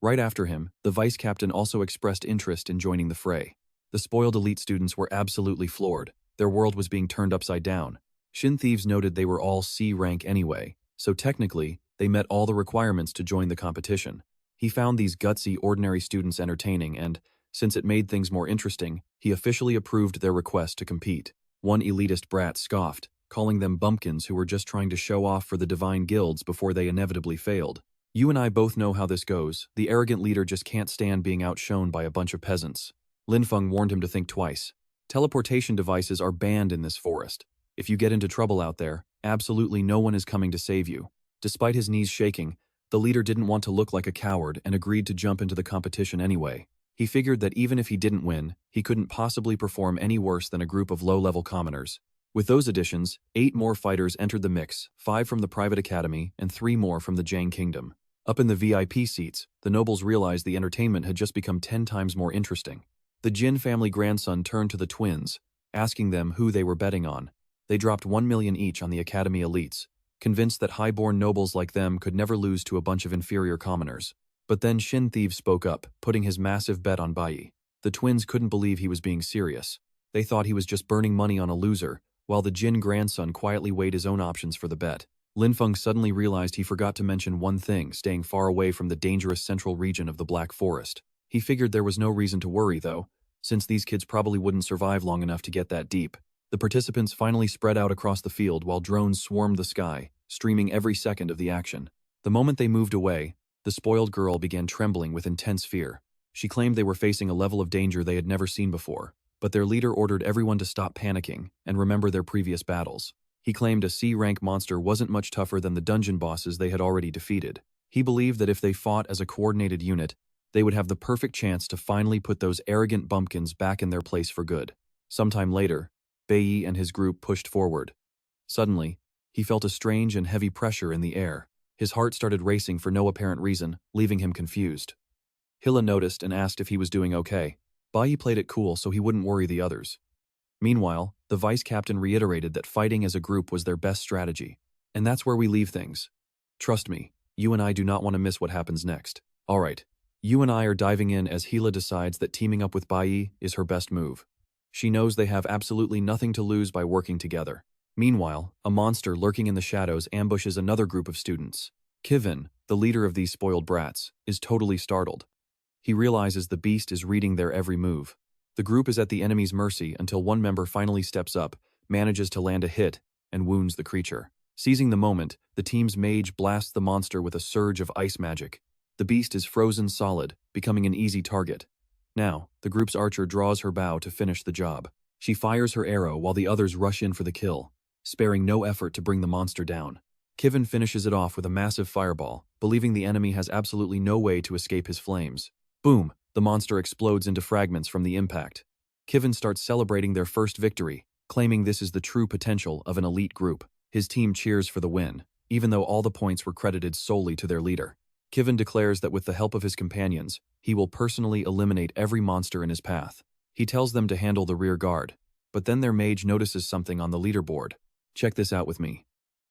Right after him, the vice captain also expressed interest in joining the fray. The spoiled elite students were absolutely floored. Their world was being turned upside down. Shin Thieves noted they were all C rank anyway, so technically, they met all the requirements to join the competition. He found these gutsy, ordinary students entertaining and, since it made things more interesting, he officially approved their request to compete. One elitist brat scoffed, calling them bumpkins who were just trying to show off for the divine guilds before they inevitably failed. You and I both know how this goes. The arrogant leader just can't stand being outshone by a bunch of peasants. Linfeng warned him to think twice. Teleportation devices are banned in this forest. If you get into trouble out there, absolutely no one is coming to save you. Despite his knees shaking, the leader didn't want to look like a coward and agreed to jump into the competition anyway. He figured that even if he didn't win, he couldn't possibly perform any worse than a group of low-level commoners. With those additions, 8 more fighters entered the mix, 5 from the private academy and 3 more from the Jang Kingdom. Up in the VIP seats, the nobles realized the entertainment had just become 10 times more interesting. The Jin family grandson turned to the twins, asking them who they were betting on. They dropped 1 million each on the academy elites, convinced that high-born nobles like them could never lose to a bunch of inferior commoners. But then Shin Thieves spoke up, putting his massive bet on Bayi. The twins couldn't believe he was being serious. They thought he was just burning money on a loser, while the Jin grandson quietly weighed his own options for the bet. Linfeng suddenly realized he forgot to mention one thing, staying far away from the dangerous central region of the Black Forest. He figured there was no reason to worry, though, since these kids probably wouldn't survive long enough to get that deep. The participants finally spread out across the field while drones swarmed the sky, streaming every second of the action. The moment they moved away, the spoiled girl began trembling with intense fear. She claimed they were facing a level of danger they had never seen before, but their leader ordered everyone to stop panicking and remember their previous battles. He claimed a C-rank monster wasn't much tougher than the dungeon bosses they had already defeated. He believed that if they fought as a coordinated unit, they would have the perfect chance to finally put those arrogant bumpkins back in their place for good. Sometime later, Bayi and his group pushed forward. Suddenly, he felt a strange and heavy pressure in the air. His heart started racing for no apparent reason, leaving him confused. Hilla noticed and asked if he was doing okay. Bayi played it cool so he wouldn't worry the others. Meanwhile, the vice captain reiterated that fighting as a group was their best strategy. And that's where we leave things. Trust me, you and I do not want to miss what happens next. Alright, you and I are diving in as Hilla decides that teaming up with Bayi is her best move. She knows they have absolutely nothing to lose by working together. Meanwhile, a monster lurking in the shadows ambushes another group of students. Kivin, the leader of these spoiled brats, is totally startled. He realizes the beast is reading their every move. The group is at the enemy's mercy until one member finally steps up, manages to land a hit, and wounds the creature. Seizing the moment, the team's mage blasts the monster with a surge of ice magic. The beast is frozen solid, becoming an easy target. Now, the group's archer draws her bow to finish the job. She fires her arrow while the others rush in for the kill, sparing no effort to bring the monster down. Kivin finishes it off with a massive fireball, believing the enemy has absolutely no way to escape his flames. Boom! The monster explodes into fragments from the impact. Kivin starts celebrating their first victory, claiming this is the true potential of an elite group. His team cheers for the win, even though all the points were credited solely to their leader. Kivin declares that with the help of his companions, he will personally eliminate every monster in his path. He tells them to handle the rear guard, but then their mage notices something on the leaderboard. Check this out with me.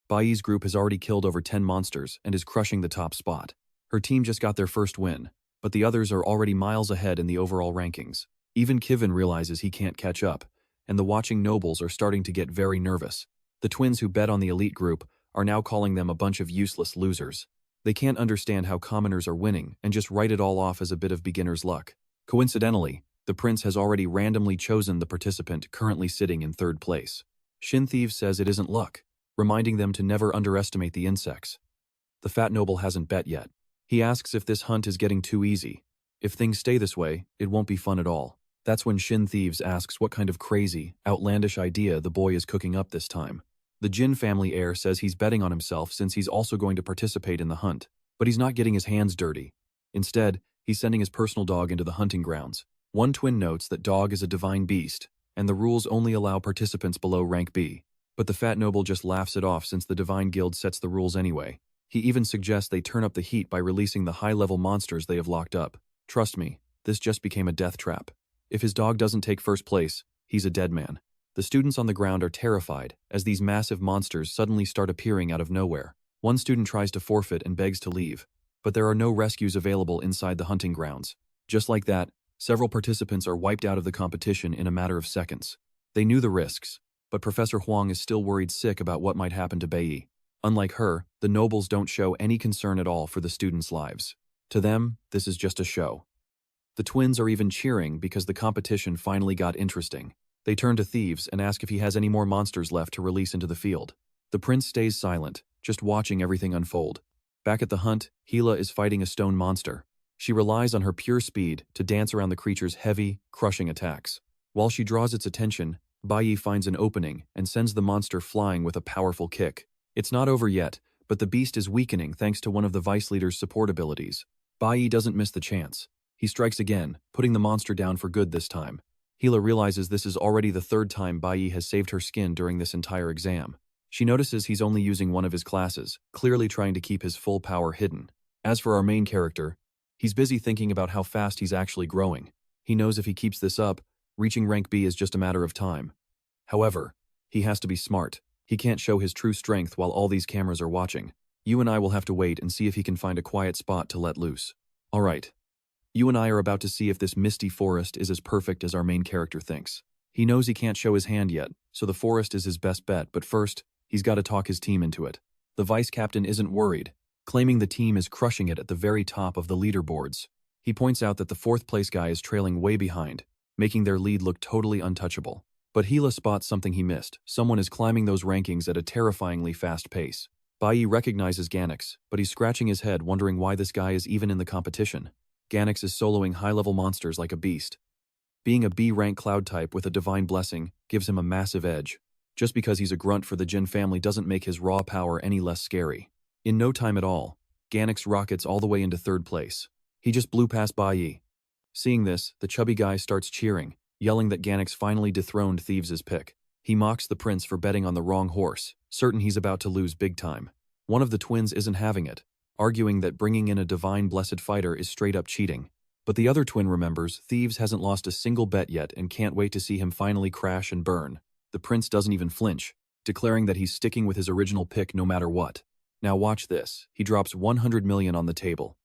Bayi's group has already killed over 10 monsters and is crushing the top spot. Her team just got their first win, but the others are already miles ahead in the overall rankings. Even Kivin realizes he can't catch up, and the watching nobles are starting to get very nervous. The twins who bet on the elite group are now calling them a bunch of useless losers. They can't understand how commoners are winning and just write it all off as a bit of beginner's luck. Coincidentally, the prince has already randomly chosen the participant currently sitting in third place. Shin Thieves says it isn't luck, reminding them to never underestimate the insects. The fat noble hasn't bet yet. He asks if this hunt is getting too easy. If things stay this way, it won't be fun at all. That's when Shin Thieves asks what kind of crazy, outlandish idea the boy is cooking up this time. The Jin family heir says he's betting on himself since he's also going to participate in the hunt, but he's not getting his hands dirty. Instead, he's sending his personal dog into the hunting grounds. One twin notes that dog is a divine beast, and the rules only allow participants below rank B. But the fat noble just laughs it off since the divine guild sets the rules anyway. He even suggests they turn up the heat by releasing the high-level monsters they have locked up. Trust me, this just became a death trap. If his dog doesn't take first place, he's a dead man. The students on the ground are terrified as these massive monsters suddenly start appearing out of nowhere. One student tries to forfeit and begs to leave, but there are no rescues available inside the hunting grounds. Just like that, several participants are wiped out of the competition in a matter of seconds. They knew the risks, but Professor Huang is still worried sick about what might happen to Bayi. Unlike her, the nobles don't show any concern at all for the students' lives. To them, this is just a show. The twins are even cheering because the competition finally got interesting. They turn to Thieves and ask if he has any more monsters left to release into the field. The prince stays silent, just watching everything unfold. Back at the hunt, Hila is fighting a stone monster. She relies on her pure speed to dance around the creature's heavy, crushing attacks. While she draws its attention, Bayi finds an opening and sends the monster flying with a powerful kick. It's not over yet, but the beast is weakening thanks to one of the vice leader's support abilities. Bayi doesn't miss the chance. He strikes again, putting the monster down for good this time. Hila realizes this is already the third time Bayi has saved her skin during this entire exam. She notices he's only using one of his classes, clearly trying to keep his full power hidden. As for our main character, he's busy thinking about how fast he's actually growing. He knows if he keeps this up, reaching rank B is just a matter of time. However, he has to be smart. He can't show his true strength while all these cameras are watching. You and I will have to wait and see if he can find a quiet spot to let loose. Alright. You and I are about to see if this misty forest is as perfect as our main character thinks. He knows he can't show his hand yet, so the forest is his best bet, but first, he's got to talk his team into it. The vice captain isn't worried, claiming the team is crushing it at the very top of the leaderboards. He points out that the fourth place guy is trailing way behind, making their lead look totally untouchable. But Gila spots something he missed. Someone is climbing those rankings at a terrifyingly fast pace. Bayi recognizes Ganix, but he's scratching his head wondering why this guy is even in the competition. Ganix is soloing high-level monsters like a beast. Being a B-rank cloud type with a divine blessing gives him a massive edge. Just because he's a grunt for the Jin family doesn't make his raw power any less scary. In no time at all, Ganix rockets all the way into 3rd place. He just blew past Bayi. Seeing this, the chubby guy starts cheering, yelling that Ganix finally dethroned Thieves' pick. He mocks the prince for betting on the wrong horse, certain he's about to lose big time. One of the twins isn't having it, arguing that bringing in a divine blessed fighter is straight up cheating. But the other twin remembers Thieves hasn't lost a single bet yet and can't wait to see him finally crash and burn. The prince doesn't even flinch, declaring that he's sticking with his original pick no matter what. Now watch this, he drops 100 million on the table.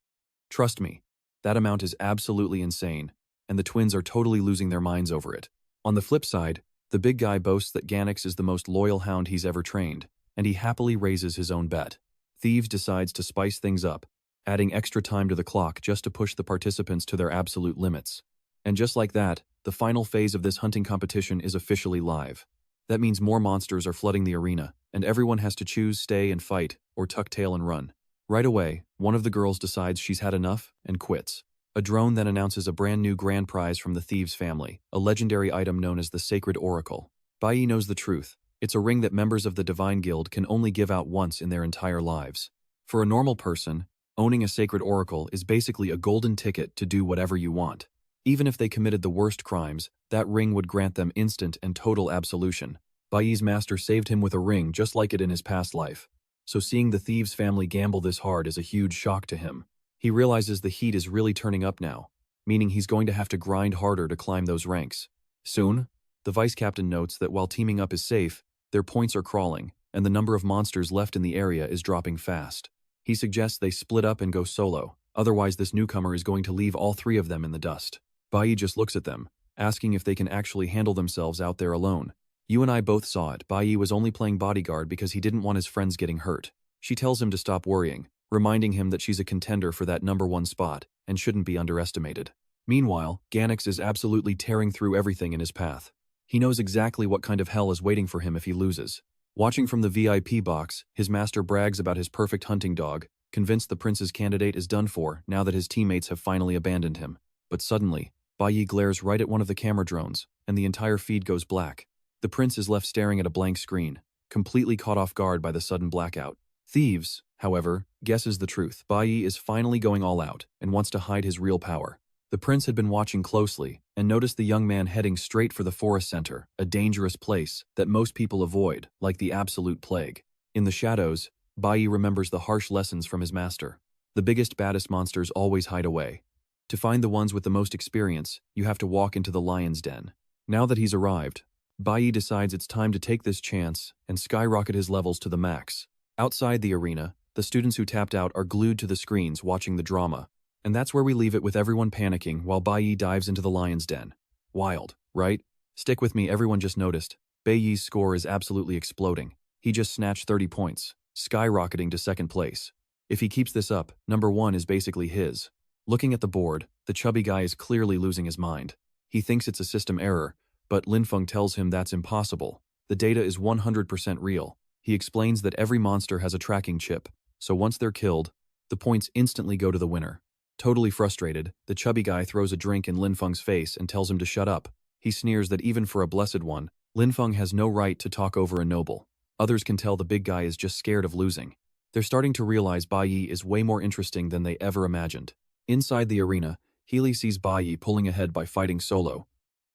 Trust me, that amount is absolutely insane, and the twins are totally losing their minds over it. On the flip side, the big guy boasts that Ganix is the most loyal hound he's ever trained, and he happily raises his own bet. Thieves decides to spice things up, adding extra time to the clock just to push the participants to their absolute limits. And just like that, the final phase of this hunting competition is officially live. That means more monsters are flooding the arena, and everyone has to choose stay and fight, or tuck tail and run. Right away, one of the girls decides she's had enough and quits. A drone then announces a brand new grand prize from the Thieves family, a legendary item known as the Sacred Oracle. Bayi knows the truth. It's a ring that members of the Divine Guild can only give out once in their entire lives. For a normal person, owning a Sacred Oracle is basically a golden ticket to do whatever you want. Even if they committed the worst crimes, that ring would grant them instant and total absolution. Bayi's master saved him with a ring just like it in his past life. So seeing the Thieves family gamble this hard is a huge shock to him. He realizes the heat is really turning up now, meaning he's going to have to grind harder to climb those ranks. Soon, the vice captain notes that while teaming up is safe, their points are crawling, and the number of monsters left in the area is dropping fast. He suggests they split up and go solo, otherwise this newcomer is going to leave all 3 of them in the dust. Bayi just looks at them, asking if they can actually handle themselves out there alone. You and I both saw it. Bayi was only playing bodyguard because he didn't want his friends getting hurt. She tells him to stop worrying, reminding him that she's a contender for that #1 spot and shouldn't be underestimated. Meanwhile, Ganix is absolutely tearing through everything in his path. He knows exactly what kind of hell is waiting for him if he loses. Watching from the VIP box, his master brags about his perfect hunting dog, convinced the prince's candidate is done for now that his teammates have finally abandoned him. But suddenly, Bayi glares right at one of the camera drones, and the entire feed goes black. The prince is left staring at a blank screen, completely caught off guard by the sudden blackout. Thieves, however, guesses the truth. Bayi is finally going all out and wants to hide his real power. The prince had been watching closely and noticed the young man heading straight for the forest center, a dangerous place that most people avoid, like the absolute plague. In the shadows, Bayi remembers the harsh lessons from his master. The biggest, baddest monsters always hide away. To find the ones with the most experience, you have to walk into the lion's den. Now that he's arrived, Bayi decides it's time to take this chance and skyrocket his levels to the max. Outside the arena, the students who tapped out are glued to the screens watching the drama. And that's where we leave it with everyone panicking while Bayi dives into the lion's den. Wild, right? Stick with me, everyone just noticed. Bayi's score is absolutely exploding. He just snatched 30 points, skyrocketing to 2nd place. If he keeps this up, #1 is basically his. Looking at the board, the chubby guy is clearly losing his mind. He thinks it's a system error, but Linfeng tells him that's impossible. The data is 100% real. He explains that every monster has a tracking chip, so once they're killed, the points instantly go to the winner. Totally frustrated, the chubby guy throws a drink in Linfeng's face and tells him to shut up. He sneers that even for a blessed one, Linfeng has no right to talk over a noble. Others can tell the big guy is just scared of losing. They're starting to realize Bayi is way more interesting than they ever imagined. Inside the arena, Healy sees Bayi pulling ahead by fighting solo.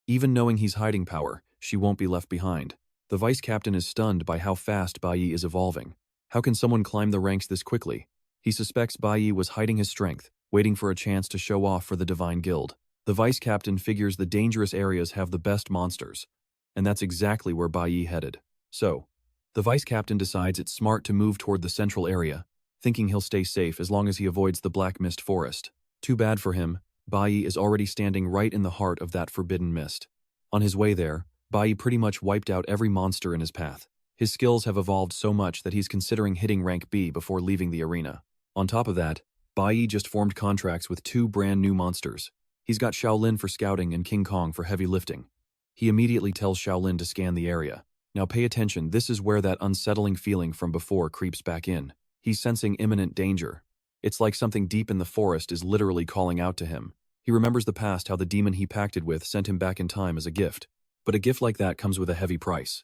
Even knowing he's hiding power, she won't be left behind. The vice captain is stunned by how fast Bayi is evolving. How can someone climb the ranks this quickly? He suspects Bayi was hiding his strength, waiting for a chance to show off for the Divine Guild. The vice captain figures the dangerous areas have the best monsters, and that's exactly where Bayi headed. So, the vice captain decides it's smart to move toward the central area, thinking he'll stay safe as long as he avoids the Black Mist Forest. Too bad for him, Bayi is already standing right in the heart of that forbidden mist. On his way there, Bayi pretty much wiped out every monster in his path. His skills have evolved so much that he's considering hitting rank B before leaving the arena. On top of that, Bayi just formed contracts with 2 brand new monsters. He's got Shaolin for scouting and King Kong for heavy lifting. He immediately tells Shaolin to scan the area. Now pay attention, this is where that unsettling feeling from before creeps back in. He's sensing imminent danger. It's like something deep in the forest is literally calling out to him. He remembers the past, how the demon he pacted with sent him back in time as a gift. But a gift like that comes with a heavy price.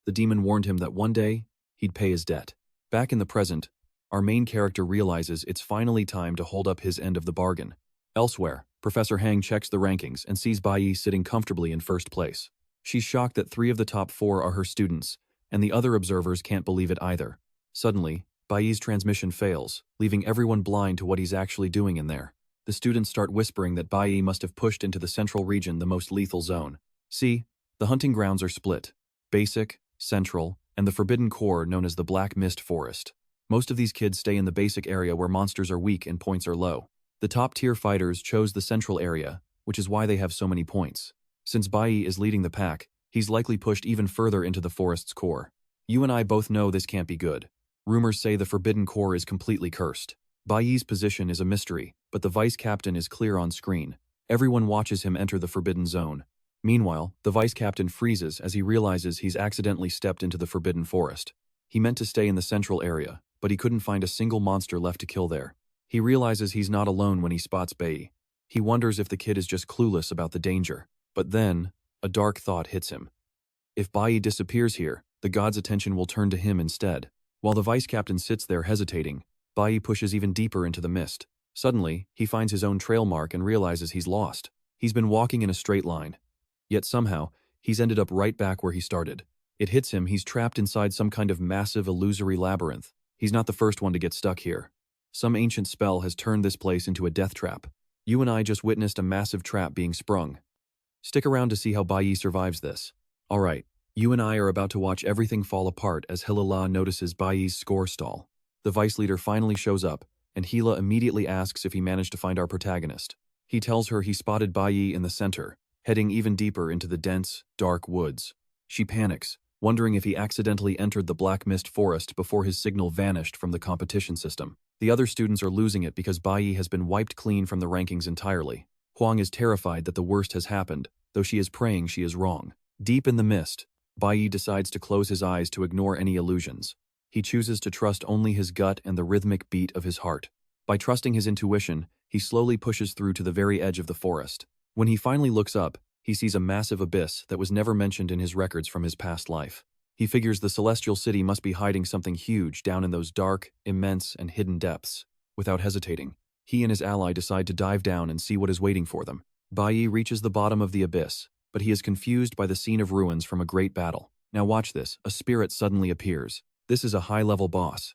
The demon warned him that one day, he'd pay his debt. Back in the present, our main character realizes it's finally time to hold up his end of the bargain. Elsewhere, Professor Hang checks the rankings and sees Bayi sitting comfortably in first place. She's shocked that 3 of the top 4 are her students, and the other observers can't believe it either. Suddenly, Bayi's transmission fails, leaving everyone blind to what he's actually doing in there. The students start whispering that Bayi must have pushed into the central region, the most lethal zone. See, the hunting grounds are split. Basic, Central, and the Forbidden Core known as the Black Mist Forest. Most of these kids stay in the basic area where monsters are weak and points are low. The top-tier fighters chose the central area, which is why they have so many points. Since Bayi is leading the pack, he's likely pushed even further into the forest's core. You and I both know this can't be good. Rumors say the Forbidden Core is completely cursed. Bayi's position is a mystery, but the vice captain is clear on screen. Everyone watches him enter the Forbidden Zone. Meanwhile, the vice captain freezes as he realizes he's accidentally stepped into the Forbidden Forest. He meant to stay in the central area, but he couldn't find a single monster left to kill there. He realizes he's not alone when he spots Bayi. He wonders if the kid is just clueless about the danger. But then, a dark thought hits him. If Bayi disappears here, the god's attention will turn to him instead. While the vice captain sits there hesitating, Bayi pushes even deeper into the mist. Suddenly, he finds his own trail mark and realizes he's lost. He's been walking in a straight line. Yet somehow, he's ended up right back where he started. It hits him he's trapped inside some kind of massive illusory labyrinth. He's not the first one to get stuck here. Some ancient spell has turned this place into a death trap. You and I just witnessed a massive trap being sprung. Stick around to see how Bayi survives this. Alright, you and I are about to watch everything fall apart as Hilala notices Bayi's score stall. The vice leader finally shows up, and Hila immediately asks if he managed to find our protagonist. He tells her he spotted Bayi in the center, heading even deeper into the dense, dark woods. She panics, wondering if he accidentally entered the Black Mist Forest before his signal vanished from the competition system. The other students are losing it because Bayi has been wiped clean from the rankings entirely. Huang is terrified that the worst has happened, though she is praying she is wrong. Deep in the mist, Bayi decides to close his eyes to ignore any illusions. He chooses to trust only his gut and the rhythmic beat of his heart. By trusting his intuition, he slowly pushes through to the very edge of the forest. When he finally looks up, he sees a massive abyss that was never mentioned in his records from his past life. He figures the celestial city must be hiding something huge down in those dark, immense, and hidden depths. Without hesitating, he and his ally decide to dive down and see what is waiting for them. Bayi reaches the bottom of the abyss, but he is confused by the scene of ruins from a great battle. Now watch this, a spirit suddenly appears. This is a high-level boss,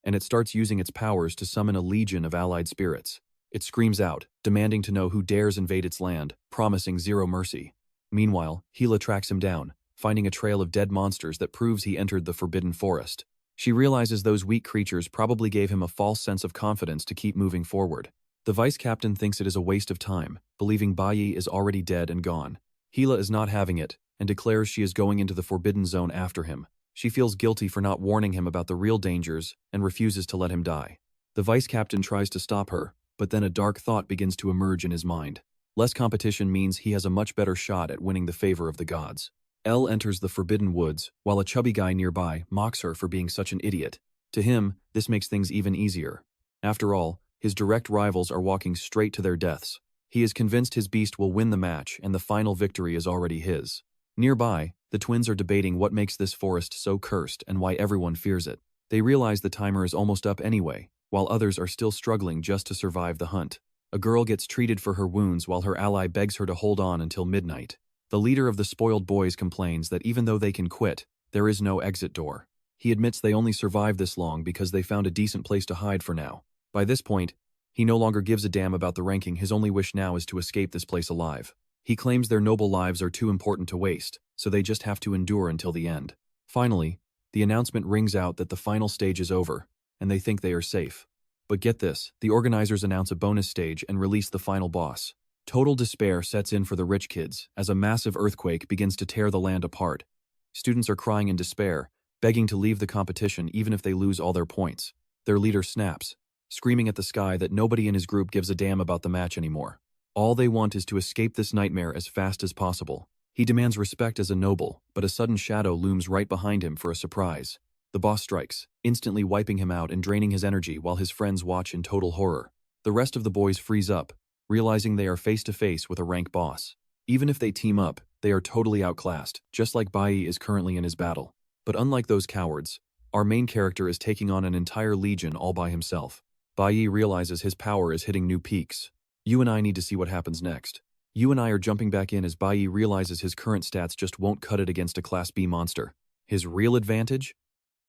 and it starts using its powers to summon a legion of allied spirits. It screams out, demanding to know who dares invade its land, promising zero mercy. Meanwhile, Hila tracks him down, finding a trail of dead monsters that proves he entered the Forbidden Forest. She realizes those weak creatures probably gave him a false sense of confidence to keep moving forward. The vice captain thinks it is a waste of time, believing Bayi is already dead and gone. Hila is not having it, and declares she is going into the Forbidden Zone after him. She feels guilty for not warning him about the real dangers and refuses to let him die. The vice captain tries to stop her, but then a dark thought begins to emerge in his mind. Less competition means he has a much better shot at winning the favor of the gods. Elle enters the Forbidden Woods, while a chubby guy nearby mocks her for being such an idiot. To him, this makes things even easier. After all, his direct rivals are walking straight to their deaths. He is convinced his beast will win the match and the final victory is already his. Nearby, the twins are debating what makes this forest so cursed and why everyone fears it. They realize the timer is almost up anyway, while others are still struggling just to survive the hunt. A girl gets treated for her wounds while her ally begs her to hold on until midnight. The leader of the spoiled boys complains that even though they can quit, there is no exit door. He admits they only survived this long because they found a decent place to hide for now. By this point, he no longer gives a damn about the ranking. His only wish now is to escape this place alive. He claims their noble lives are too important to waste, so they just have to endure until the end. Finally, the announcement rings out that the final stage is over, and they think they are safe. But get this, the organizers announce a bonus stage and release the final boss. Total despair sets in for the rich kids as a massive earthquake begins to tear the land apart. Students are crying in despair, begging to leave the competition even if they lose all their points. Their leader snaps, screaming at the sky that nobody in his group gives a damn about the match anymore. All they want is to escape this nightmare as fast as possible. He demands respect as a noble, but a sudden shadow looms right behind him for a surprise. The boss strikes, instantly wiping him out and draining his energy while his friends watch in total horror. The rest of the boys freeze up, realizing they are face to face with a rank boss. Even if they team up, they are totally outclassed, just like Bayi is currently in his battle. But unlike those cowards, our main character is taking on an entire legion all by himself. Bayi realizes his power is hitting new peaks. You and I need to see what happens next. You and I are jumping back in as Bayi realizes his current stats just won't cut it against a Class B monster. His real advantage?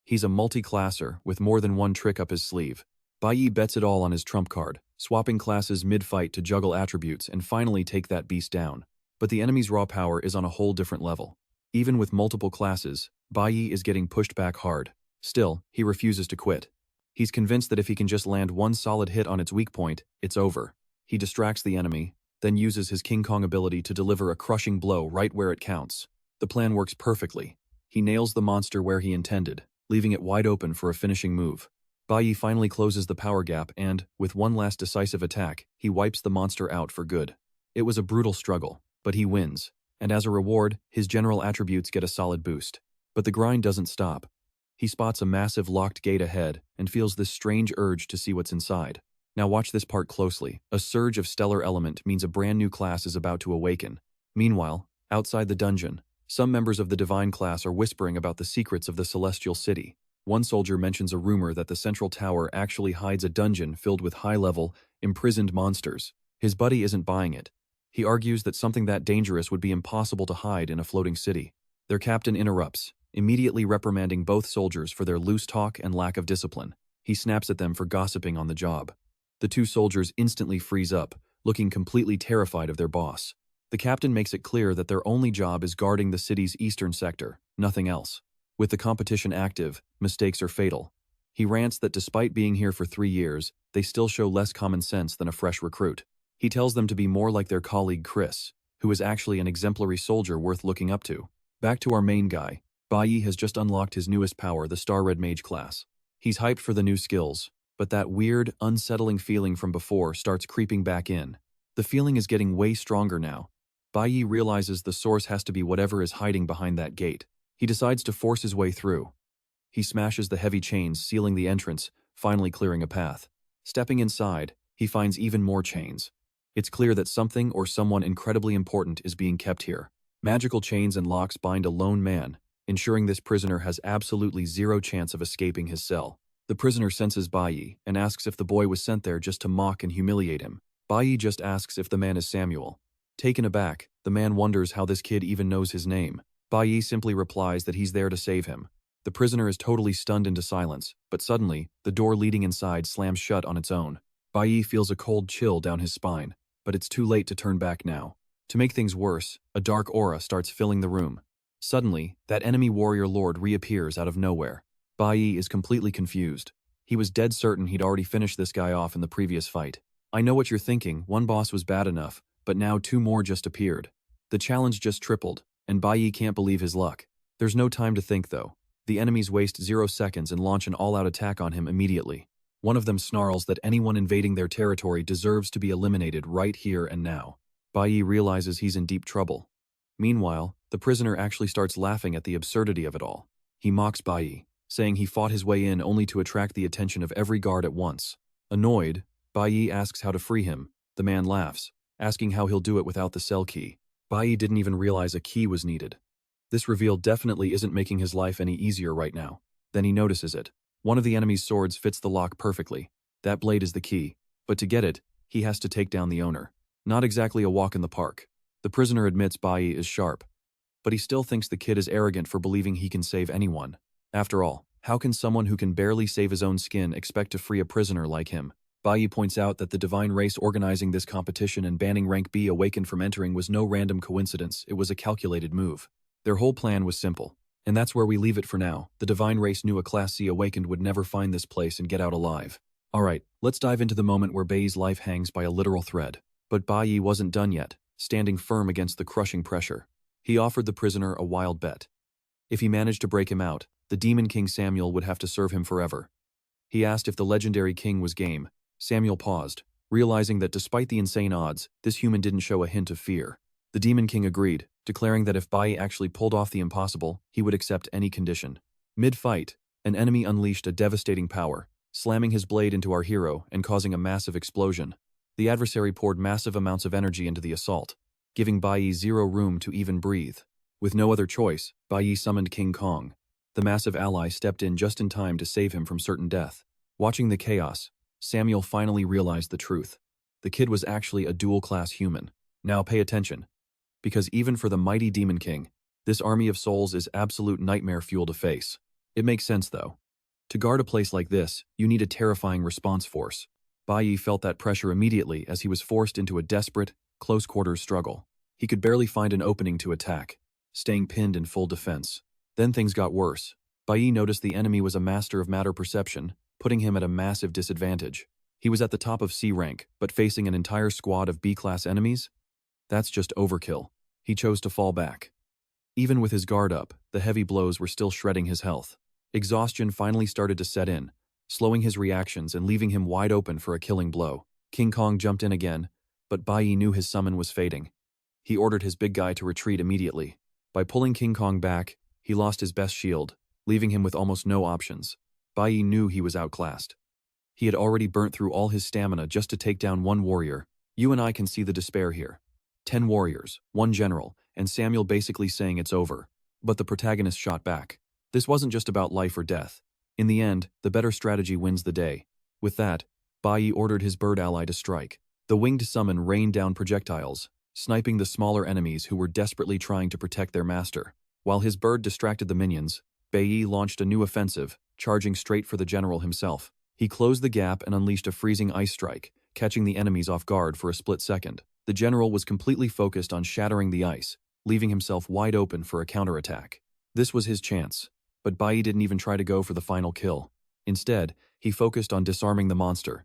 He's a multi-classer with more than one trick up his sleeve. Bayi bets it all on his trump card, swapping classes mid-fight to juggle attributes and finally take that beast down. But the enemy's raw power is on a whole different level. Even with multiple classes, Bayi is getting pushed back hard. Still, he refuses to quit. He's convinced that if he can just land one solid hit on its weak point, it's over. He distracts the enemy, then uses his King Kong ability to deliver a crushing blow right where it counts. The plan works perfectly. He nails the monster where he intended, leaving it wide open for a finishing move. Bayi finally closes the power gap and, with one last decisive attack, he wipes the monster out for good. It was a brutal struggle, but he wins, and as a reward, his general attributes get a solid boost. But the grind doesn't stop. He spots a massive locked gate ahead and feels this strange urge to see what's inside. Now watch this part closely. A surge of stellar element means a brand new class is about to awaken. Meanwhile, outside the dungeon, some members of the divine class are whispering about the secrets of the celestial city. One soldier mentions a rumor that the central tower actually hides a dungeon filled with high-level, imprisoned monsters. His buddy isn't buying it. He argues that something that dangerous would be impossible to hide in a floating city. Their captain interrupts, immediately reprimanding both soldiers for their loose talk and lack of discipline. He snaps at them for gossiping on the job. The two soldiers instantly freeze up, looking completely terrified of their boss. The captain makes it clear that their only job is guarding the city's eastern sector, nothing else. With the competition active, mistakes are fatal. He rants that despite being here for 3 years, they still show less common sense than a fresh recruit. He tells them to be more like their colleague Chris, who is actually an exemplary soldier worth looking up to. Back to our main guy. Bayi has just unlocked his newest power, the Star Red Mage class. He's hyped for the new skills, but that weird, unsettling feeling from before starts creeping back in. The feeling is getting way stronger now. Bayi realizes the source has to be whatever is hiding behind that gate. He decides to force his way through. He smashes the heavy chains sealing the entrance, finally clearing a path. Stepping inside, he finds even more chains. It's clear that something or someone incredibly important is being kept here. Magical chains and locks bind a lone man, ensuring this prisoner has absolutely zero chance of escaping his cell. The prisoner senses Bayi and asks if the boy was sent there just to mock and humiliate him. Bayi just asks if the man is Samuel. Taken aback, the man wonders how this kid even knows his name. Bayi simply replies that he's there to save him. The prisoner is totally stunned into silence, but suddenly, the door leading inside slams shut on its own. Bayi feels a cold chill down his spine, but it's too late to turn back now. To make things worse, a dark aura starts filling the room. Suddenly, that enemy warrior lord reappears out of nowhere. Bayi is completely confused. He was dead certain he'd already finished this guy off in the previous fight. I know what you're thinking, one boss was bad enough, but now 2 more just appeared. The challenge just tripled, and Bayi can't believe his luck. There's no time to think though. The enemies waste 0 seconds and launch an all-out attack on him immediately. One of them snarls that anyone invading their territory deserves to be eliminated right here and now. Bayi realizes he's in deep trouble. Meanwhile, the prisoner actually starts laughing at the absurdity of it all. He mocks Bayi, saying he fought his way in only to attract the attention of every guard at once. Annoyed, Bayi asks how to free him. The man laughs, asking how he'll do it without the cell key. Bayi didn't even realize a key was needed. This reveal definitely isn't making his life any easier right now. Then he notices it. One of the enemy's swords fits the lock perfectly. That blade is the key, but to get it, he has to take down the owner. Not exactly a walk in the park. The prisoner admits Bayi is sharp, but he still thinks the kid is arrogant for believing he can save anyone. After all, how can someone who can barely save his own skin expect to free a prisoner like him? Bayi points out that the divine race organizing this competition and banning rank B awakened from entering was no random coincidence, it was a calculated move. Their whole plan was simple, and that's where we leave it for now. The divine race knew a Class C awakened would never find this place and get out alive. Alright, let's dive into the moment where Bayi's life hangs by a literal thread. But Bayi wasn't done yet, standing firm against the crushing pressure. He offered the prisoner a wild bet. If he managed to break him out, the Demon King Samuel would have to serve him forever. He asked if the legendary king was game. Samuel paused, realizing that despite the insane odds, this human didn't show a hint of fear. The Demon King agreed, declaring that if Bayi actually pulled off the impossible, he would accept any condition. Mid-fight, an enemy unleashed a devastating power, slamming his blade into our hero and causing a massive explosion. The adversary poured massive amounts of energy into the assault, giving Bayi zero room to even breathe. With no other choice, Bayi summoned King Kong. The massive ally stepped in just in time to save him from certain death. Watching the chaos, Samuel finally realized the truth. The kid was actually a dual-class human. Now pay attention, because even for the mighty Demon King, this army of souls is absolute nightmare fuel to face. It makes sense though. To guard a place like this, you need a terrifying response force. Bayi felt that pressure immediately as he was forced into a desperate, close-quarters struggle. He could barely find an opening to attack, staying pinned in full defense. Then things got worse. Bayi noticed the enemy was a master of matter perception, putting him at a massive disadvantage. He was at the top of C rank, but facing an entire squad of B-class enemies? That's just overkill. He chose to fall back. Even with his guard up, the heavy blows were still shredding his health. Exhaustion finally started to set in, slowing his reactions and leaving him wide open for a killing blow. King Kong jumped in again, but Bayi knew his summon was fading. He ordered his big guy to retreat immediately. By pulling King Kong back, he lost his best shield, leaving him with almost no options. Bayi knew he was outclassed. He had already burnt through all his stamina just to take down one warrior. You and I can see the despair here. 10 warriors, 1 general, and Samuel basically saying it's over. But the protagonist shot back. This wasn't just about life or death. In the end, the better strategy wins the day. With that, Bayi ordered his bird ally to strike. The winged summon rained down projectiles, sniping the smaller enemies who were desperately trying to protect their master. While his bird distracted the minions, Bayi launched a new offensive, charging straight for the general himself. He closed the gap and unleashed a freezing ice strike, catching the enemies off guard for a split second. The general was completely focused on shattering the ice, leaving himself wide open for a counterattack. This was his chance, but Bayi didn't even try to go for the final kill. Instead, he focused on disarming the monster.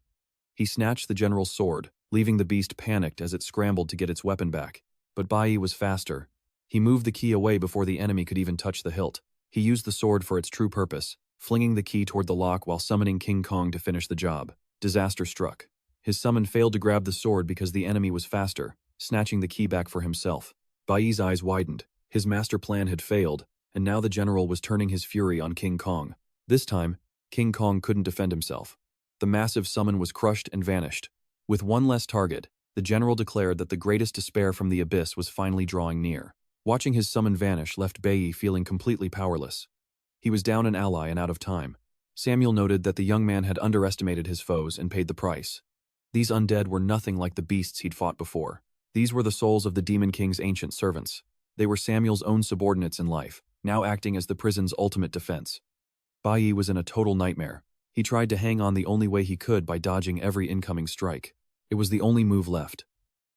He snatched the general's sword, leaving the beast panicked as it scrambled to get its weapon back. But Bayi was faster. He moved the key away before the enemy could even touch the hilt. He used the sword for its true purpose, flinging the key toward the lock while summoning King Kong to finish the job. Disaster struck. His summon failed to grab the sword because the enemy was faster, snatching the key back for himself. Bayi's eyes widened. His master plan had failed, and now the general was turning his fury on King Kong. This time, King Kong couldn't defend himself. The massive summon was crushed and vanished. With one less target, the general declared that the greatest despair from the abyss was finally drawing near. Watching his summon vanish left Bayi feeling completely powerless. He was down an ally and out of time. Samuel noted that the young man had underestimated his foes and paid the price. These undead were nothing like the beasts he'd fought before. These were the souls of the Demon King's ancient servants. They were Samuel's own subordinates in life, now acting as the prison's ultimate defense. Bayi was in a total nightmare. He tried to hang on the only way he could by dodging every incoming strike. It was the only move left.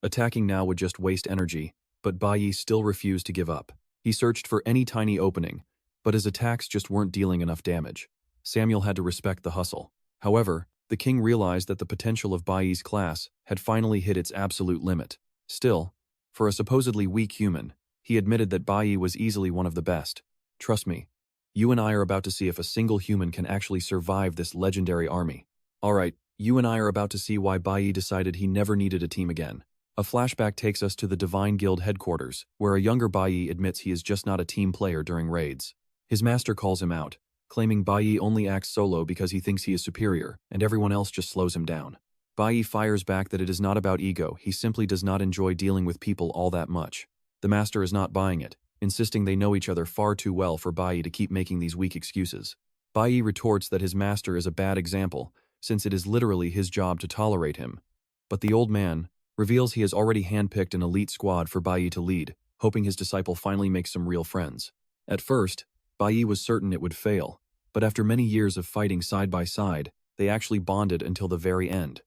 Attacking now would just waste energy, but Bayi still refused to give up. He searched for any tiny opening, but his attacks just weren't dealing enough damage. Samuel had to respect the hustle. However, the king realized that the potential of Bayi's class had finally hit its absolute limit. Still, for a supposedly weak human, he admitted that Bayi was easily one of the best. Trust me, you and I are about to see if a single human can actually survive this legendary army. Alright, you and I are about to see why Bayi decided he never needed a team again. A flashback takes us to the Divine Guild headquarters, where a younger Bayi admits he is just not a team player during raids. His master calls him out, claiming Bayi only acts solo because he thinks he is superior, and everyone else just slows him down. Bayi fires back that it is not about ego, he simply does not enjoy dealing with people all that much. The master is not buying it, insisting they know each other far too well for Bayi to keep making these weak excuses. Bayi retorts that his master is a bad example, since it is literally his job to tolerate him. But the old man reveals he has already handpicked an elite squad for Bayi to lead, hoping his disciple finally makes some real friends. At first, Bayi was certain it would fail, but after many years of fighting side by side, they actually bonded until the very end.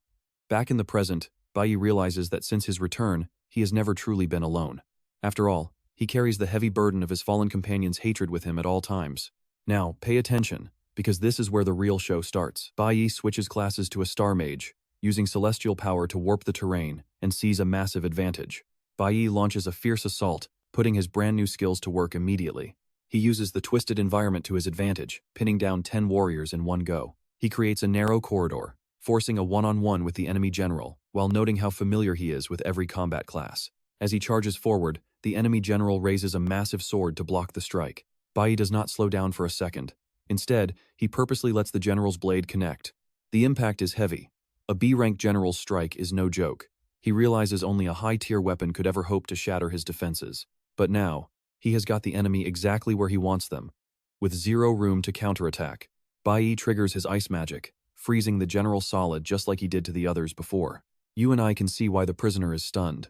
Back in the present, Bayi realizes that since his return, he has never truly been alone. After all, he carries the heavy burden of his fallen companion's hatred with him at all times. Now, pay attention, because this is where the real show starts. Bayi switches classes to a star mage, using celestial power to warp the terrain and seize a massive advantage. Bayi launches a fierce assault, putting his brand new skills to work immediately. He uses the twisted environment to his advantage, pinning down 10 warriors in one go. He creates a narrow corridor, forcing a one-on-one with the enemy general, while noting how familiar he is with every combat class. As he charges forward, the enemy general raises a massive sword to block the strike. Bayi does not slow down for a second. Instead, he purposely lets the general's blade connect. The impact is heavy. A B-rank general's strike is no joke. He realizes only a high-tier weapon could ever hope to shatter his defenses. But now, he has got the enemy exactly where he wants them, with zero room to counterattack. Bayi triggers his ice magic, freezing the general solid just like he did to the others before. You and I can see why the prisoner is stunned.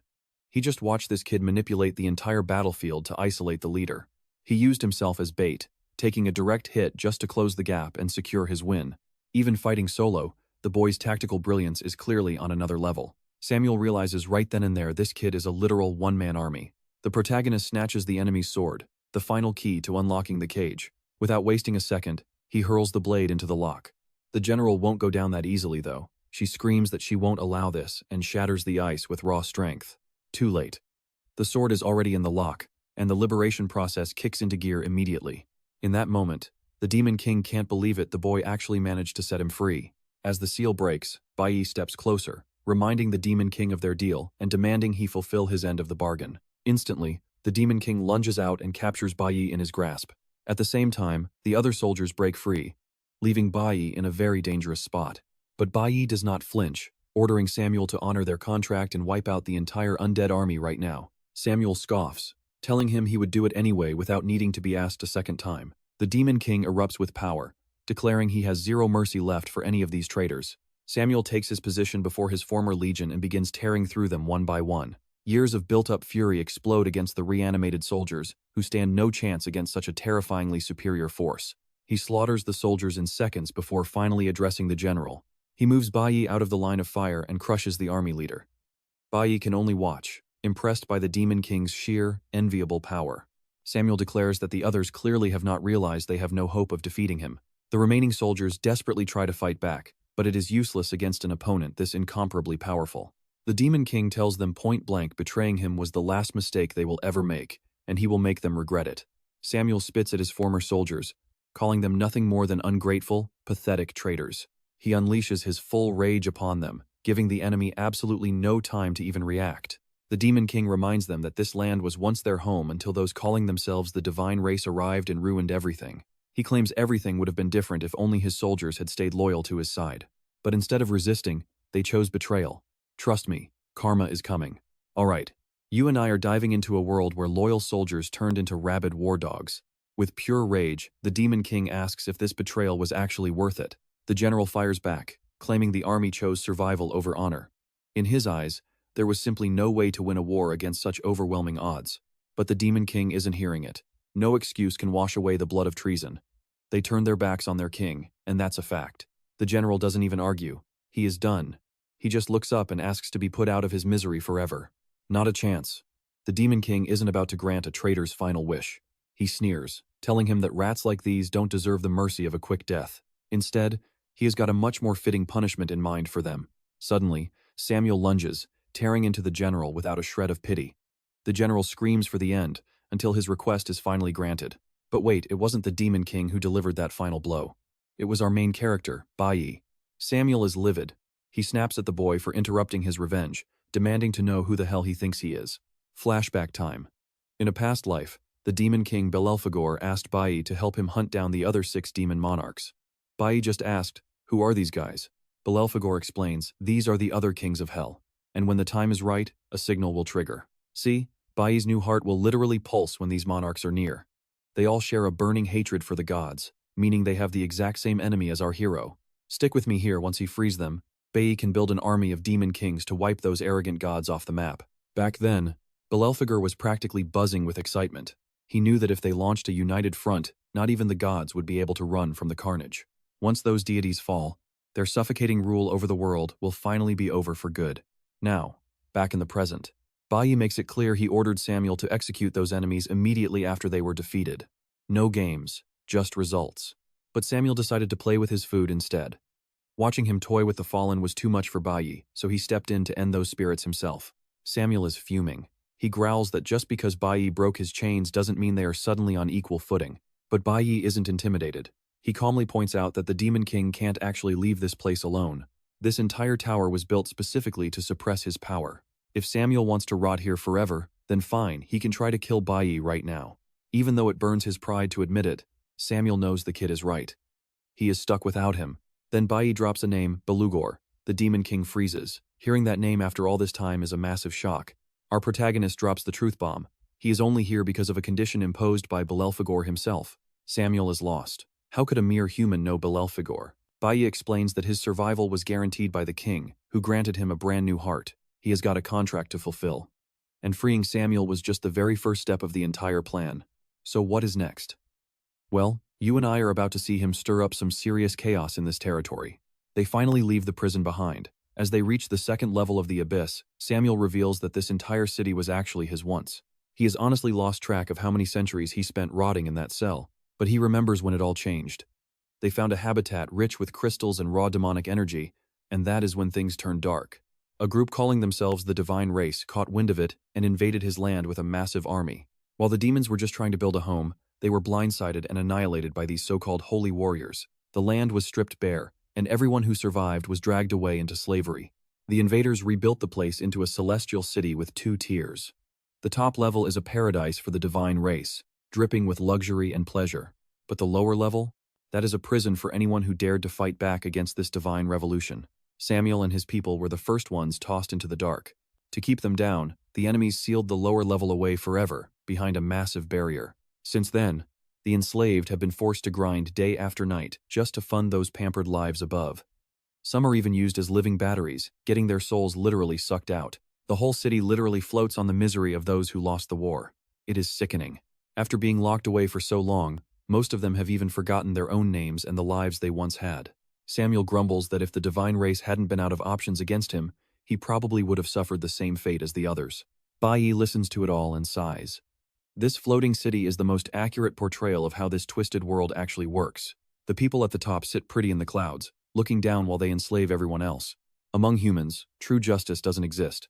He just watched this kid manipulate the entire battlefield to isolate the leader. He used himself as bait, taking a direct hit just to close the gap and secure his win. Even fighting solo, the boy's tactical brilliance is clearly on another level. Samuel realizes right then and there this kid is a literal one-man army. The protagonist snatches the enemy's sword, the final key to unlocking the cage. Without wasting a second, he hurls the blade into the lock. The general won't go down that easily though. She screams that she won't allow this and shatters the ice with raw strength. Too late. The sword is already in the lock, and the liberation process kicks into gear immediately. In that moment, the Demon King can't believe it, the boy actually managed to set him free. As the seal breaks, Bayi steps closer, reminding the Demon King of their deal and demanding he fulfill his end of the bargain. Instantly, the Demon King lunges out and captures Bayi in his grasp. At the same time, the other soldiers break free, leaving Bayi in a very dangerous spot. But Bayi does not flinch, ordering Samuel to honor their contract and wipe out the entire undead army right now. Samuel scoffs, telling him he would do it anyway without needing to be asked a second time. The Demon King erupts with power, declaring he has zero mercy left for any of these traitors. Samuel takes his position before his former legion and begins tearing through them one by one. Years of built-up fury explode against the reanimated soldiers, who stand no chance against such a terrifyingly superior force. He slaughters the soldiers in seconds before finally addressing the general. He moves Bayi out of the line of fire and crushes the army leader. Bayi can only watch, impressed by the Demon King's sheer, enviable power. Samuel declares that the others clearly have not realized they have no hope of defeating him. The remaining soldiers desperately try to fight back, but it is useless against an opponent this incomparably powerful. The Demon King tells them point blank betraying him was the last mistake they will ever make, and he will make them regret it. Samuel spits at his former soldiers, calling them nothing more than ungrateful, pathetic traitors. He unleashes his full rage upon them, giving the enemy absolutely no time to even react. The Demon King reminds them that this land was once their home until those calling themselves the divine race arrived and ruined everything. He claims everything would have been different if only his soldiers had stayed loyal to his side. But instead of resisting, they chose betrayal. Trust me, karma is coming. Alright, you and I are diving into a world where loyal soldiers turned into rabid war dogs. With pure rage, the Demon King asks if this betrayal was actually worth it. The general fires back, claiming the army chose survival over honor. In his eyes, there was simply no way to win a war against such overwhelming odds. But the Demon King isn't hearing it. No excuse can wash away the blood of treason. They turn their backs on their king, and that's a fact. The general doesn't even argue. He is done. He just looks up and asks to be put out of his misery forever. Not a chance. The Demon King isn't about to grant a traitor's final wish. He sneers, telling him that rats like these don't deserve the mercy of a quick death. Instead, he has got a much more fitting punishment in mind for them. Suddenly, Samuel lunges, tearing into the general without a shred of pity. The general screams for the end, until his request is finally granted. But wait, it wasn't the Demon King who delivered that final blow. It was our main character, Bayi. Samuel is livid. He snaps at the boy for interrupting his revenge, demanding to know who the hell he thinks he is. Flashback time. In a past life, the Demon King Belelfigore asked Bayi to help him hunt down the other 6 demon monarchs. Bayi just asked, "Who are these guys?" Belelfigore explains, "These are the other kings of hell. And when the time is right, a signal will trigger." See, Bayi's new heart will literally pulse when these monarchs are near. They all share a burning hatred for the gods, meaning they have the exact same enemy as our hero. Stick with me here. Once he frees them, Bayi can build an army of demon kings to wipe those arrogant gods off the map. Back then, Belelfigore was practically buzzing with excitement. He knew that if they launched a united front, not even the gods would be able to run from the carnage. Once those deities fall, their suffocating rule over the world will finally be over for good. Now, back in the present, Bayi makes it clear he ordered Samuel to execute those enemies immediately after they were defeated. No games, just results. But Samuel decided to play with his food instead. Watching him toy with the fallen was too much for Bayi, so he stepped in to end those spirits himself. Samuel is fuming. He growls that just because Bayi broke his chains doesn't mean they are suddenly on equal footing. But Bayi isn't intimidated. He calmly points out that the Demon King can't actually leave this place alone. This entire tower was built specifically to suppress his power. If Samuel wants to rot here forever, Then fine, he can try to kill Bayi right now. Even though it burns his pride to admit it, Samuel knows the kid is right. He is stuck without him. Then Bayi drops a name, Belelfigore. The Demon King freezes. Hearing that name after all this time is a massive shock. Our protagonist drops the truth bomb. He is only here because of a condition imposed by Belelfigore himself. Samuel is lost. How could a mere human know Belelfigore? Bayi explains that his survival was guaranteed by the king, who granted him a brand new heart. He has got a contract to fulfill. And freeing Samuel was just the very first step of the entire plan. So what is next? Well, you and I are about to see him stir up some serious chaos in this territory. They finally leave the prison behind. As they reach the second level of the abyss, Samuel reveals that this entire city was actually his once. He has honestly lost track of how many centuries he spent rotting in that cell, but he remembers when it all changed. They found a habitat rich with crystals and raw demonic energy, and that is when things turned dark. A group calling themselves the Divine Race caught wind of it and invaded his land with a massive army. While the demons were just trying to build a home, they were blindsided and annihilated by these so-called holy warriors. The land was stripped bare, and everyone who survived was dragged away into slavery. The invaders rebuilt the place into a celestial city with 2 tiers. The top level is a paradise for the Divine Race, dripping with luxury and pleasure. But the lower level? That is a prison for anyone who dared to fight back against this divine revolution. Samuel and his people were the first ones tossed into the dark. To keep them down, the enemies sealed the lower level away forever, behind a massive barrier. Since then, the enslaved have been forced to grind day after night just to fund those pampered lives above. Some are even used as living batteries, getting their souls literally sucked out. The whole city literally floats on the misery of those who lost the war. It is sickening. After being locked away for so long, most of them have even forgotten their own names and the lives they once had. Samuel grumbles that if the Divine Race hadn't been out of options against him, he probably would have suffered the same fate as the others. Bayi listens to it all and sighs. This floating city is the most accurate portrayal of how this twisted world actually works. The people at the top sit pretty in the clouds, looking down while they enslave everyone else. Among humans, true justice doesn't exist.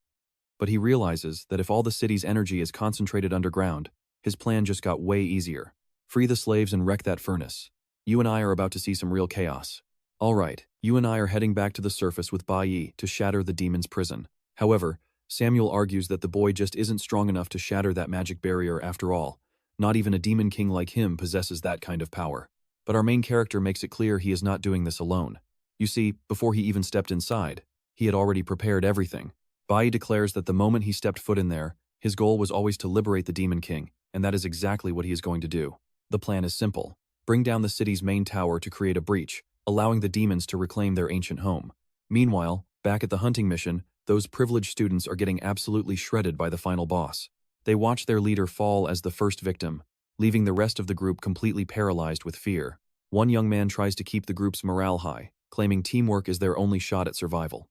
But he realizes that if all the city's energy is concentrated underground, his plan just got way easier. Free the slaves and wreck that furnace. You and I are about to see some real chaos. Alright, you and I are heading back to the surface with Bayi to shatter the demon's prison. However, Samuel argues that the boy just isn't strong enough to shatter that magic barrier after all. Not even a demon king like him possesses that kind of power. But our main character makes it clear he is not doing this alone. You see, before he even stepped inside, he had already prepared everything. Bayi declares that the moment he stepped foot in there, his goal was always to liberate the demon king, and that is exactly what he is going to do. The plan is simple. Bring down the city's main tower to create a breach, allowing the demons to reclaim their ancient home. Meanwhile, back at the hunting mission, those privileged students are getting absolutely shredded by the final boss. They watch their leader fall as the first victim, leaving the rest of the group completely paralyzed with fear. One young man tries to keep the group's morale high, claiming teamwork is their only shot at survival.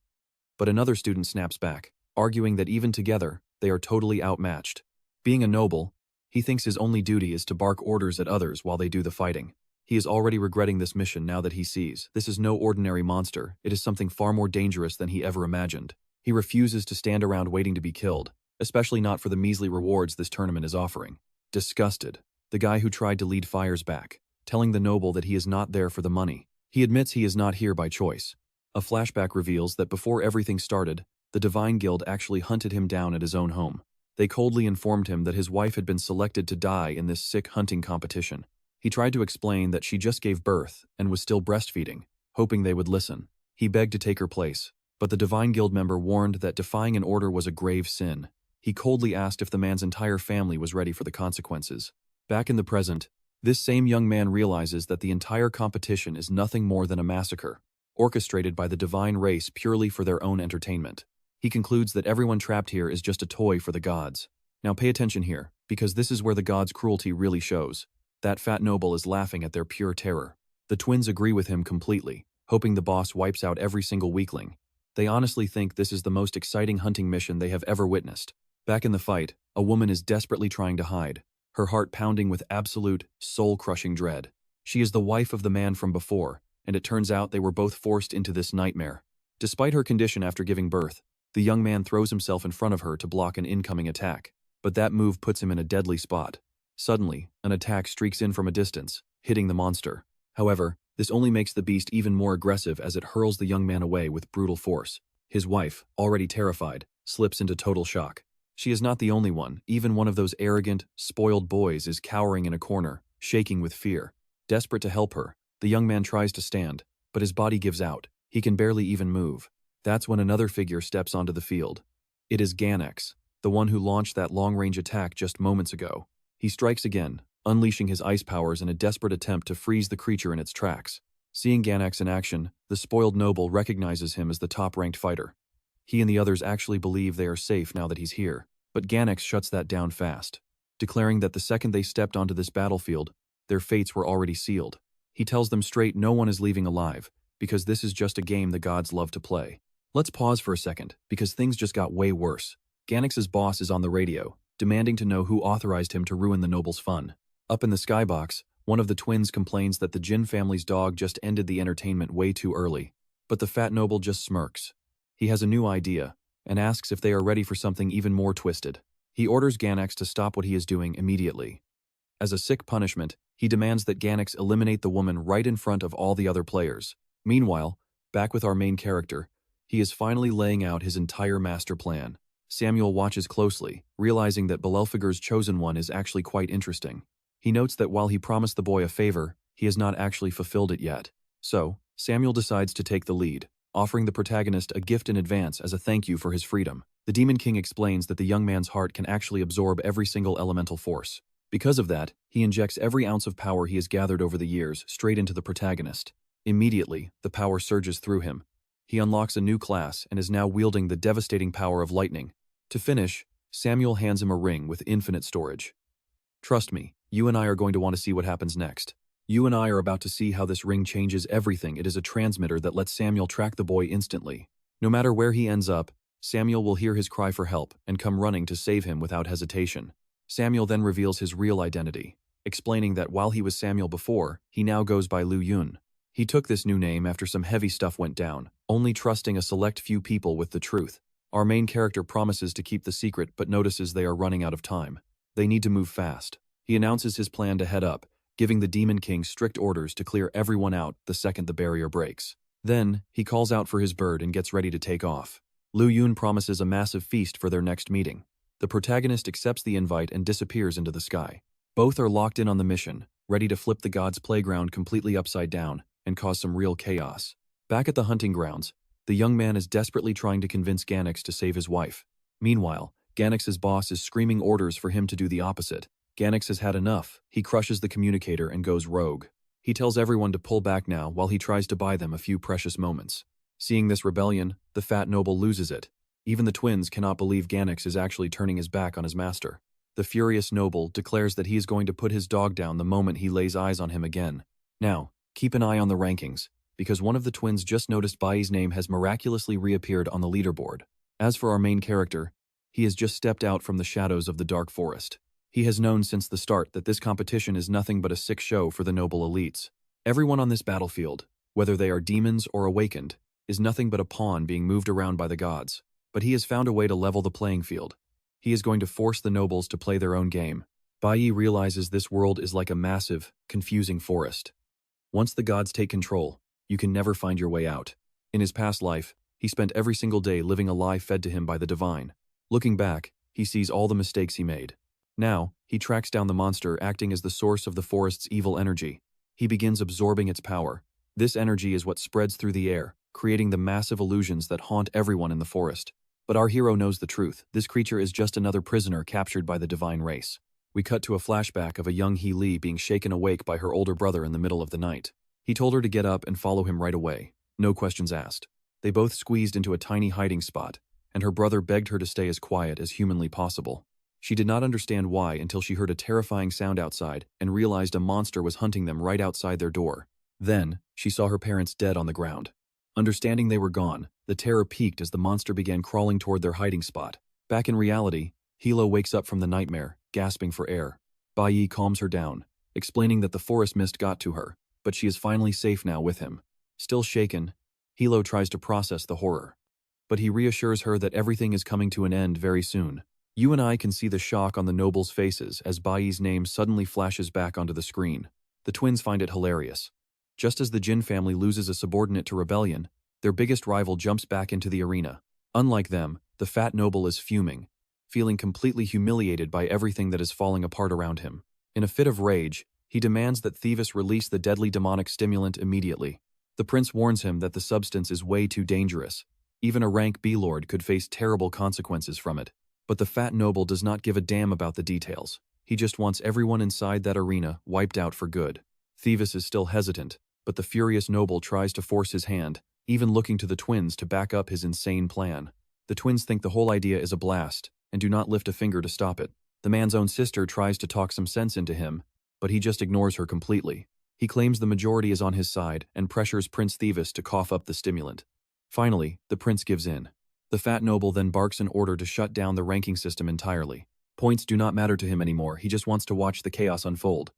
But another student snaps back, arguing that even together, they are totally outmatched. Being a noble, he thinks his only duty is to bark orders at others while they do the fighting. He is already regretting this mission now that he sees this is no ordinary monster, it is something far more dangerous than he ever imagined. He refuses to stand around waiting to be killed, especially not for the measly rewards this tournament is offering. Disgusted, the guy who tried to lead fires back, telling the noble that he is not there for the money. He admits he is not here by choice. A flashback reveals that before everything started, the Divine Guild actually hunted him down at his own home. They coldly informed him that his wife had been selected to die in this sick hunting competition. He tried to explain that she just gave birth and was still breastfeeding, hoping they would listen. He begged to take her place, but the Divine Guild member warned that defying an order was a grave sin. He coldly asked if the man's entire family was ready for the consequences. Back in the present, this same young man realizes that the entire competition is nothing more than a massacre, orchestrated by the Divine Race purely for their own entertainment. He concludes that everyone trapped here is just a toy for the gods. Now pay attention here, because this is where the gods' cruelty really shows. That fat noble is laughing at their pure terror. The twins agree with him completely, hoping the boss wipes out every single weakling. They honestly think this is the most exciting hunting mission they have ever witnessed. Back in the fight, a woman is desperately trying to hide, her heart pounding with absolute, soul-crushing dread. She is the wife of the man from before, and it turns out they were both forced into this nightmare. Despite her condition after giving birth, the young man throws himself in front of her to block an incoming attack, but that move puts him in a deadly spot. Suddenly, an attack streaks in from a distance, hitting the monster. However, this only makes the beast even more aggressive as it hurls the young man away with brutal force. His wife, already terrified, slips into total shock. She is not the only one. Even one of those arrogant, spoiled boys is cowering in a corner, shaking with fear. Desperate to help her, the young man tries to stand, but his body gives out. He can barely even move. That's when another figure steps onto the field. It is Ganex, the one who launched that long-range attack just moments ago. He strikes again, unleashing his ice powers in a desperate attempt to freeze the creature in its tracks. Seeing Ganex in action, the spoiled noble recognizes him as the top-ranked fighter. He and the others actually believe they are safe now that he's here, but Ganex shuts that down fast, declaring that the second they stepped onto this battlefield, their fates were already sealed. He tells them straight no one is leaving alive, because this is just a game the gods love to play. Let's pause for a second, because things just got way worse. Ganex's boss is on the radio, demanding to know who authorized him to ruin the noble's fun. Up in the skybox, one of the twins complains that the Jin family's dog just ended the entertainment way too early, but the fat noble just smirks. He has a new idea, and asks if they are ready for something even more twisted. He orders Ganex to stop what he is doing immediately. As a sick punishment, he demands that Ganex eliminate the woman right in front of all the other players. Meanwhile, back with our main character, he is finally laying out his entire master plan. Samuel watches closely, realizing that Belelfigore's chosen one is actually quite interesting. He notes that while he promised the boy a favor, he has not actually fulfilled it yet. So, Samuel decides to take the lead, offering the protagonist a gift in advance as a thank you for his freedom. The Demon King explains that the young man's heart can actually absorb every single elemental force. Because of that, he injects every ounce of power he has gathered over the years straight into the protagonist. Immediately, the power surges through him. He unlocks a new class and is now wielding the devastating power of lightning. To finish, Samuel hands him a ring with infinite storage. Trust me, you and I are going to want to see what happens next. You and I are about to see how this ring changes everything. It is a transmitter that lets Samuel track the boy instantly. No matter where he ends up, Samuel will hear his cry for help and come running to save him without hesitation. Samuel then reveals his real identity, explaining that while he was Samuel before, he now goes by Lu Yun. He took this new name after some heavy stuff went down, only trusting a select few people with the truth. Our main character promises to keep the secret but notices they are running out of time. They need to move fast. He announces his plan to head up, giving the Demon King strict orders to clear everyone out the second the barrier breaks. Then, he calls out for his bird and gets ready to take off. Lu Yun promises a massive feast for their next meeting. The protagonist accepts the invite and disappears into the sky. Both are locked in on the mission, ready to flip the gods' playground completely upside down and cause some real chaos. Back at the hunting grounds, the young man is desperately trying to convince Ganex to save his wife. Meanwhile, Ganex's boss is screaming orders for him to do the opposite. Ganex has had enough. He crushes the communicator and goes rogue. He tells everyone to pull back now while he tries to buy them a few precious moments. Seeing this rebellion, the fat noble loses it. Even the twins cannot believe Ganex is actually turning his back on his master. The furious noble declares that he is going to put his dog down the moment he lays eyes on him again. Now, keep an eye on the rankings, because one of the twins just noticed Bayi's name has miraculously reappeared on the leaderboard. As for our main character, he has just stepped out from the shadows of the dark forest. He has known since the start that this competition is nothing but a sick show for the noble elites. Everyone on this battlefield, whether they are demons or awakened, is nothing but a pawn being moved around by the gods. But he has found a way to level the playing field. He is going to force the nobles to play their own game. Bayi realizes this world is like a massive, confusing forest. Once the gods take control, you can never find your way out. In his past life, he spent every single day living a lie fed to him by the divine. Looking back, he sees all the mistakes he made. Now, he tracks down the monster acting as the source of the forest's evil energy. He begins absorbing its power. This energy is what spreads through the air, creating the massive illusions that haunt everyone in the forest. But our hero knows the truth. This creature is just another prisoner captured by the divine race. We cut to a flashback of a young He Li being shaken awake by her older brother in the middle of the night. He told her to get up and follow him right away. No questions asked. They both squeezed into a tiny hiding spot, and her brother begged her to stay as quiet as humanly possible. She did not understand why until she heard a terrifying sound outside and realized a monster was hunting them right outside their door. Then, she saw her parents dead on the ground. Understanding they were gone, the terror peaked as the monster began crawling toward their hiding spot. Back in reality, Hilo wakes up from the nightmare, gasping for air. Bayi calms her down, explaining that the forest mist got to her, but she is finally safe now with him. Still shaken, Hilo tries to process the horror. But he reassures her that everything is coming to an end very soon. You and I can see the shock on the nobles' faces as Bayi's name suddenly flashes back onto the screen. The twins find it hilarious. Just as the Jin family loses a subordinate to rebellion, their biggest rival jumps back into the arena. Unlike them, the fat noble is fuming. feeling completely humiliated by everything that is falling apart around him. In a fit of rage, he demands that Thieves release the deadly demonic stimulant immediately. The prince warns him that the substance is way too dangerous. Even a rank B lord could face terrible consequences from it. But the fat noble does not give a damn about the details. He just wants everyone inside that arena wiped out for good. Thieves is still hesitant, but the furious noble tries to force his hand, even looking to the twins to back up his insane plan. The twins think the whole idea is a blast, and do not lift a finger to stop it. The man's own sister tries to talk some sense into him, but he just ignores her completely. He claims the majority is on his side and pressures Prince Thieves to cough up the stimulant. Finally, the prince gives in. The fat noble then barks an order to shut down the ranking system entirely. Points do not matter to him anymore, he just wants to watch the chaos unfold.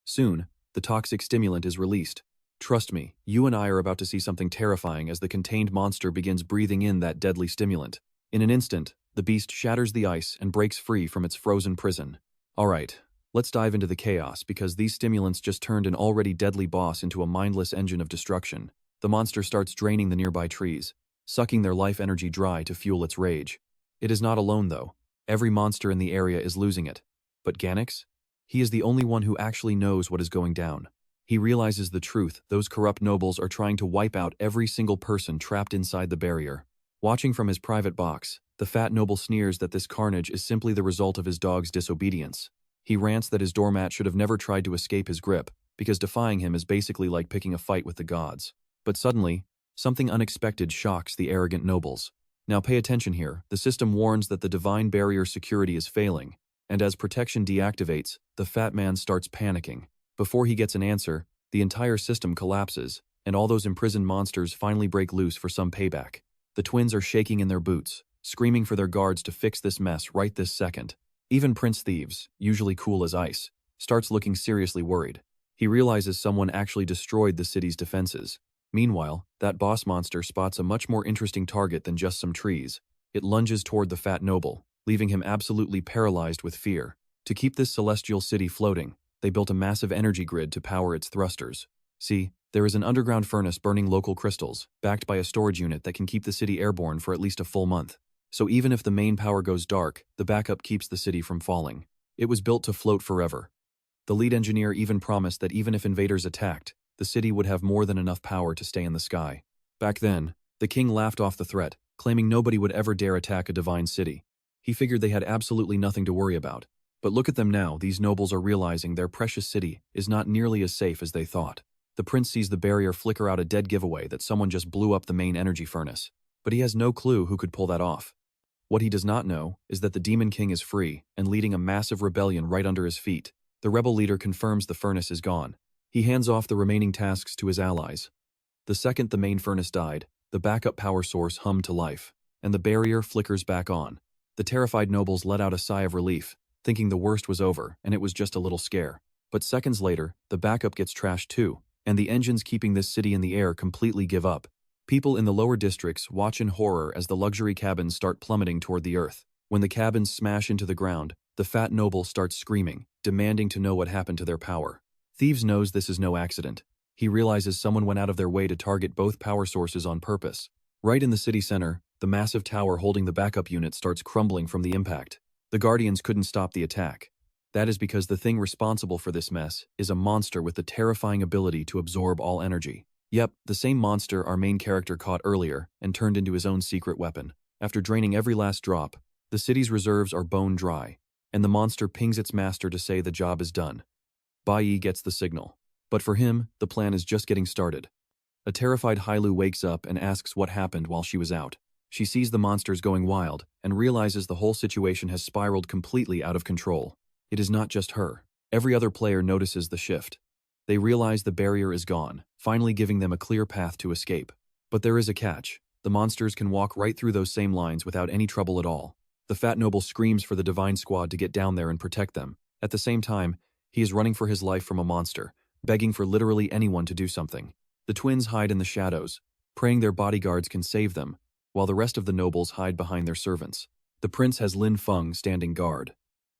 Soon, the toxic stimulant is released. Trust me, you and I are about to see something terrifying as the contained monster begins breathing in that deadly stimulant. In an instant, the beast shatters the ice and breaks free from its frozen prison. Alright, let's dive into the chaos because these stimulants just turned an already deadly boss into a mindless engine of destruction. The monster starts draining the nearby trees, sucking their life energy dry to fuel its rage. It is not alone though. Every monster in the area is losing it. But Ganix? He is the only one who actually knows what is going down. He realizes the truth, those corrupt nobles are trying to wipe out every single person trapped inside the barrier. Watching from his private box, the fat noble sneers that this carnage is simply the result of his dog's disobedience. He rants that his doormat should have never tried to escape his grip, because defying him is basically like picking a fight with the gods. But suddenly, something unexpected shocks the arrogant nobles. Now pay attention here, the system warns that the divine barrier security is failing, and as protection deactivates, the fat man starts panicking. Before he gets an answer, the entire system collapses, and all those imprisoned monsters finally break loose for some payback. The twins are shaking in their boots, screaming for their guards to fix this mess right this second. Even Prince Thieves, usually cool as ice, starts looking seriously worried. He realizes someone actually destroyed the city's defenses. Meanwhile, that boss monster spots a much more interesting target than just some trees. It lunges toward the fat noble, leaving him absolutely paralyzed with fear. To keep this celestial city floating, they built a massive energy grid to power its thrusters. See, there is an underground furnace burning local crystals, backed by a storage unit that can keep the city airborne for at least a full month. So even if the main power goes dark, the backup keeps the city from falling. It was built to float forever. The lead engineer even promised that even if invaders attacked, the city would have more than enough power to stay in the sky. Back then, the king laughed off the threat, claiming nobody would ever dare attack a divine city. He figured they had absolutely nothing to worry about. But look at them now, these nobles are realizing their precious city is not nearly as safe as they thought. The prince sees the barrier flicker out a dead giveaway that someone just blew up the main energy furnace. But he has no clue who could pull that off. What he does not know is that the Demon King is free and leading a massive rebellion right under his feet. The rebel leader confirms the furnace is gone. He hands off the remaining tasks to his allies. The second the main furnace died, the backup power source hummed to life, and the barrier flickers back on. The terrified nobles let out a sigh of relief, thinking the worst was over and it was just a little scare. But seconds later, the backup gets trashed too, and the engines keeping this city in the air completely give up. People in the lower districts watch in horror as the luxury cabins start plummeting toward the earth. When the cabins smash into the ground, the fat noble starts screaming, demanding to know what happened to their power. Thieves knows this is no accident. He realizes someone went out of their way to target both power sources on purpose. Right in the city center, the massive tower holding the backup unit starts crumbling from the impact. The Guardians couldn't stop the attack. That is because the thing responsible for this mess is a monster with the terrifying ability to absorb all energy. Yep, the same monster our main character caught earlier and turned into his own secret weapon. After draining every last drop, the city's reserves are bone dry, and the monster pings its master to say the job is done. Bayi gets the signal. But for him, the plan is just getting started. A terrified Hailu wakes up and asks what happened while she was out. She sees the monsters going wild and realizes the whole situation has spiraled completely out of control. It is not just her. Every other player notices the shift. They realize the barrier is gone, finally giving them a clear path to escape. But there is a catch. The monsters can walk right through those same lines without any trouble at all. The fat noble screams for the divine squad to get down there and protect them. At the same time, he is running for his life from a monster, begging for literally anyone to do something. The twins hide in the shadows, praying their bodyguards can save them, while the rest of the nobles hide behind their servants. The prince has Lin Feng standing guard.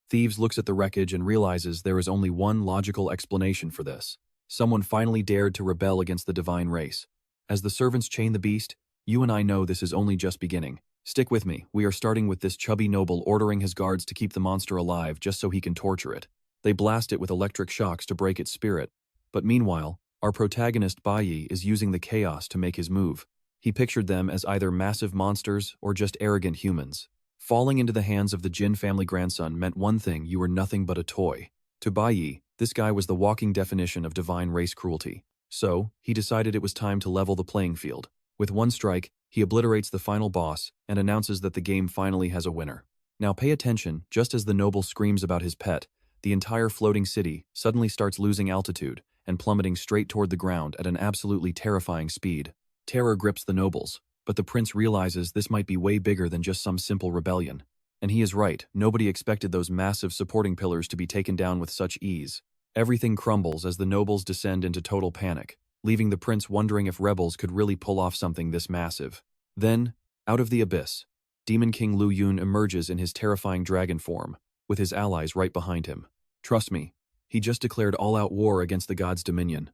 Thieves looks at the wreckage and realizes there is only one logical explanation for this. Someone finally dared to rebel against the divine race. As the servants chain the beast, you and I know this is only just beginning. Stick with me, we are starting with this chubby noble ordering his guards to keep the monster alive just so he can torture it. They blast it with electric shocks to break its spirit. But meanwhile, our protagonist Bayi is using the chaos to make his move. He pictured them as either massive monsters or just arrogant humans. Falling into the hands of the Jin family grandson meant one thing: you were nothing but a toy. To Bayi, this guy was the walking definition of divine race cruelty. So, he decided it was time to level the playing field. With one strike, he obliterates the final boss and announces that the game finally has a winner. Now pay attention, just as the noble screams about his pet, the entire floating city suddenly starts losing altitude and plummeting straight toward the ground at an absolutely terrifying speed. Terror grips the nobles, but the prince realizes this might be way bigger than just some simple rebellion. And he is right, nobody expected those massive supporting pillars to be taken down with such ease. Everything crumbles as the nobles descend into total panic, leaving the prince wondering if rebels could really pull off something this massive. Then, out of the abyss, Demon King Lucien emerges in his terrifying dragon form, with his allies right behind him. Trust me, he just declared all-out war against the god's dominion.